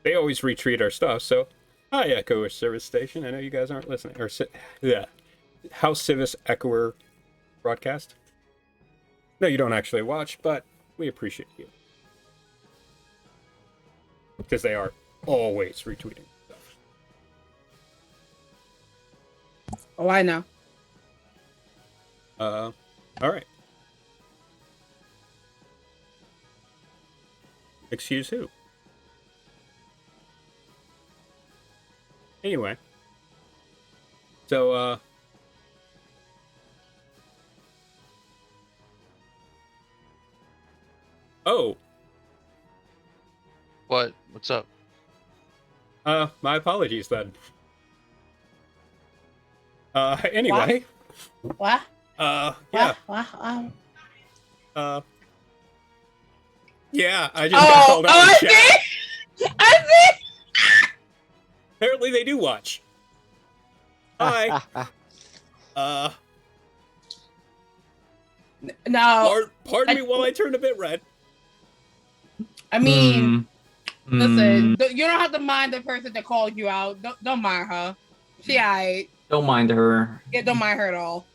They always retweet our stuff, so... Hi, Echoer Service Station. I know you guys aren't listening. Or, House Civis Echoer broadcast. No, you don't actually watch, but we appreciate you. Because they are always retweeting stuff. Oh, I know. All right. Excuse who? Anyway. So, Oh, What's up? my apologies then. Anyway, What? yeah, yeah, I just got Oh, called out I in chat. see. I see. Apparently they do watch. Hi. No, Pardon me while I turn a bit red. I mean, Hmm. listen, you don't have to mind the person that called you out. Don't mind her. She alright. Don't mind her. Yeah, don't mind her at all.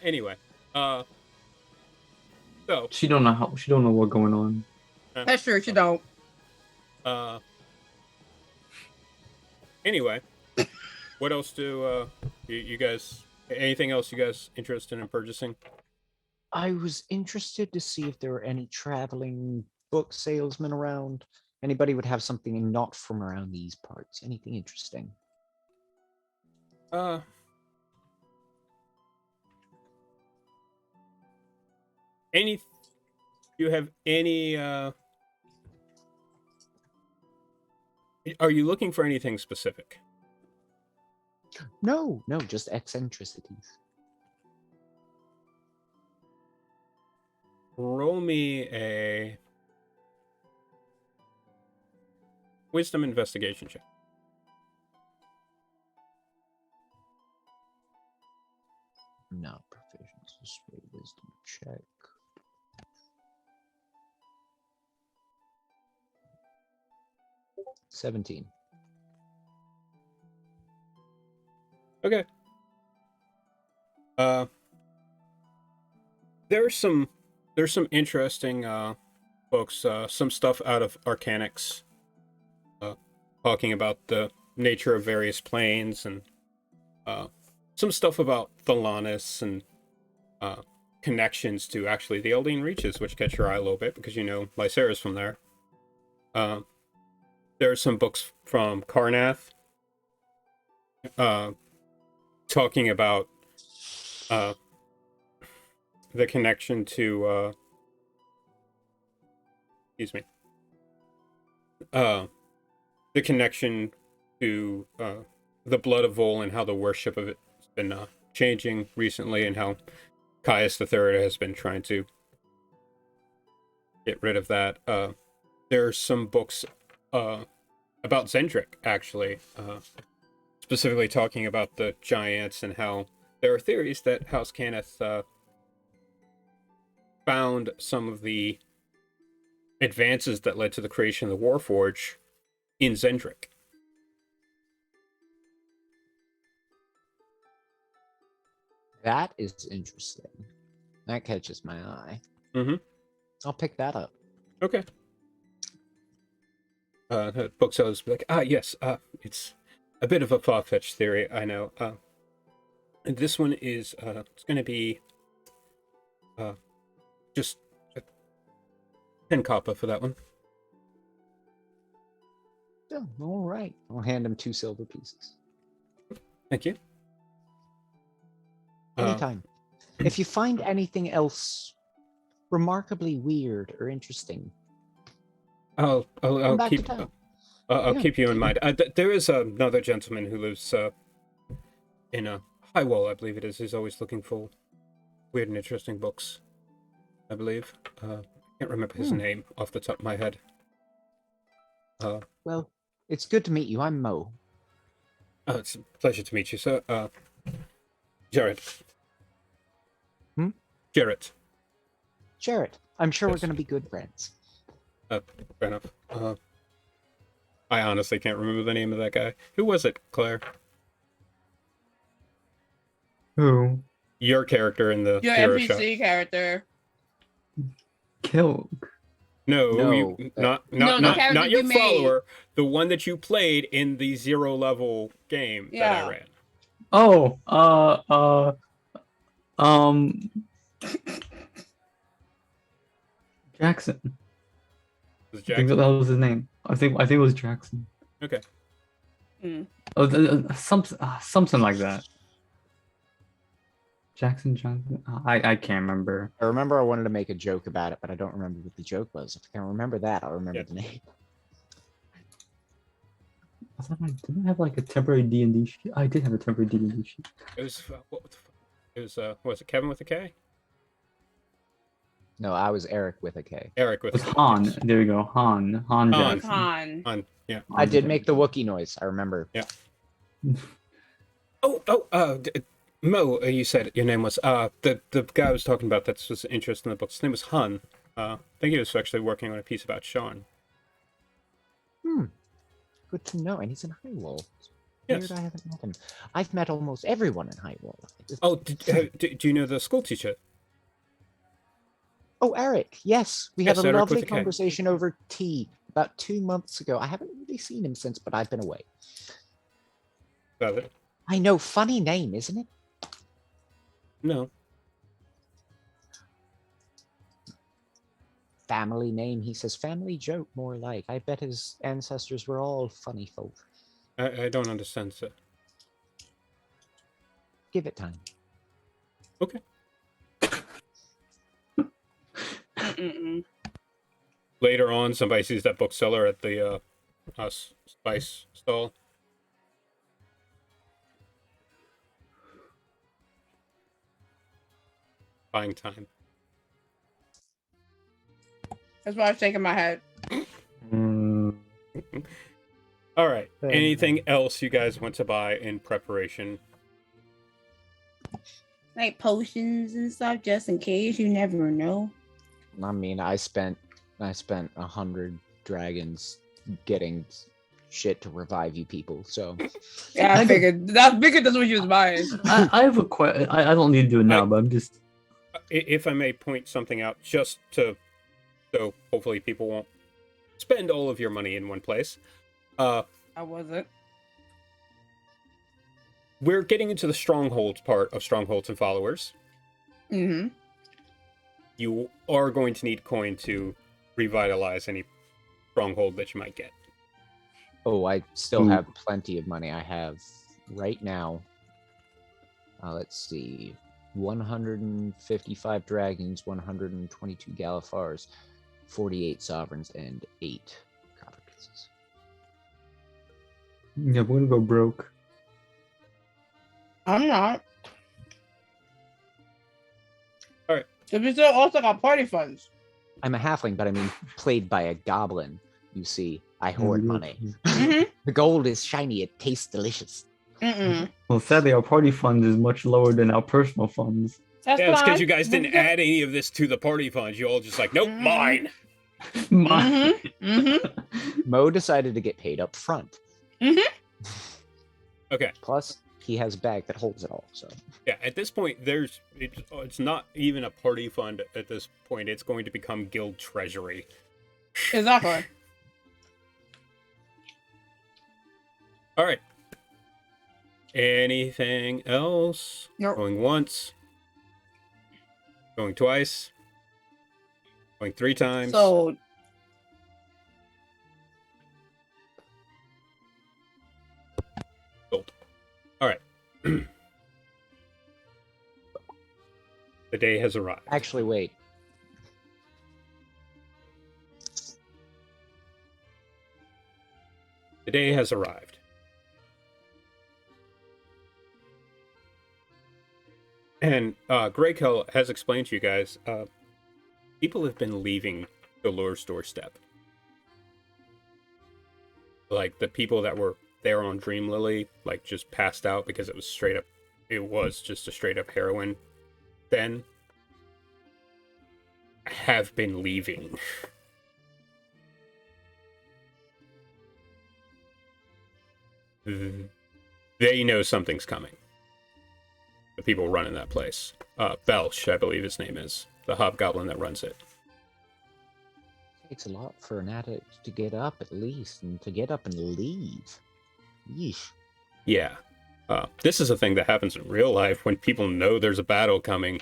Anyway, so, She don't know what's going on. That's true. She don't. Anyway, what else do, you guys, anything else you guys interested in purchasing? I was interested to see if there were any traveling book salesmen around. Anybody would have something not from around these parts. Anything interesting? Do you have any, are you looking for anything specific? No, just eccentricities. Roll me a wisdom investigation check. Not proficiency, straight wisdom check. $17. Okay. There's some interesting books, some stuff out of Arcanics, talking about the nature of various planes, and some stuff about Thalanis and connections to actually the Eldeen Reaches, which catch your eye a little bit because you know Lysera's from there. There are some books from Karnath, talking about the connection to the connection to the blood of Vol and how the worship of it has been changing recently, and how Caius III has been trying to get rid of that. There are some books about Zendrick, actually, specifically talking about the giants and how there are theories that House Cannith found some of the advances that led to the creation of the Warforge in Zendrick. That is interesting. That catches my eye. Mm-hmm. I'll pick that up. Okay. The booksellers be like, yes, it's a bit of a far-fetched theory, I know. And this one is, it's going to be just 10 copper for that one. Yeah, all right. I'll hand him 2 silver pieces. Thank you. Anytime. If you find anything else remarkably weird or interesting, I'll back keep to town. I'll Yeah. keep you in mind. There is another gentleman who lives in a Highwall, I believe it is. He's always looking for weird and interesting books, I believe. I can't remember his name off the top of my head. Well, it's good to meet you. I'm Mo. It's a pleasure to meet you, sir. Jared. Jarrett. Jarrett. I'm sure we're Yes. going to be good friends. Fair enough. I honestly can't remember the name of that guy. Who was it, Claire? Who? Your character in the Your hero NPC show. character. Kill. No, No, not the character not your you made. follower. The one that you played in the 0 level game that I Yeah. ran. Oh, Jackson. Was I think that Jackson? was his name. I think it was Jackson. Okay. Something like that. Jackson Johnson. I can't remember. I remember I wanted to make a joke about it, but I don't remember what the joke was. If I can remember that, I'll remember Yeah. the name. I thought didn't I have like a temporary D&D sheet? I did have a temporary D&D sheet. It was what the fuck? It was what was it Kevin with a K? No, I was Eric with a K. Eric It with was a K. Han. Yes. There we go. Han Han. Jackson. Con. Han. Yeah. I did make the Wookiee noise. I remember. Yeah. Mo, you said your name was the guy I was talking about that was interested in the book. His name was Han. I think he was actually working on a piece about Sean. Good to know. And he's in Highwall. Yes. Weird I haven't met him. I've met almost everyone in Highwall. Oh, do you know the school teacher? Oh, Eric. Yes. We Yes, had a Eric with lovely a K. conversation over tea about 2 months ago. I haven't really seen him since, but I've been away. Got it. I know. Funny name, isn't it? No. Family name. He says family joke more like. I bet his ancestors were all funny folk. I don't understand, sir. Give it time. Okay. Mm-mm-mm. Later on, somebody sees that bookseller at the spice stall. Buying time. That's why I was shaking my head. Mm, All right. Anything else you guys want to buy in preparation? Like potions and stuff, just in case. You never know. I mean, I spent 100 dragons getting shit to revive you people. So Yeah, I figured that's what you was buying. I have a question. I don't need to do it now, but I'm just. If I may point something out, just to so hopefully people won't spend all of your money in one place. I wasn't. We're getting into the strongholds part of strongholds and followers. Mm-hmm. You are going to need coin to revitalize any stronghold that you might get. oh, I still Ooh. have plenty of money. I have right now. Let's see, 155 dragons, 122 Galifars, 48 sovereigns, and 8 copper pieces. Yeah, we're gonna go broke. I'm not. All right. So we still also got party funds. I'm a halfling, but I mean, played by a goblin. You see, I hoard money. Mm-hmm. The gold is shiny. It tastes delicious. Mm-mm. Well, sadly, our party fund is much lower than our personal funds. That's Yeah, it's because fine. you guys We'll didn't get- add any of this to the party funds. You all just like, nope, Mhm. mine. Mine. Mm-hmm. Mo decided to get paid up front. Okay. Plus, he has a bag that holds it all. So Yeah, at this point, it's not even a party fund at this point. It's going to become guild treasury. Exactly. All right. Anything else? Nope. Going once. Going twice. Going 3 times. So Sold. All right. The day has arrived. actually, wait. The day has arrived. And Greykill has explained to you guys, people have been leaving the Lure's doorstep. Like, the people that were there on Dream Lily, like, just passed out because it was just a straight up heroin then, have been leaving. They know something's coming. The people running that place. Belch, I believe his name is. The hobgoblin that runs it. Takes a lot for an addict to get up, at least, and to get up and leave. Yeesh. Yeah. This is a thing that happens in real life when people know there's a battle coming.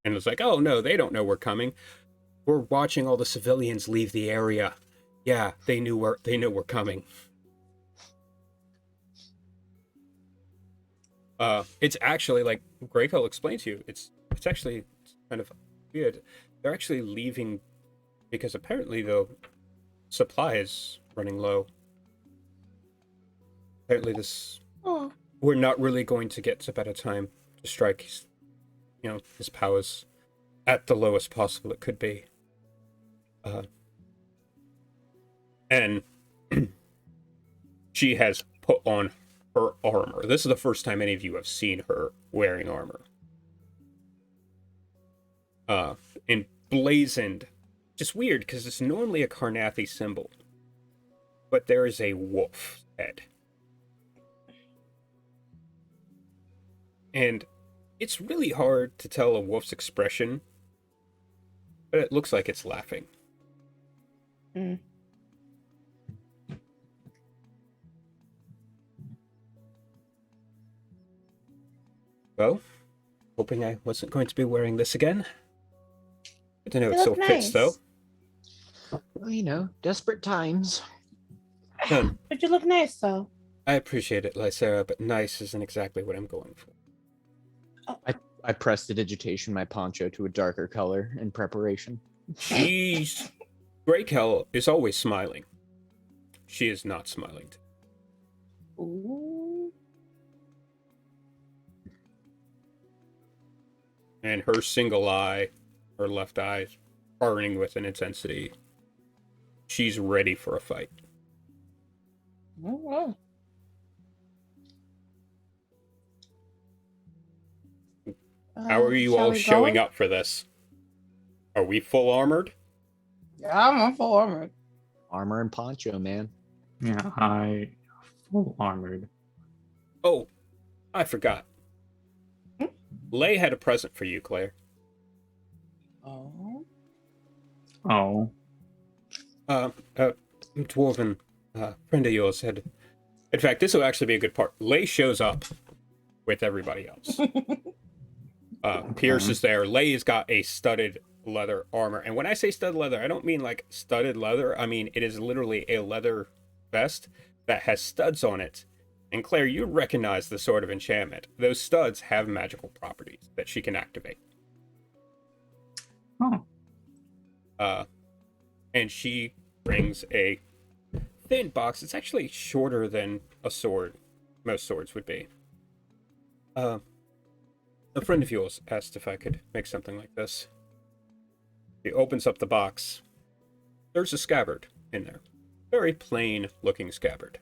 And it's like, oh no, they don't know we're coming. We're watching all the civilians leave the area. Yeah, they know we're coming. It's actually like Greg will explain to you. It's actually kind of weird. They're actually leaving because apparently the supply is running low. Apparently Oh, we're not really going to get to better time to strike his powers at the lowest possible it could be. And she has put on her armor. This is the first time any of you have seen her wearing armor. Emblazoned. Just weird, because it's normally a Carnathi symbol. But there is a wolf head. And it's really hard to tell a wolf's expression, but it looks like it's laughing. Mm. Well, hoping I wasn't going to be wearing this again. Good to know You it still look fits, though. nice. Well, desperate times. But you look nice, though. I appreciate it, Lysera, but nice isn't exactly what I'm going for. I prestidigitation my poncho to a darker color in preparation. Greykel is always smiling. She is not smiling. Ooh. And her single eye, her left eye, is burning with an intensity. She's ready for a fight. Oh, wow. How are you Shall all we showing go? up for this? Are we full armored? Yeah, I'm on full armor. Armor and poncho, man. Yeah, I full armored. Oh, I forgot. Hmm? Lay had a present for you, Claire. Oh. Oh, Dwarven friend of yours had. In fact, this will actually be a good part. Lay shows up with everybody else. Pierce is there. Lay's got a studded leather armor. And when I say studded leather, I don't mean like studded leather. I mean, it is literally a leather vest that has studs on it. And Claire, you recognize the Sword of Enchantment. Those studs have magical properties that she can activate. oh, And she brings a thin box. It's actually shorter than a sword. Most swords would be. A friend of yours asked if I could make something like this. He opens up the box. There's a scabbard in there. Very plain looking scabbard.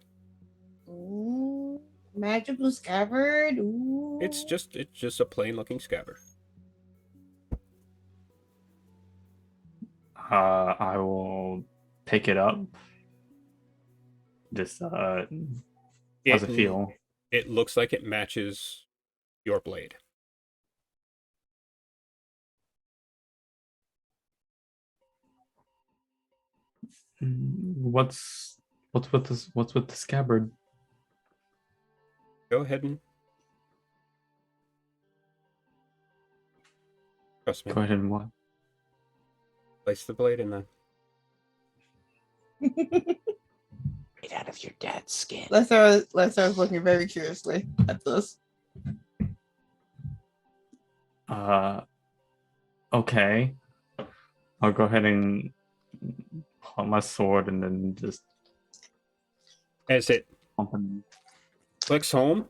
Ooh. Magical scabbard. Ooh. It's just a plain looking scabbard. I will pick it up. Just how's it feel? It looks like it matches your blade. What's with this? What's with the scabbard? Go ahead and trust me. Go ahead and what? Place the blade in there. Get out of your dad's skin. Lester was looking very curiously at this. Okay. I'll go ahead and pull my sword and then just As it pump him. clicks home,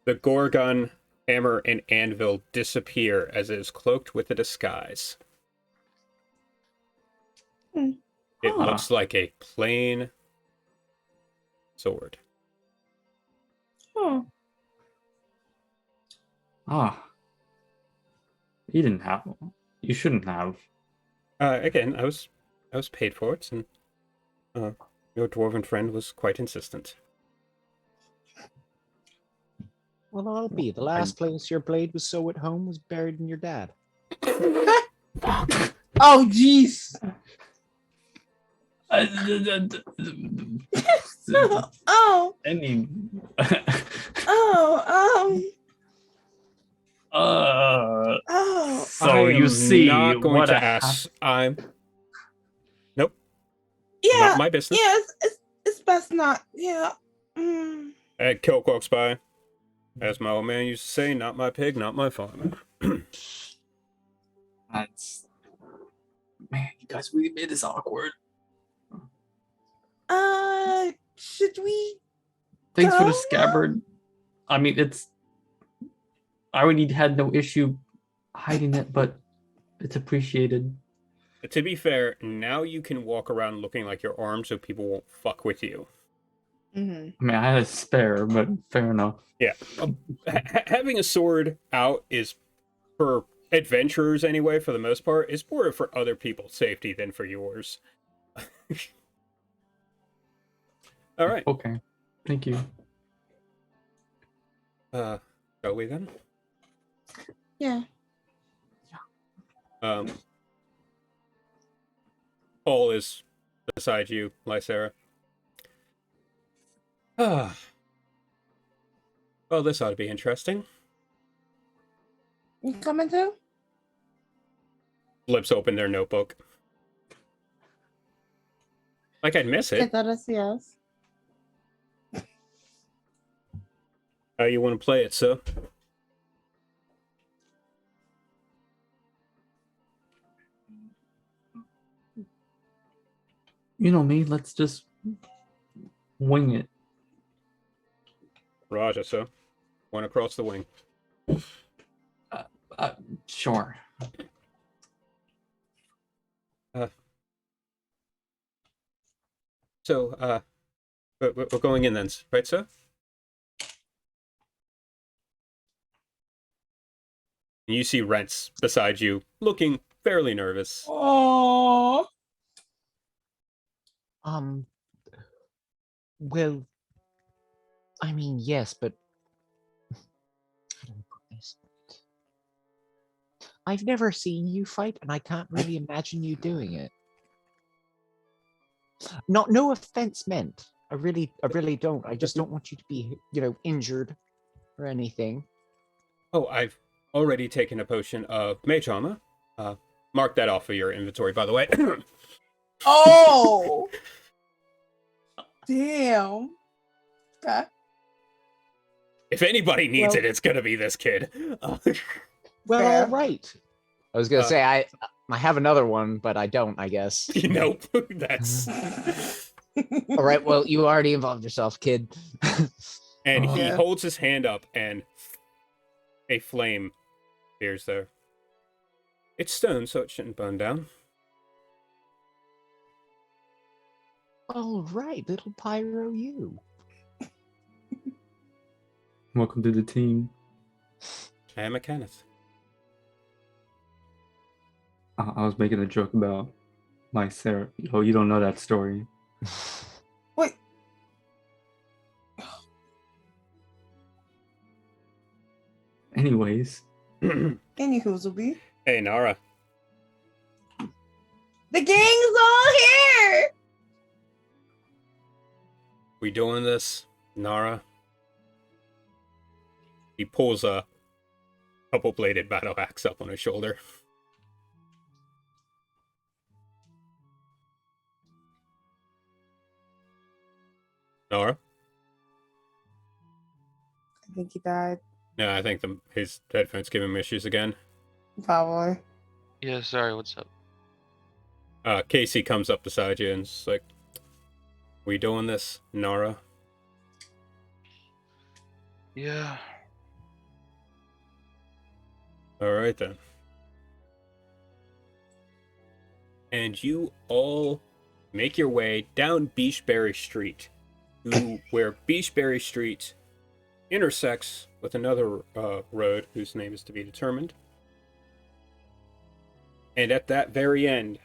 the Gorgon, hammer, and anvil disappear as it is cloaked with a disguise. Hmm. It Oh. looks like a plain sword. Oh. Ah. You didn't have. You shouldn't have. Again, I was paid for it, and your dwarven friend was quite insistent. Well, I'll be. The last place your blade was so at home was buried in your dad. Oh, jeez. Oh. Any. Oh. So I you am see not going what to a ask. Nope, Yeah. not my business. Yeah. It's best not. Yeah. Mm. Kill walks by. As my old man used to say, not my pig, not my farm. That's man, you guys really made this awkward. Should we? Thanks for Go the now? scabbard. I mean, I already had no issue hiding it, but it's appreciated. To be fair, now you can walk around looking like you're armed so people won't fuck with you. Mm-hmm. I mean, I had a spare, but fair enough. Yeah. Having a sword out is, for adventurers anyway, for the most part, is more for other people's safety than for yours. All right. Okay, thank you. Shall we then? Yeah. Paul is beside you, Lysera. Ah. Well, this ought to be interesting. You coming too? Flips open their notebook. Like I'd miss I it. thought I see us. How you want to play it, sir? You know me. Let's just wing it. Raja, sir. One across the wing. Sure. So, we're going in then, right, sir? And you see Rents beside you, looking fairly nervous. Oh. Well, I mean, yes, but how do I put this? I've never seen you fight, and I can't really imagine you doing it. No offense meant. I really don't. I just don't want you to be, injured or anything. Oh, I've already taken a potion of mage armor. Mark that off of your inventory, by the way. Oh. Damn. Okay. If anybody needs Well- it, it's gonna be this kid. Well, Fair. all right. I was gonna say I have another one, but I don't. I guess. Nope. That's. All right. Well, you already involved yourself, kid. And he Yeah. holds his hand up, and a flame appears there. It's stone, so it shouldn't burn down. All right, little pyro, you. Welcome to the team. I am a Kenneth. I was making a joke about my Sarah. Oh, you don't know that story. Wait. Anyways, Any Hoozleby. Hey, Nara. The gang's all here. We doing this, Nara? He pulls a couple-bladed battle axe up on his shoulder. Nara? I think he died. No, I think his headphones give him issues again. Probably. Yeah, sorry, what's up? Casey comes up beside you and is like, we doing this, Nara? Yeah. Alright then. And you all make your way down Beachberry Street, where Beachberry Street intersects with another road whose name is to be determined. And at that very end,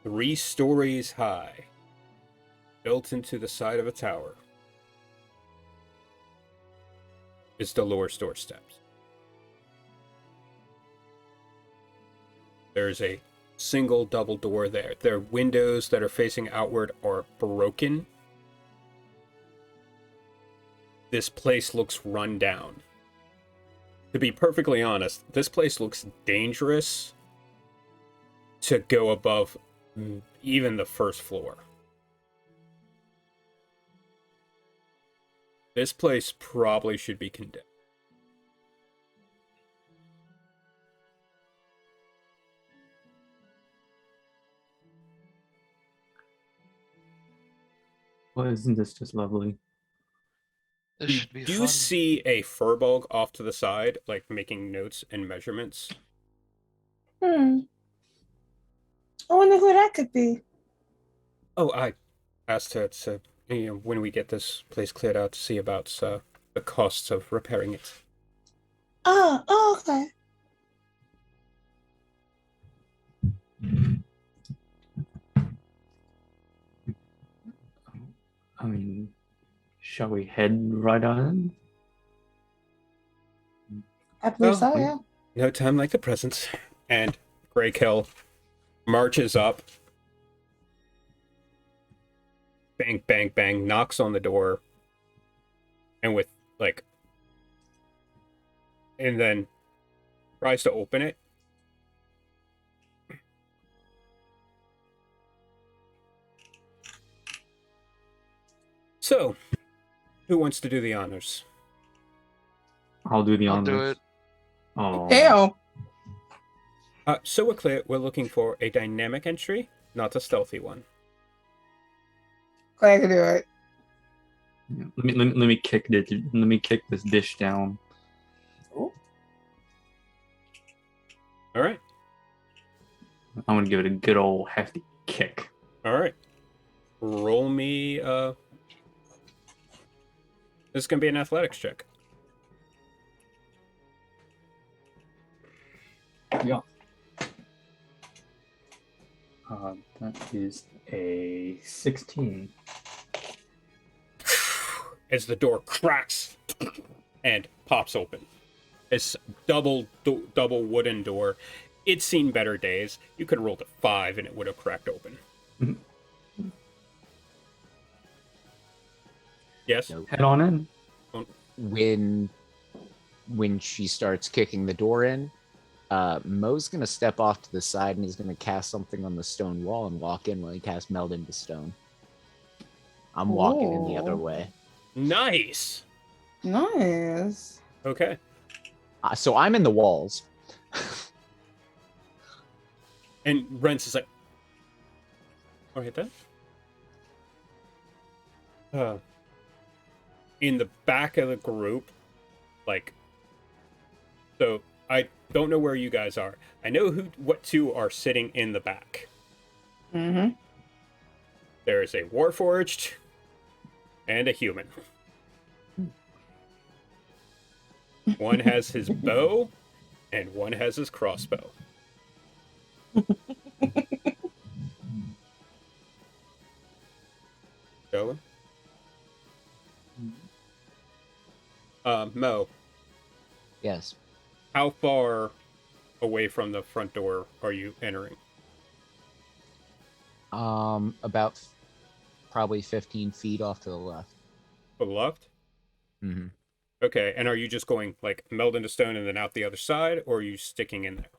3 stories high, built into the side of a tower, is Dolores' doorsteps. There's a single double door there. Their windows that are facing outward are broken. This place looks run down. To be perfectly honest, this place looks dangerous to go above even the first floor. This place probably should be condemned. Well, isn't this just lovely? This You should be do fun. see a furbog off to the side, like making notes and measurements. I wonder who that could be. Oh, I asked her to, when we get this place cleared out, to see about the costs of repairing it. Oh, okay. I mean, shall we head right on? I believe so, Well, yeah. No time like the present. And Greykill marches up. Bang, bang, bang, knocks on the door. And and then tries to open it. So, who wants to do the honors? I'll do the I'll honors. do it. Oh. Hell. So we're clear. We're looking for a dynamic entry, not a stealthy one. Glad I could do it. Yeah, let me kick this dish down. All right. I'm gonna give it a good old hefty kick. All right. Roll me. This is gonna be an athletics check. Yeah. That is a 16. As the door cracks and pops open. This double wooden door. It's seen better days. You could roll to 5 and it would have cracked open. Mhm. Yes. Nope. Head on in. When she starts kicking the door in, Mo's gonna step off to the side and he's gonna cast something on the stone wall and walk in while he casts Meld into Stone. I'm walking in the other Ooh. way. Nice. Nice. Okay. So I'm in the walls. And Rents is like, oh, hit that? In the back of the group, so I don't know where you guys are. I know what two are sitting in the back. Mm-hmm. There is a Warforged and a human. One has his bow, and one has his crossbow. Joe? Mo, Yes. how far away from the front door are you entering? About probably 15 feet off to the left. To the left? Mm-hmm. Okay, and are you just going meld into stone and then out the other side, or are you sticking in there?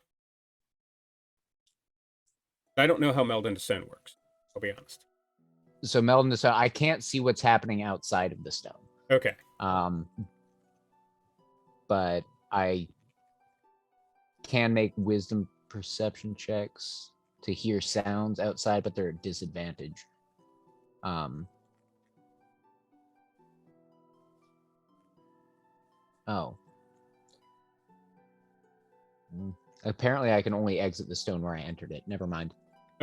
I don't know how meld into stone works. I'll be honest. So Meld into Stone, I can't see what's happening outside of the stone. Okay. But I can make wisdom perception checks to hear sounds outside, but they're at disadvantage. Oh. Apparently I can only exit the stone where I entered it. Never mind.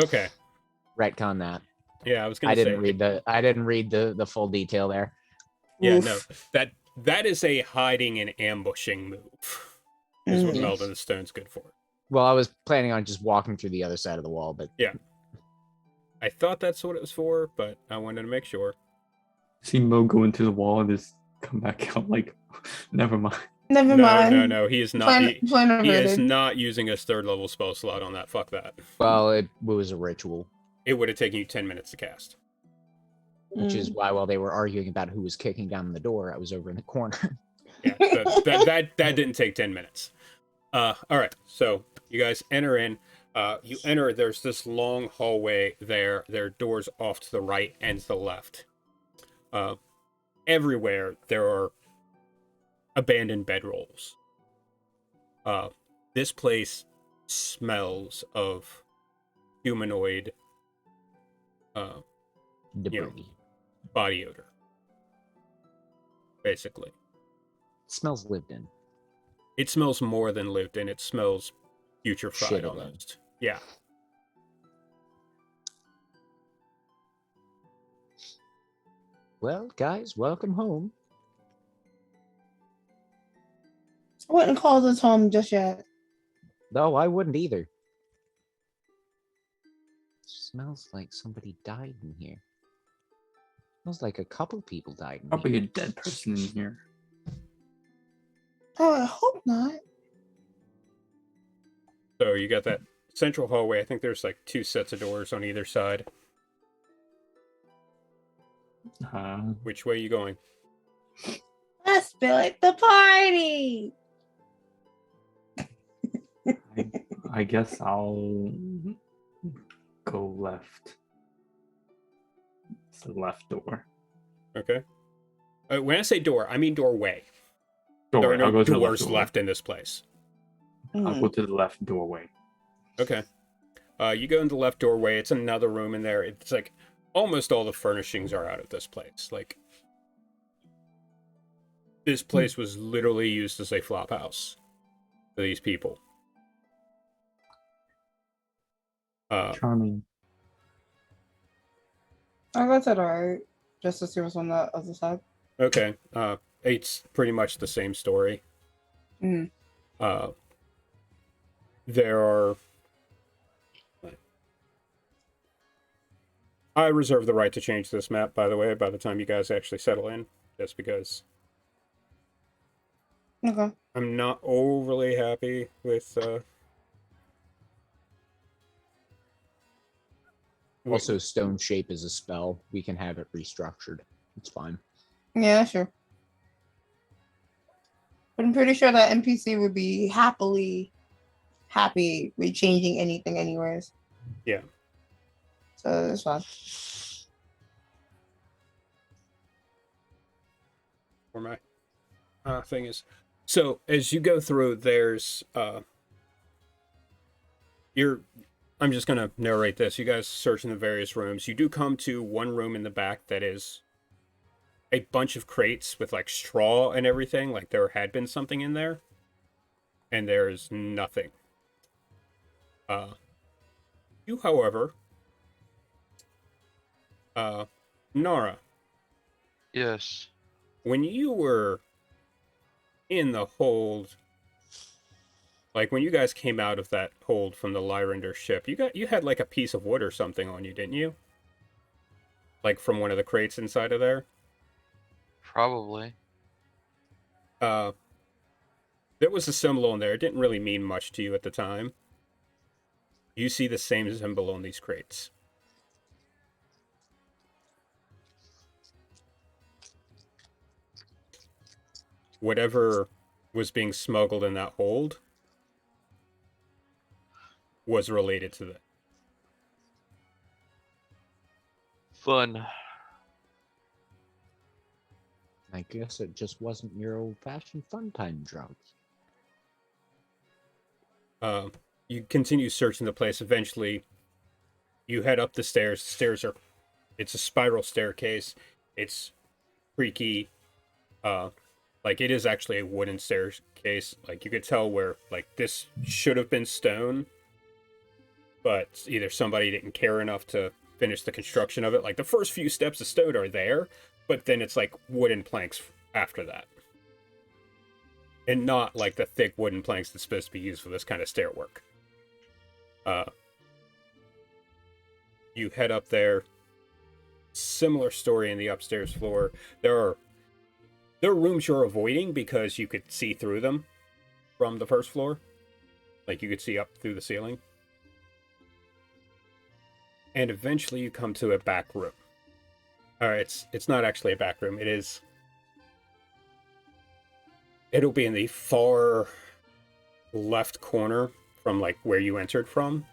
Okay. Retcon that. Yeah, I was gonna I say. didn't read the full detail there. Yeah, Oof. no. That is a hiding and ambushing move. Is what Mhm. meld into stone's good for. Well, I was planning on just walking through the other side of the wall, but Yeah. I thought that's what it was for, but I wanted to make sure. See Mo go into the wall and just come back out like, never mind. Never No, mind. no. He is not. Plan He is averted. not using his 3rd level spell slot on that. Fuck that. well, it was a ritual, It would have taken you 10 minutes to cast. which is why while they were arguing about who was kicking down the door, I was over in the corner. Yeah, that didn't take 10 minutes. All right, so you guys enter in. You enter. There's this long hallway there. There are doors off to the right and to the left. everywhere there are abandoned bedrolls. This place smells of humanoid Debris. body odor, basically. Smells lived in. It smells more than lived in. It smells putrefied Shitted in. almost. Yeah. Well, guys, welcome home. I wouldn't call this home just yet. No, I wouldn't either. Smells like somebody died in here. Smells like a couple people died in Probably here. a dead person in here. Oh, I hope not. So you got that central hallway. I think there's like 2 sets of doors on either side. Which way are you going? Let's fill it the party. I guess I'll go left. It's the left door. Okay. When I say door, I mean doorway. There Doorway. are no I'll go to the doors left, left in this place. I'll go to the left doorway. Okay. You go in the left doorway. It's another room in there. It's like almost all the furnishings are out of this place. Like, this place was literally used as a flop house for these people. Charming. I go to the right, just to see what's on the other side. Okay. It's pretty much the same story. Mhm. There are... I reserve the right to change this map, by the way, by the time you guys actually settle in, just because Okay. I'm not overly happy with... Also, stone shape is a spell. We can have it restructured. It's fine. Yeah, sure. But I'm pretty sure that NPC would be happy with changing anything anyways. Yeah. So it's fine. Where my thing is. So as you go through, there's I'm just gonna narrate this. You guys search in the various rooms. You do come to one room in the back that is a bunch of crates with like straw and everything, like there had been something in there, and there's nothing. You, however, Nara, Yes. when you were in the hold, like when you guys came out of that hold from the Lyrender ship, you had like a piece of wood or something on you, didn't you? Like from one of the crates inside of there? Probably. There was a symbol on there. It didn't really mean much to you at the time. You see the same symbol on these crates. Whatever was being smuggled in that hold was related to that. Fun. I guess it just wasn't your old-fashioned fun time drugs. You continue searching the place. Eventually, you head up the stairs. The stairs it's a spiral staircase. It's creaky. Like it is actually a wooden staircase. Like you could tell where like this should have been stone, but either somebody didn't care enough to finish the construction of it. Like the first few steps of stone are there, but then it's like wooden planks after that. And not like the thick wooden planks that's supposed to be used for this kind of stair work. You head up there. Similar story in the upstairs floor. There are rooms you're avoiding because you could see through them from the first floor. Like you could see up through the ceiling. And eventually you come to a back room. It's not actually a back room. It'll be in the far left corner from like where you entered from.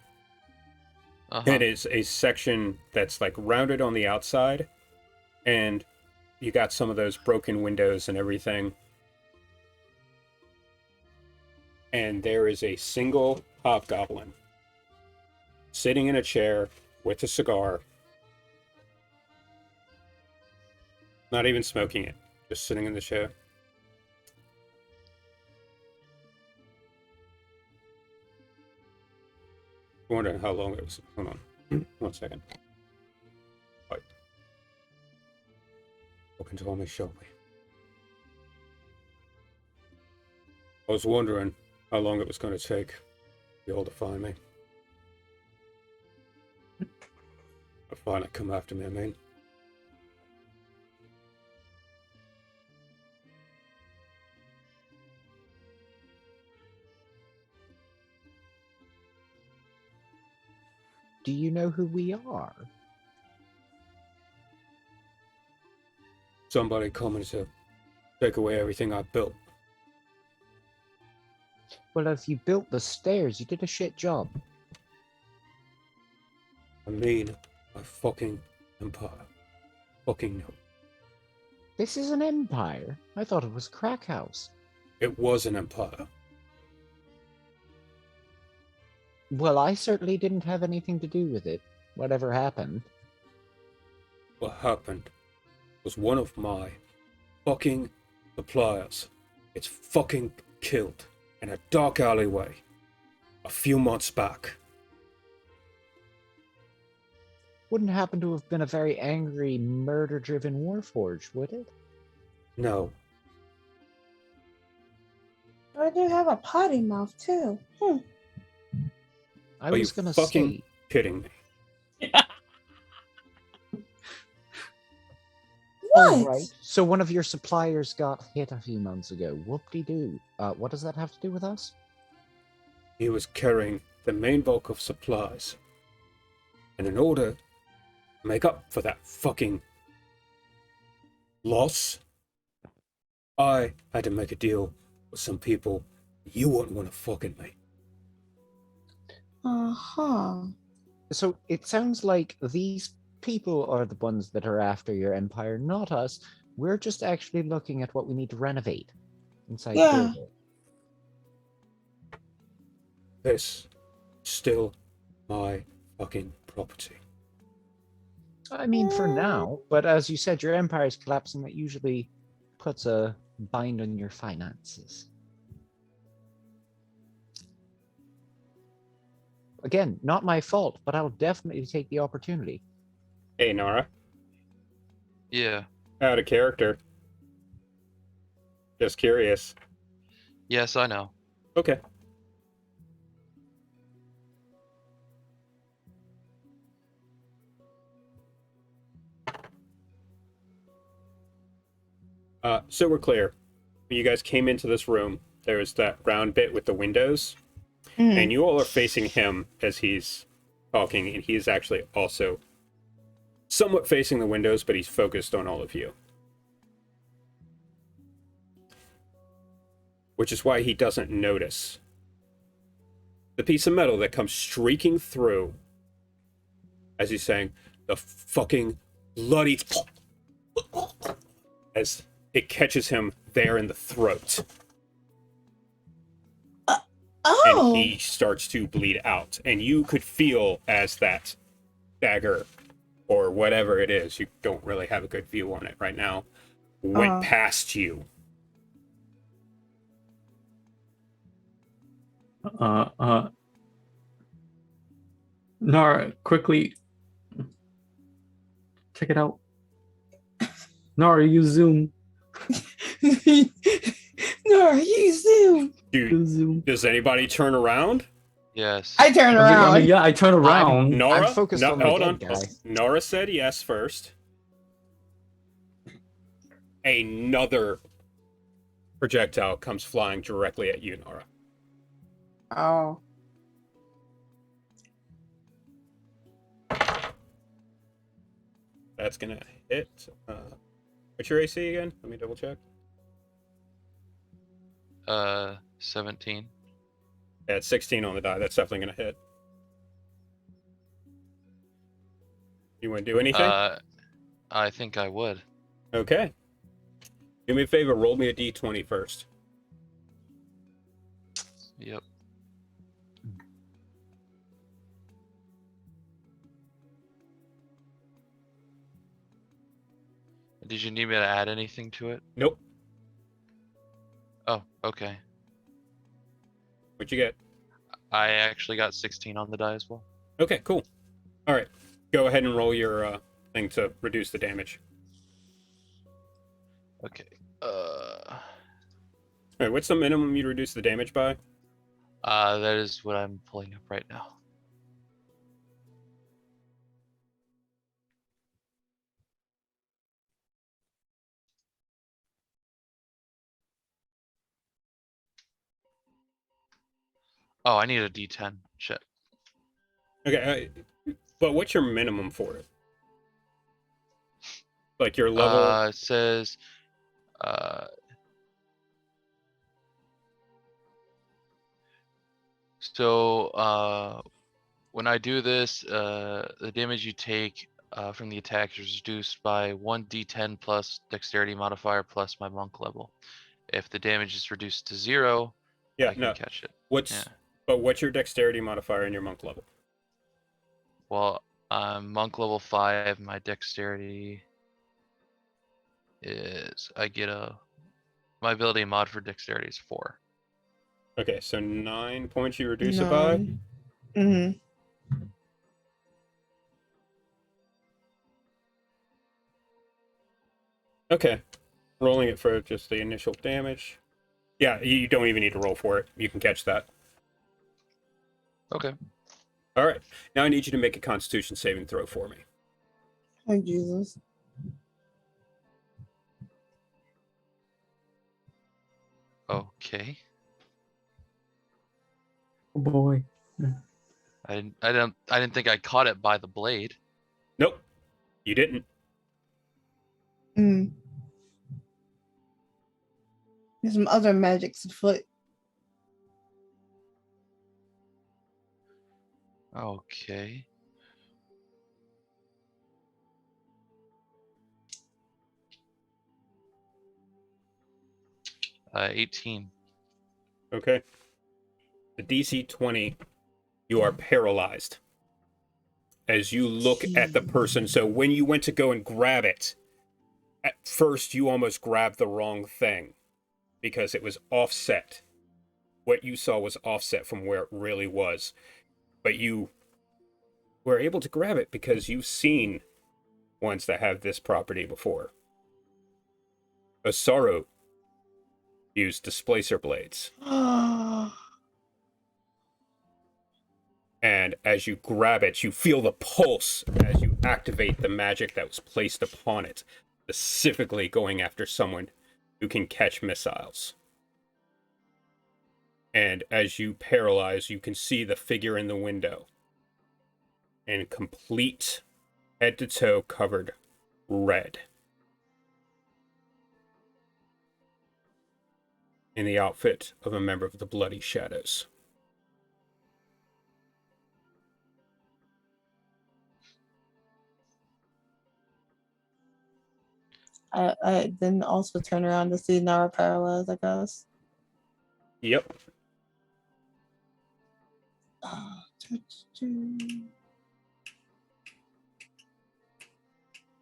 Uh-huh. It is a section that's like rounded on the outside, and you got some of those broken windows and everything. And there is a single hobgoblin sitting in a chair with a cigar, not even smoking it, just sitting in the chair. Wondering how long it was. Hold on, 1 second. Right. Looking to me, show me. I was wondering how long it was going to take you all to find me. Finally come after me, I mean. Do you know who we are? Somebody coming to take away everything I built. Well, if you built the stairs, you did a shit job. I mean, my fucking empire. Fucking no. This is an empire. I thought it was a crack house. It was an empire. Well, I certainly didn't have anything to do with it. Whatever happened. What happened was one of my fucking suppliers. It's fucking killed in a dark alleyway a few months back. Wouldn't happen to have been a very angry, murder-driven warforged, would it? No. I do have a potty mouth too. I Are was you gonna fucking say. kidding me? Oh, What? right. So one of your suppliers got hit a few months ago. Whoop-de-doo. What does that have to do with us? He was carrying the main bulk of supplies. And in order to make up for that fucking loss, I had to make a deal with some people you wouldn't want to fucking meet. Uh-huh. So it sounds like these people are the ones that are after your empire, not us. We're just actually looking at what we need to renovate inside Yeah. Durbar. This is still my fucking property. I mean, for now, but as you said, your empire is collapsing. That usually puts a bind on your finances. Again, not my fault, but I'll definitely take the opportunity. Hey, Nara. Yeah. Out of character. Just curious. Yes, I know. Okay. So we're clear. When you guys came into this room, there was that round bit with the windows, and you all are facing him as he's talking, and he's actually also somewhat facing the windows, but he's focused on all of you. Which is why he doesn't notice the piece of metal that comes streaking through as he's saying, the fucking bloody... as it catches him there in the throat. Oh. And he starts to bleed out. And you could feel as that dagger, or whatever it is, you don't really have a good view on it right now, went past you. Nara, quickly check it out. Nara, use Zoom. No, you zoom. Use Zoom. Does anybody turn around? Yes. I turn around. I mean, yeah, I turn around. Nora? I'm focused on the hold dead on. guy. Nora said yes first. Another projectile comes flying directly at you, Nora. Oh. That's gonna hit. What's your AC again? Let me double check. 17. Yeah, it's 16 on the die. That's definitely gonna hit. You want to do anything? I think I would. Okay. Do me a favor, roll me a d20 first. Yep. Did you need me to add anything to it? Nope. Oh, okay. What'd you get? I actually got 16 on the die as well. Okay, cool. All right. Go ahead and roll your thing to reduce the damage. Okay. All right, what's the minimum you'd reduce the damage by? That is what I'm pulling up right now. Oh, I need a D10. Shit. Okay, but what's your minimum for it? Like your level? It says, uh, so, when I do this, the damage you take from the attack is reduced by 1d10 plus dexterity modifier plus my monk level. If the damage is reduced to 0, Yeah, I can no. catch it. What's what's your dexterity modifier in your monk level? Well, monk level 5, my dexterity is, my ability mod for dexterity is 4. Okay, so 9 points you reduce it by. None. Mm-hmm. Okay, rolling it for just the initial damage. Yeah, you don't even need to roll for it. You can catch that. Okay. All right, now I need you to make a Constitution saving throw for me. Oh, Jesus. Okay. Oh boy. I didn't think I caught it by the blade. Nope, you didn't. Mm. There's some other magics afoot. Okay. Uh, 18. Okay. The DC 20, you are paralyzed as you look at the person. So when you went to go and grab it, at first you almost grabbed the wrong thing because it was offset. What you saw was offset from where it really was. But you were able to grab it because you've seen ones that have this property before. Osaru used displacer blades. And as you grab it, you feel the pulse as you activate the magic that was placed upon it, specifically going after someone who can catch missiles. And as you paralyze, you can see the figure in the window in complete head to toe covered red. In the outfit of a member of the Bloody Shadows. I then also turn around to see Nara paralyzed, I guess. Yep.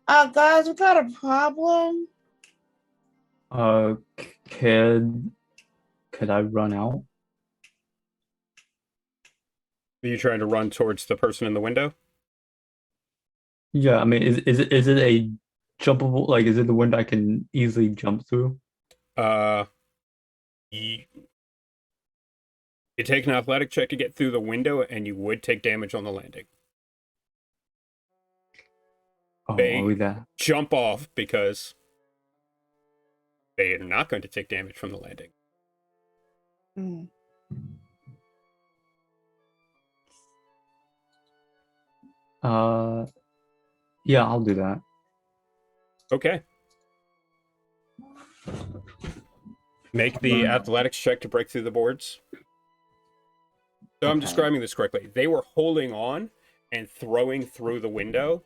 Guys, we got a problem. Could I run out? Are you trying to run towards the person in the window? Yeah, I mean, is it a jumpable, like, is it the window I can easily jump through? You take an athletic check to get through the window, and you would take damage on the landing. Oh, They are we there? jump off because they are not going to take damage from the landing. Mm. Yeah, I'll do that. Okay. Make the Run. athletics check to break through the boards. So I'm Okay. describing this correctly. They were holding on and throwing through the window,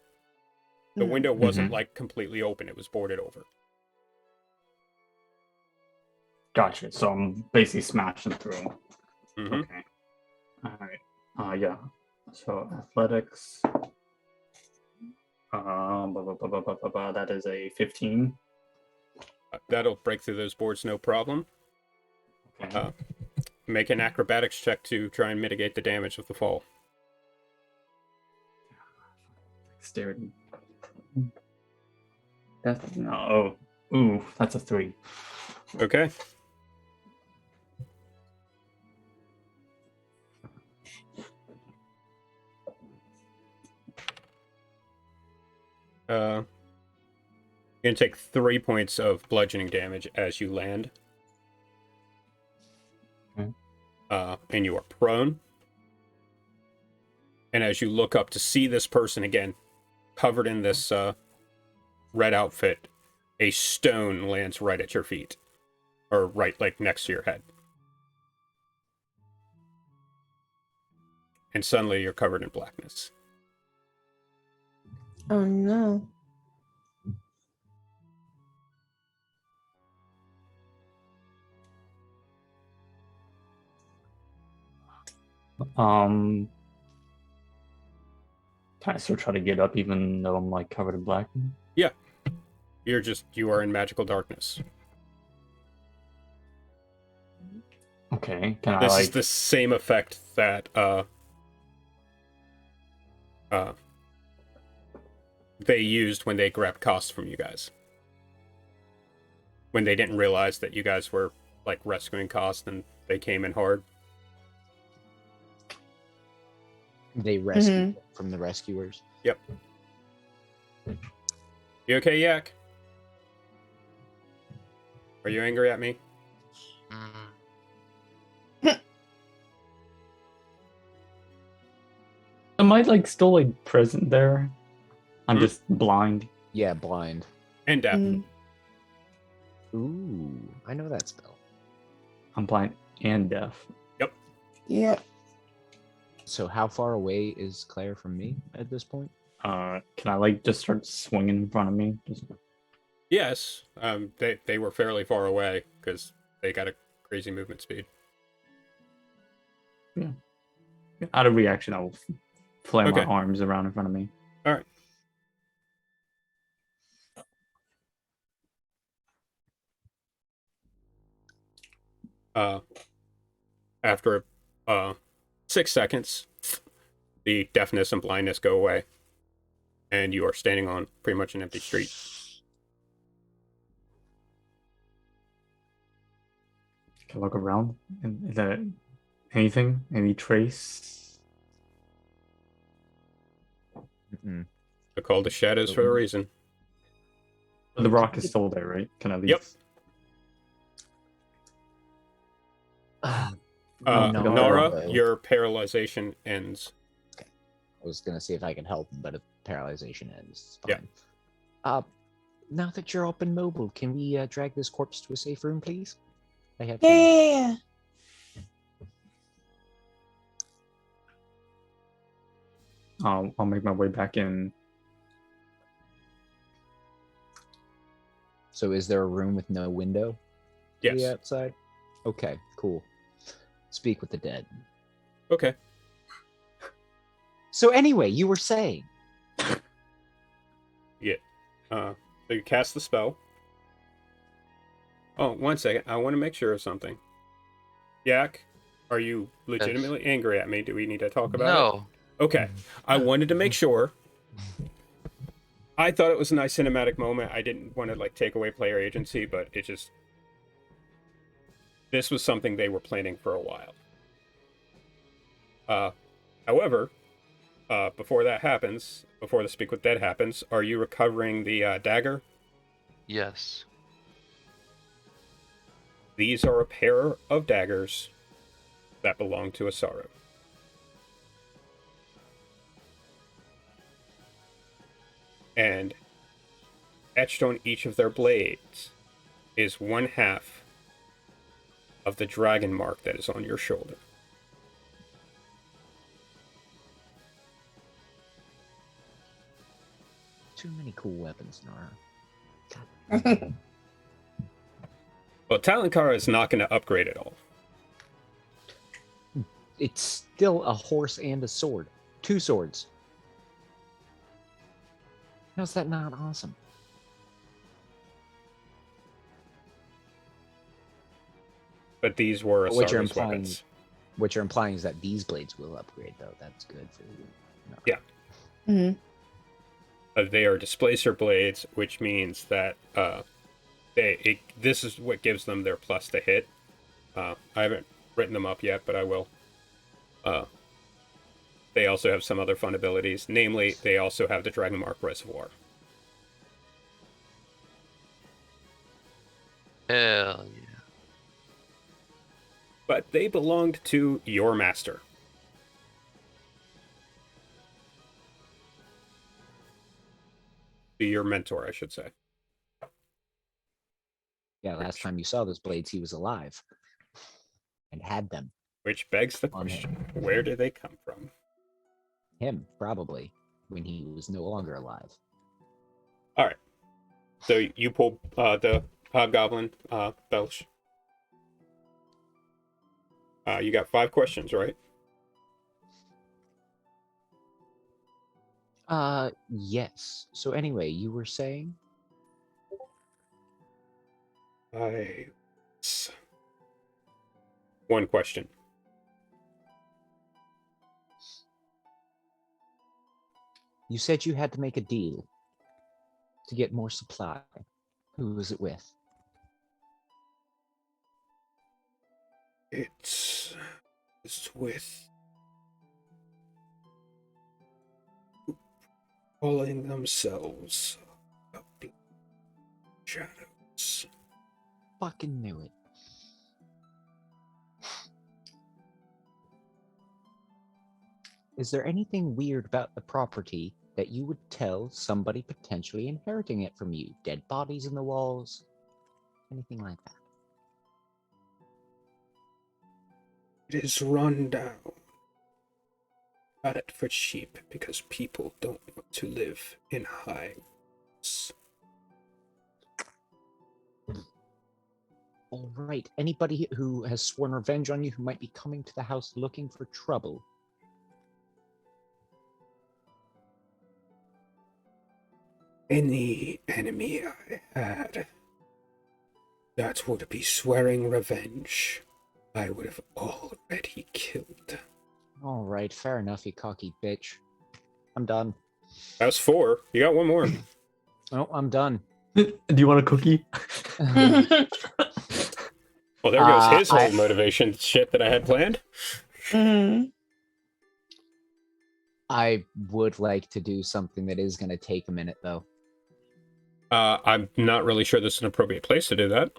The Mhm. window wasn't Mhm. like completely open; it was boarded over. Gotcha. So I'm basically smashing through. Hmm. Okay. All right. Yeah. So athletics. That is a 15. That'll break through those boards, no problem. Okay. Make an acrobatics check to try and mitigate the damage of the fall. Dexterity. That's no. Oh, ooh, that's a 3. Okay. You're gonna take 3 points of bludgeoning damage as you land. Okay. And you are prone. And as you look up to see this person again, covered in this red outfit, a stone lands right at your feet, or right like next to your head. And suddenly you're covered in blackness. Oh no. Can I still try to get up even though I'm like covered in black? Yeah. You are in magical darkness. Okay. Can I This is like the same effect that they used when they grabbed costs from you guys. When they didn't realize that you guys were like rescuing costs and they came in hard. They rescued him from the rescuers. Yep. You okay, Yak? Are you angry at me? am I like still like present there? I'm Hmm? just blind. Yeah, blind. And deaf. Mm. Ooh, I know that spell. I'm blind and deaf. Yep. So how far away is Claire from me at this point? Can I like just start swinging in front of me? Just... Yes. They were fairly far away because they got a crazy movement speed. Out of reaction, I will flare my Okay. arms around in front of me. All right. After 6 seconds, the deafness and blindness go away, and you are standing on pretty much an empty street. Can I look around? And is that anything? Any trace? Mm-mm. They're called the shadows for a reason. The rock is still there, right? Can I leave? Yep. No, Nara, no. your paralyzation ends. I was gonna see if I could help, but if paralyzation ends, it's Yeah. fine. Now that you're up and mobile, can we drag this corpse to a safe room, please? I have Yeah. I'll make my way back in. So is there a room with no window to the Yes. outside? Okay, cool. Speak with the dead. Okay. So anyway, you were saying. So you cast the spell. Oh, 1 second. I want to make sure of something. Yak, are you legitimately angry at me? Do we need to talk about it? No. Okay. I wanted to make sure. I thought it was a nice cinematic moment. I didn't want to like take away player agency, but it just this was something they were planning for a while. However, before that happens, before the speak with dead happens, are you recovering the dagger? Yes. These are a pair of daggers that belong to Asaru. And etched on each of their blades is 1/2 of the dragon mark that is on your shoulder. too many cool weapons, Nora. God. Well, Talankara is not going to upgrade at all. It's still a horse and a sword. 2 swords. How's that not awesome? But these were But what you're Asara's implying- weapons. What you're implying is that these blades will upgrade, though. That's good for you. No. Yeah. They are displacer blades, which means that this is what gives them their plus to hit. I haven't written them up yet, but I will. They also have some other fun abilities. Namely, they also have the Dragon Mark Reservoir. Hell yeah. But they belonged to your master. To your mentor, I should say. Yeah, last time you saw those blades, he was alive. And had them. Which begs the On him. question, where do they come from? Him, probably. When he was no longer alive. Alright. So you pull the Hobgoblin, Belch. You got 5 questions, right? Yes. So anyway, you were saying? One question. You said you had to make a deal to get more supply. Who was it with? It's with calling themselves shadows. Fucking knew it. Is there anything weird about the property that you would tell somebody potentially inheriting it from you? Dead bodies in the walls? Anything like that? It is run down. Got it for cheap because people don't want to live in hives. All right. Anybody who has sworn revenge on you who might be coming to the house looking for trouble? Any enemy I had that would be swearing revenge, I would have already killed. All right. Fair enough, you cocky bitch. I'm done. That's 4. You got one more. Oh, I'm done. Do you want a cookie? Well, there goes his whole I- motivation shit that I had planned. I would like to do something that is going to take a minute, though. I'm not really sure this is an appropriate place to do that.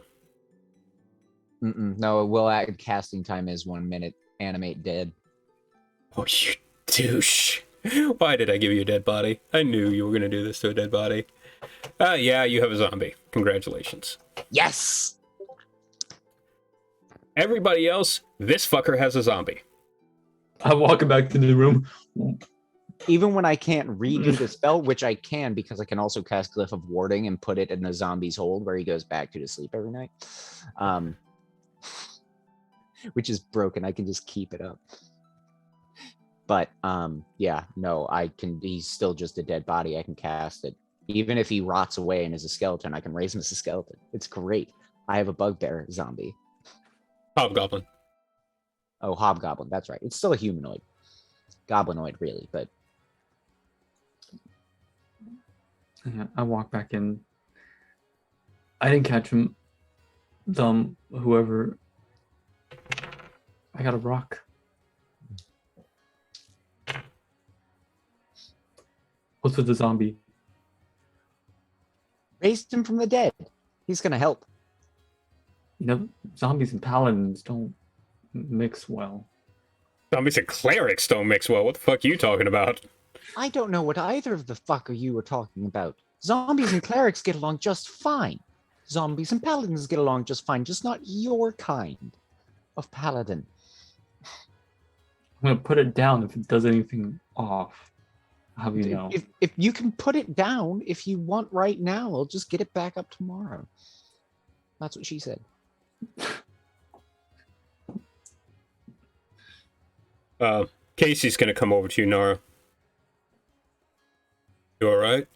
No, it will add casting time is 1 minute. Animate dead. Oh, you douche. Why did I give you a dead body? I knew you were going to do this to a dead body. Yeah, you have a zombie. Congratulations. Yes! Everybody else, this fucker has a zombie. I'm walking back to the room. Even when I can't redo the spell, which I can because I can also cast Glyph of Warding and put it in the zombie's hold where he goes back to sleep every night. Which is broken. I can just keep it up. But yeah, no, I can. He's still just a dead body. I can cast it. Even if he rots away and is a skeleton, I can raise him as a skeleton. It's great. I have a bugbear zombie. Hobgoblin. Oh, hobgoblin. That's right. It's still a humanoid. Goblinoid, really, but Yeah, I walk back in. I didn't catch him. Whoever. I got a rock. What's with the zombie? raised him from the dead. He's gonna help. You know, zombies and paladins don't mix well. Zombies and clerics don't mix well. What the fuck are you talking about? I don't know what either of the fuck are you talking about. Zombies and clerics get along just fine. Zombies and paladins get along just fine, just not your kind of paladin. I'm gonna put it down if it does anything off. How do you know? If you can put it down, if you want right now, I'll just get it back up tomorrow. That's what she said. Casey's gonna come over to you, Nara. You all right?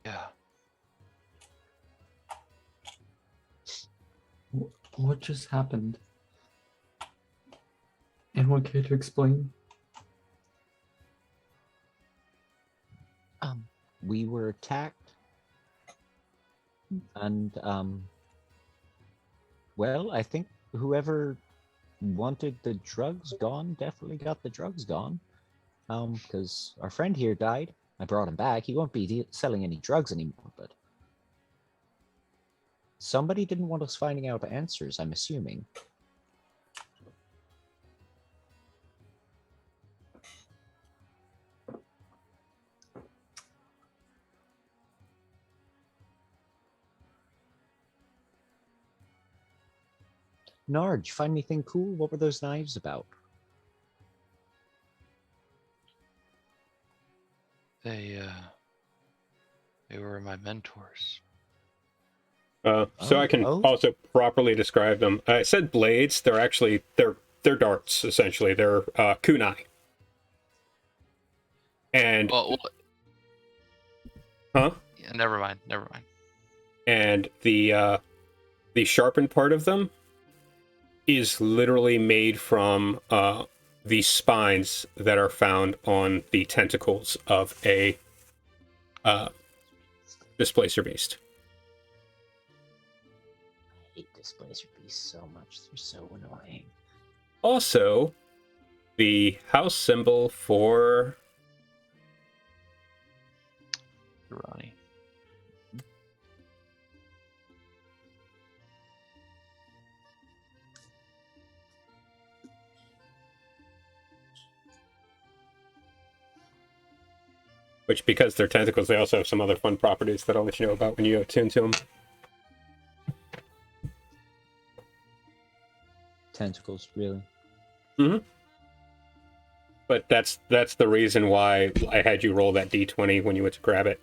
Yeah. What just happened? Anyone care to explain? We were attacked, and well, I think whoever wanted the drugs gone definitely got the drugs gone. Because our friend here died. I brought him back. He won't be selling any drugs anymore, but somebody didn't want us finding out answers, I'm assuming. Narj, find anything cool? What were those knives about? They were my mentors. So I can also properly describe them. I said blades. They're actually they're darts essentially. They're kunai. And huh? Yeah, never mind. And the sharpened part of them is literally made from the spines that are found on the tentacles of a displacer beast. I hate displacer beasts so much. They're so annoying. Also, the house symbol for Ronnie. which, because they're tentacles, they also have some other fun properties that I'll let you know about when you attune to them. Tentacles, really? Mm-hmm. But that's the reason why I had you roll that d20 when you went to grab it.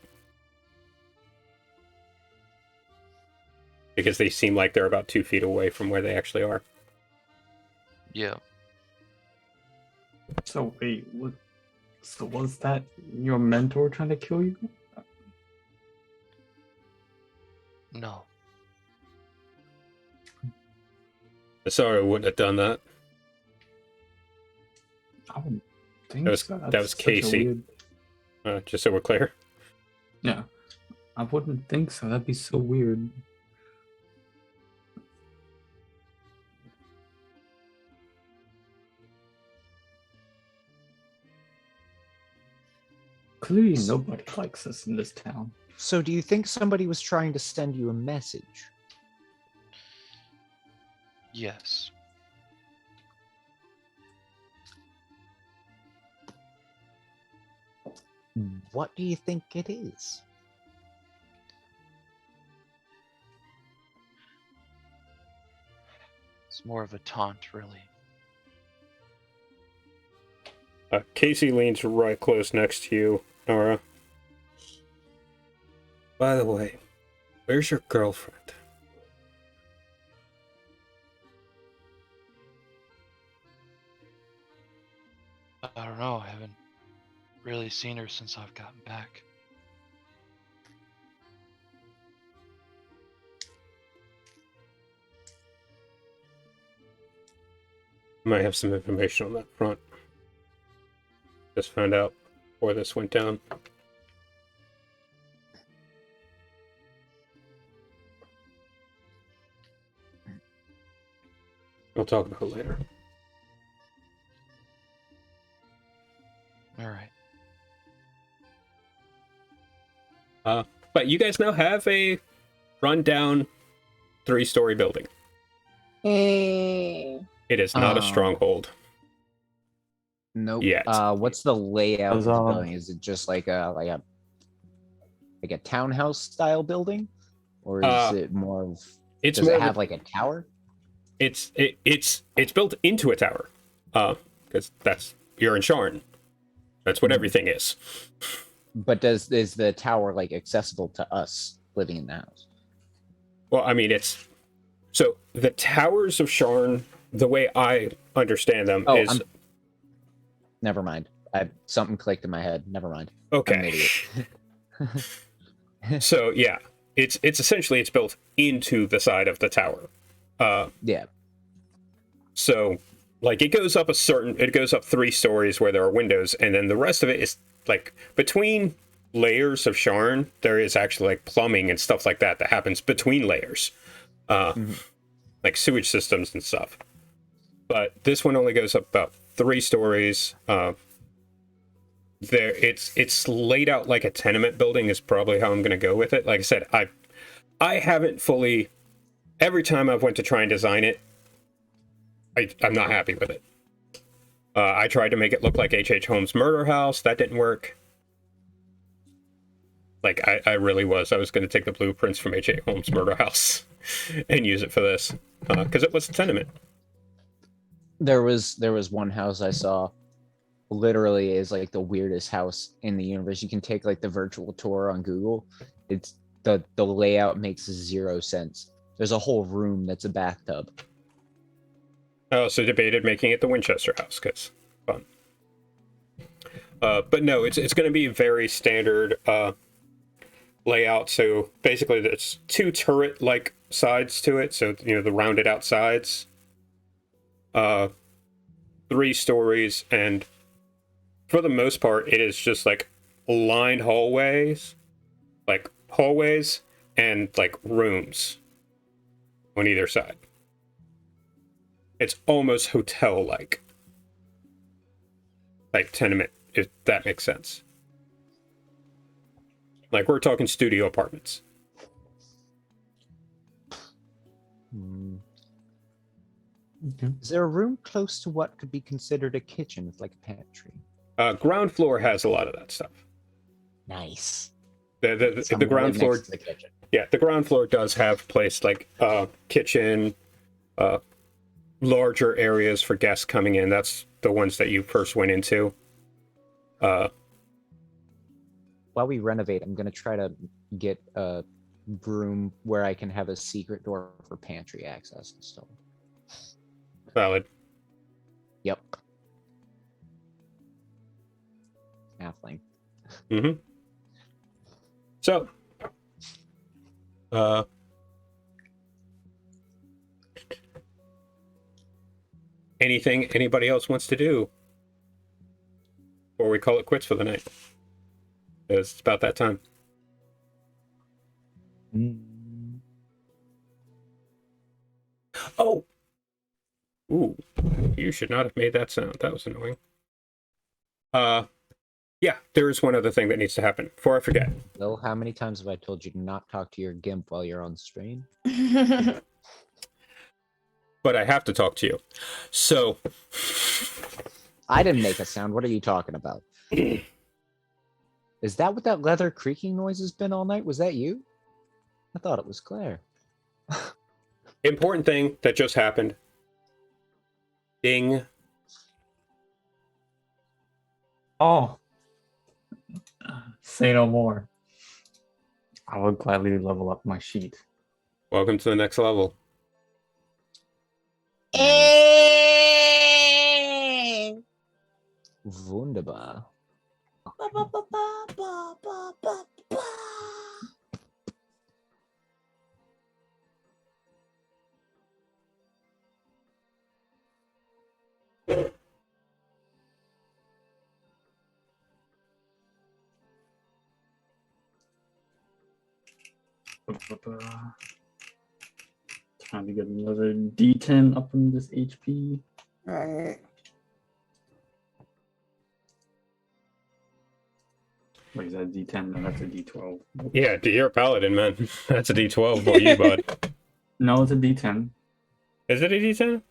Because they seem like they're about 2 feet away from where they actually are. Yeah. So wait, what? So was that your mentor trying to kill you? No. Sorry, I wouldn't have done that. I wouldn't think That was so. that That's was such a Casey. weird- Just so we're clear. Yeah, I wouldn't think so. That'd be so weird. Clearly, nobody likes us in this town. So do you think somebody was trying to send you a message? Yes. What do you think it is? It's more of a taunt, really. Casey leans right close next to you, Nora. By the way, where's your girlfriend? I don't know. I haven't really seen her since I've gotten back. Might have some information on that front. Just found out before this went down. We'll talk about it later. All right. But you guys now have a rundown 3-story building. Hey. It is not a stronghold. Nope. Yet. What's the layout of the Huzzah. building? Is it just like a townhouse style building, or is it more of? It's Does more it of a- have like a tower? It's built into a tower, because you're in Sharn. That's what everything is. But is the tower like accessible to us living in the house? Well, I mean, so the towers of Sharn, the way I understand them Oh, is never mind. Something clicked in my head. Never mind. I'm an okay. idiot. So yeah, it's essentially it's built into the side of the tower. Yeah. So like it goes up 3 stories where there are windows, and then the rest of it is like between layers of Sharn, there is actually like plumbing and stuff like that happens between layers. Like sewage systems and stuff. But this one only goes up about 3 stories. It's laid out like a tenement building is probably how I'm going to go with it. Like I said, I haven't fully. Every time I've went to try and design it, I'm not happy with it. I tried to make it look like H.H. Holmes' murder house. That didn't work. Like I really was. I was going to take the blueprints from H.H. Holmes' murder house and use it for this because it was a tenement. There was one house I saw. Literally is like the weirdest house in the universe. You can take like the virtual tour on Google. It's the layout makes 0 sense. There's a whole room that's a bathtub. I also debated making it the Winchester house because fun. But no, it's going to be very standard layout. So basically, there's 2 turret-like sides to it. So the rounded out sides. 3 stories, and for the most part, it is just like lined hallways, and like rooms on either side. It's almost hotel-like tenement, if that makes sense. Like we're talking studio apartments. Is there a room close to what could be considered a kitchen with like a pantry? Ground floor has a lot of that stuff. Nice. The ground floor. The kitchen. Yeah, the ground floor does have place like kitchen, larger areas for guests coming in. That's the ones that you first went into. While we renovate, I'm gonna try to get a room where I can have a secret door for pantry access installed. Valid. Yep. Halfling. Mm-hmm. So, anything anybody else wants to do before we call it quits for the night? It's about that time. Oh! Ooh, you should not have made that sound. That was annoying. Yeah, there is one other thing that needs to happen before I forget. Well, how many times have I told you to not talk to your GIMP while you're on stream? But I have to talk to you. So... I didn't make a sound. What are you talking about? Is that what that leather creaking noise has been all night? Was that you? I thought it was Claire. Important thing that just happened. Ding. Oh. Say no more. I will gladly level up my sheet. Welcome to the next level. Wunderbar. Time to get another D10 up in this HP. Right. Wait, is that a D10? No, that's a D12. Yeah, you're a paladin, man. That's a D12 for you, bud. No, it's a D10. Is it a D10?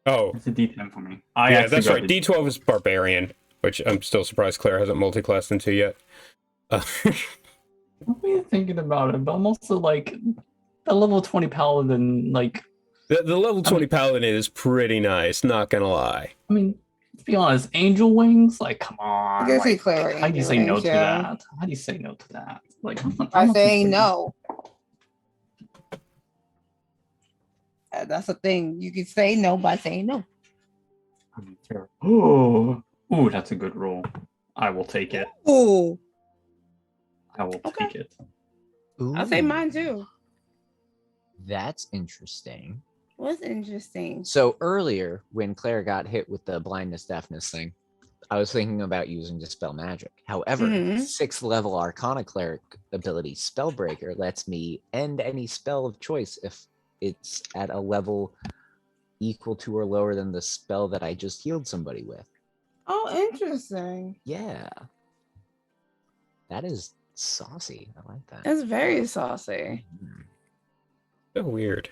Oh. It's a D10 for me. Yeah, that's right. D12 is barbarian, which I'm still surprised Claire hasn't multi-classed into yet. I'm really thinking about it, but I'm also like a level 20 paladin, like The level 20 paladin is pretty nice, not gonna lie. I mean, to be honest, angel wings, like, come I on. guess he Like, clear how do you angel say no wings, to yeah. that? How do you say no to that? Like, I'm By not too saying crazy. no. That's the thing. You can say no by saying no. I mean, fair. Ooh, that's a good roll. I will take it. Ooh, I will Okay. take it. I'll say Ooh, mine too. That's interesting. What's interesting? So earlier, when Claire got hit with the blindness deafness thing, I was thinking about using Dispel Magic. However, Mhm. 6th level Arcana Cleric ability Spellbreaker lets me end any spell of choice if it's at a level equal to or lower than the spell that I just healed somebody with. Oh, interesting. Yeah. That is saucy. I like that. That's very saucy. Mhm. So weird.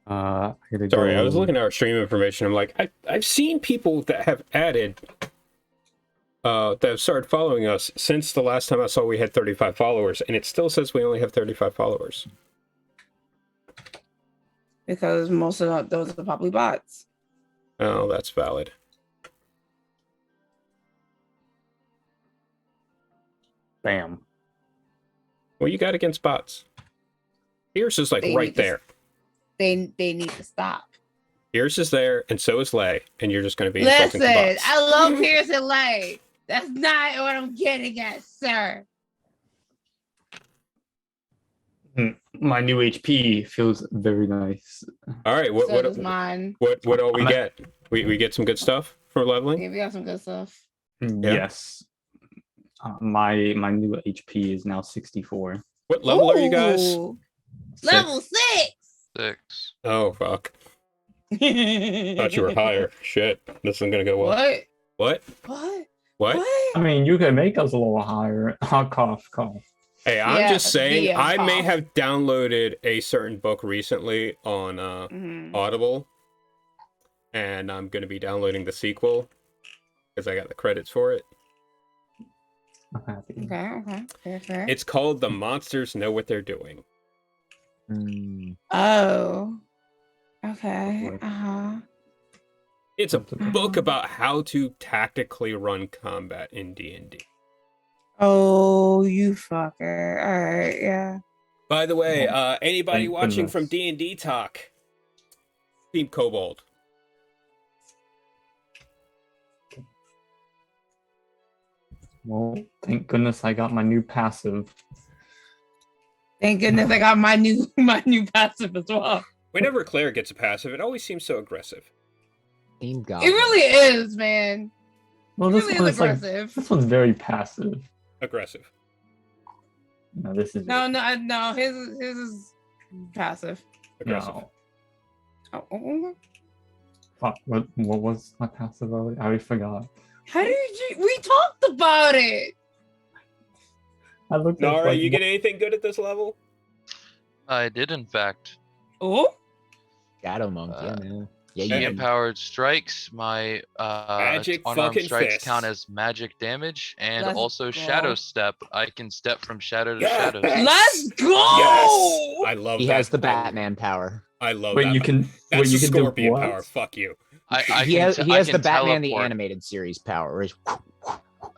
I gotta Sorry, go. I was looking at our stream information. I'm like, I've seen people that have added, that have started following us since the last time I saw we had 35 followers, and it still says we only have 35 followers. Because most of those are probably bots. Oh, that's valid. Bam. What you got against bots? Pierce is like They right need to- there. They need to stop. Pierce is there, and so is Lay, and you're just going to be insulting Listen, the bots. I love Pierce and Lay. That's not what I'm getting at, sir. My new HP feels very nice. All right, So does mine. what all we I'm get? We get some good stuff for leveling. Yeah, we got some good stuff. Yes. My new HP is now 64. What level are you guys? Ooh, Level 6. 6. Oh fuck! Thought you were higher. Shit, this isn't gonna go well. What? What? What? What? I mean, you can make us a little higher. Cough. Hey, I'm Yeah, just saying, yeah, I may cough. have downloaded a certain book recently on Mhm. Audible, and I'm gonna be downloading the sequel because I got the credits for it. I'm happy. Okay. Fair. It's called The Monsters Know What They're Doing. Mm, Oh. Okay. It's a That's okay. book about how to tactically run combat in D&D. Oh, you fucker. All right. Yeah. By the way, anybody Thank watching from goodness. D&D Talk, Team Kobold. Well, thank goodness I got my new passive. Thank goodness I got my new passive as well. Whenever Claire gets a passive, it always seems so aggressive. Team It Goblin. really is, man. Well, It this really one is is like aggressive. this one's very passive. Aggressive. No, this is No, it. no. His is passive. Aggressive. No. Oh. Fuck. What was my passive already? I already forgot. How did you? We talked about it. I looked at Nara, like, you get anything good at this level? I did, in fact. Oh. Shadow Monk, yeah, Uh, man. Yeah, Key you empowered strikes. My Magic unarmed fucking strikes fists. count as magic damage, and Let's also go. shadow step. I can step from shadow to Yes! shadows. Let's go. Yes! I love he that. has the Batman power. I love wait, that. you can That's wait, you the can do Scorpion what? power. Fuck you. I He can has, te- he I has the can Batman the teleport. animated series power. Where he's,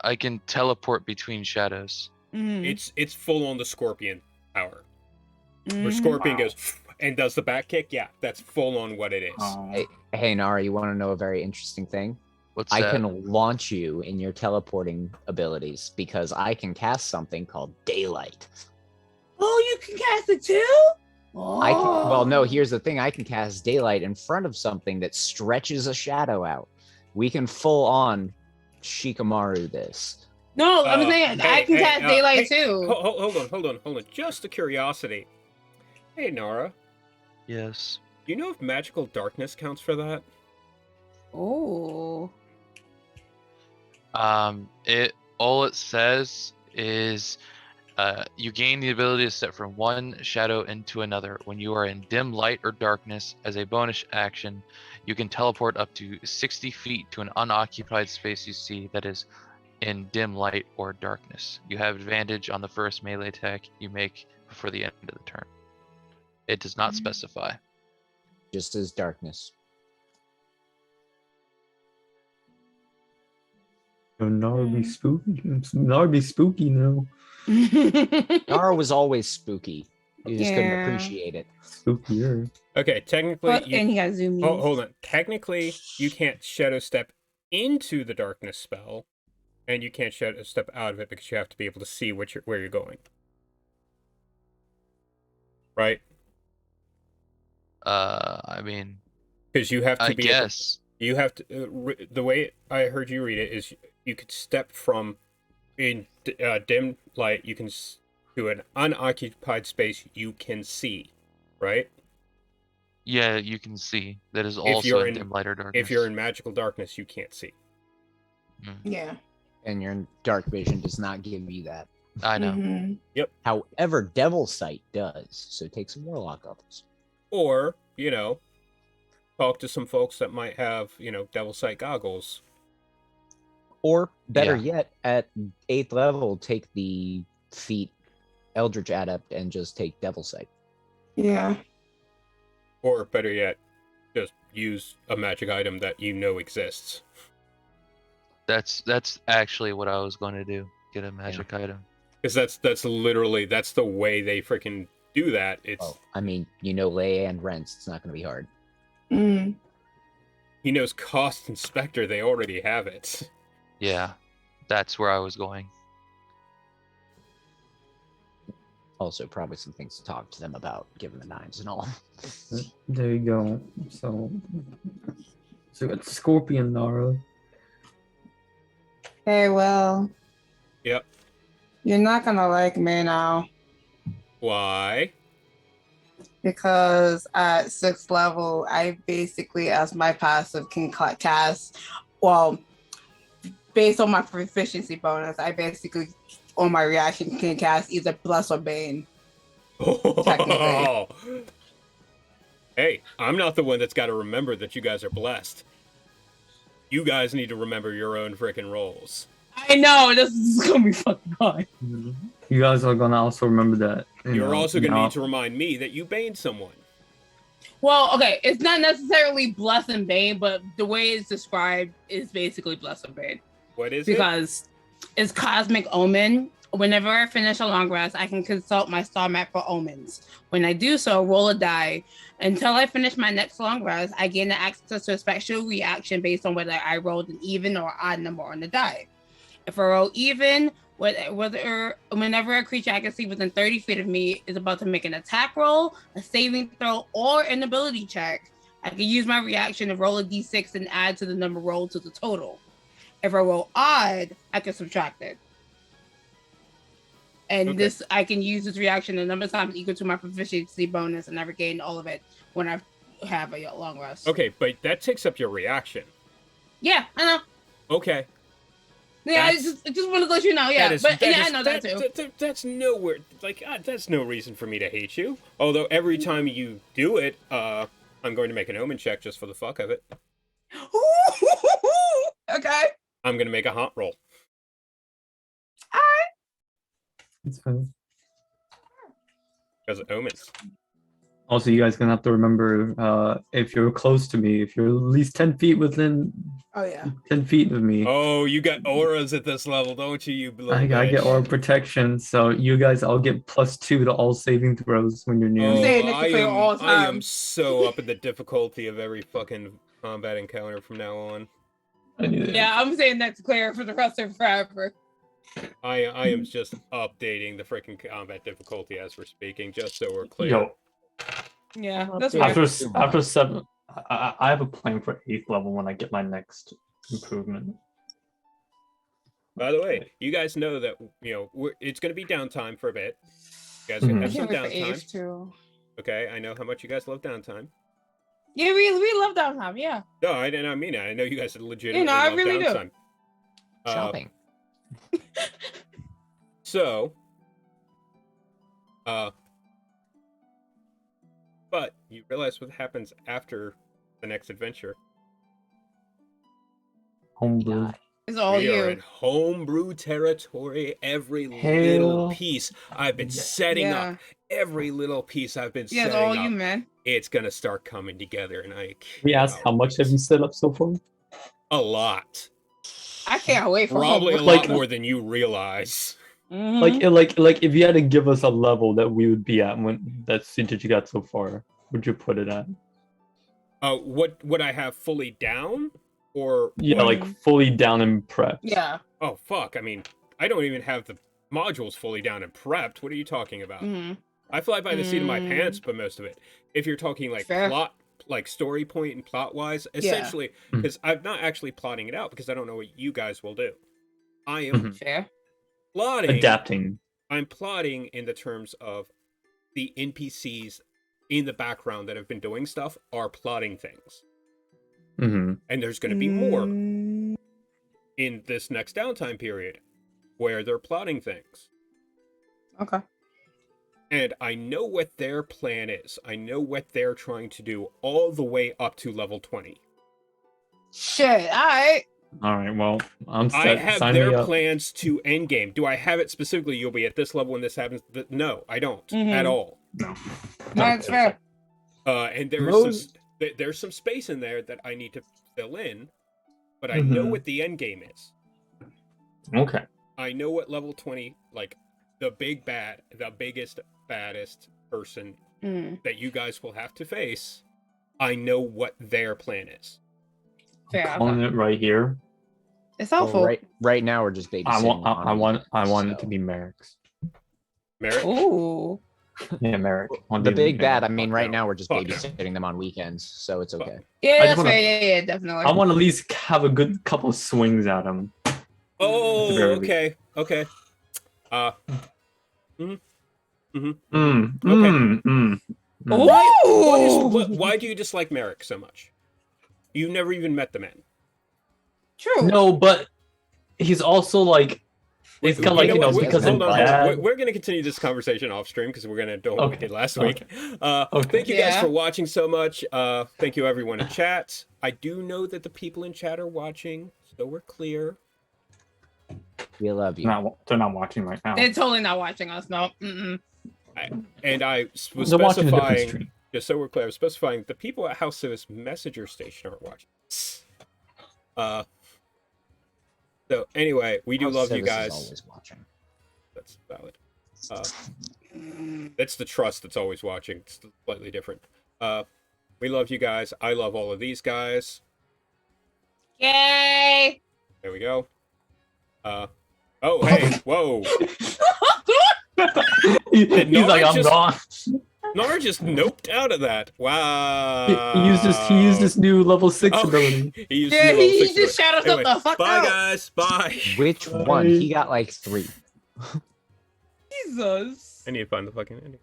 I can teleport between shadows. It's full on the Scorpion power. Where Mhm. Scorpion Wow. goes and does the back kick. Yeah, that's full on what it is. Oh, hey Nara, you want to know a very interesting thing? What's I that? can launch you in your teleporting abilities because I can cast something called Daylight. Oh, you can cast it too. I can, well, no, Oh. here's the thing. I can cast Daylight in front of something that stretches a shadow out. We can full on Shikamaru this. No, I'm saying I can cast daylight too. Hold on. Just a curiosity. Hey, Nara, Yes. do you know if magical darkness counts for that? Oh. All it says is you gain the ability to step from one shadow into another. When you are in dim light or darkness, as a bonus action, you can teleport up to 60 feet to an unoccupied space you see that is in dim light or darkness. You have advantage on the first melee attack you make before the end of the turn. It does not specify. just as darkness. Narby spooky. Narby spooky now. Nara was always spooky. You just couldn't Yeah. appreciate it. Spookier. Okay, technically, Well, and he got zoomies. hold on. Technically, you can't shadow step into the darkness spell, and you can't shadow step out of it because you have to be able to see where you're going. Right? I mean, Because you have to I be able- guess. you have to. The way I heard you read it is you could step from in dim light. You can to an unoccupied space you can see, right? Yeah, you can see that is If also you're in in- dim light or darkness. If you're in magical darkness, you can't see. Yeah. And your dark vision does not give you that. I know. Mhm. However, Devil Sight does. So take some Warlock goggles. Or, talk to some folks that might have, devil sight goggles. Or better Yeah. yet, at 8th level, take the feat Eldritch Adept and just take Devil Sight. Yeah. Or better yet, just use a magic item that you know exists. That's actually what I was going to do. Get a magic item. Because that's literally, that's the way they freaking do that. It's Oh, I mean, Lay and Rents. It's not going to be hard. Mm. he knows Cost and Spectre, they already have it. Yeah, that's where I was going. Also, probably some things to talk to them about, given the 9s and all. There you go. So we got Scorpion Nara. Hey, well. Yep. You're not gonna like me now Why? because at 6th level, I basically, as my passive, can cast. Well, based on my proficiency bonus, I basically, on my reaction, can cast either Bless or Bane. Technically. Hey, I'm not the one that's got to remember that you guys are blessed. You guys need to remember your own freaking roles. I know this is gonna be fucking hard. You guys are gonna also remember that. You're also going to need to remind me that you baned someone. Well, okay, it's not necessarily Bless and Bane, but the way it's described is basically Bless and Bane What is because it's Cosmic Omen. Whenever I finish a long rest, I can consult my star map for omens. When I do so, roll a die. Until I finish my next long rest, I gain access to a special reaction based on whether I rolled an even or odd number on the die. If I roll even, whenever a creature I can see within 30 feet of me is about to make an attack roll, a saving throw, or an ability check, I can use my reaction to roll a d6 and add to the number rolled to the total. If I roll odd, I can subtract it. And Okay. this, I can use this reaction a number of times equal to my proficiency bonus and I regain all of it when I have a long rest. Okay, but that takes up your reaction. Yeah, I know. Okay. Yeah, I That's- just want to let you know. Yeah, I know that too. That's nowhere, that's no reason for me to hate you. Although every time you do it, I'm going to make an omen check just for the fuck of it. Okay. I'm going to make a haunt roll. It's fine. Because of omens. Also, you guys gonna have to remember, if you're close to me, if you're at least 10 feet within Oh, yeah. 10 feet of me, Oh, you got auras at this level, don't you, you little I get bitch? aura protection. So you guys all get +2 to all saving throws when you're near Oh, me. saying that to play all the I am time. so up in the difficulty of every fucking combat encounter from now on. I need it. Yeah, I'm saying that to Claire for the rest of forever. I am just updating the freaking combat difficulty as we're speaking, just so we're clear. Yo, Yeah, Well, that's yeah. fair. after 7, I have a plan for 8th level when I get my next improvement. By the way, you guys know that it's going to be downtime for a bit. You guys Mhm. have I some can't wait for downtime. age too. Okay, I know how much you guys love downtime. Yeah, we love downtime. Yeah. No, I mean it. I know you guys legitimately I love really do. downtime. Shopping. So, but you realize what happens after the next adventure. Homebrew. It's all We are you. in homebrew territory. Every Hell little piece I've been yeah. setting Yeah. up. Every little piece I've been Yeah, it's setting all up. you, man. it's gonna start coming together, and We asked how much have you set up so far? a lot, I can't wait for probably a homework. lot more than you realize. Mhm. Like if you had to give us a level that we would be at when that that you got so far, would you put it at? What would I have fully down, or Yeah, what? like fully down and prepped. Yeah. Oh fuck! I mean, I don't even have the modules fully down and prepped. What are you talking about? Mhm. I fly by the seat of my Mm. pants, but most of it. If you're talking like Fair. plot, like story point and plot wise, essentially, Mm. because I'm not actually plotting it out because I don't know what you guys will do. I am Mhm. Fair. plotting. Adapting. I'm plotting in the terms of the NPCs in the background that have been doing stuff are plotting things, Mm-hmm. and there's going to be more Mm. in this next downtime period where they're plotting things. Okay. And I know what their plan is. I know what they're trying to do all the way up to level 20. Shit. All right. All right. Well, I'm set. I have Sign me their up. plans to endgame. Do I have it specifically? You'll be at this level when this happens. No, I don't Mhm. at all. No. That's fair. And there's some space in there that I need to fill in, but I know Mhm. what the end game is. Okay. I know what level 20, like the biggest, baddest person Mm. that you guys will have to face. I know what their plan is. Fair. Calling it right here. It's Well, awful. right now we're just babysitting. I want on it to so- be Merrick's. Merrick? Ooh. Yeah, Merrick. on The big weekend. bad. I mean, right no. now we're just Fuck no. babysitting them on weekends, so it's okay. Yeah, I just that's wanna- fair. Yeah, definitely. I want to at least have a good couple swings at him. Oh, Very okay. Okay. Mm, Okay. mm, mm. Why do you dislike Merrick so much? You never even met the man. True. No, but he's also like, it's kind of like, you know, what? because Hold of on, dad. we're going to continue this conversation off stream because we're going to do what we Okay. did last Okay. week. Okay. Thank you guys Yeah. for watching so much. Thank you everyone in chat. I do know that the people in chat are watching, so we're clear. We love you. They're not watching right now. They're totally not watching us. No. Mm-mm. And I was They're watching a different specifying, stream. just so we're clear, I was specifying the people at House of Messenger Station aren't watching. So anyway, we do House love you Service is guys. Always watching. That's valid. That's the trust that's always watching. It's slightly different. We love you guys. I love all of these guys. Yay! There we go. Oh, hey, whoa. He's like, I'm just- gone. Nar just noped out of that. Wow. He used this new level 6 Oh, ability. He used Yeah, level he 6 just to it. shot us Anyway, up the fuck bye out. guys. Bye. Which one? He got like 3. Jesus. I need to find the fucking ending.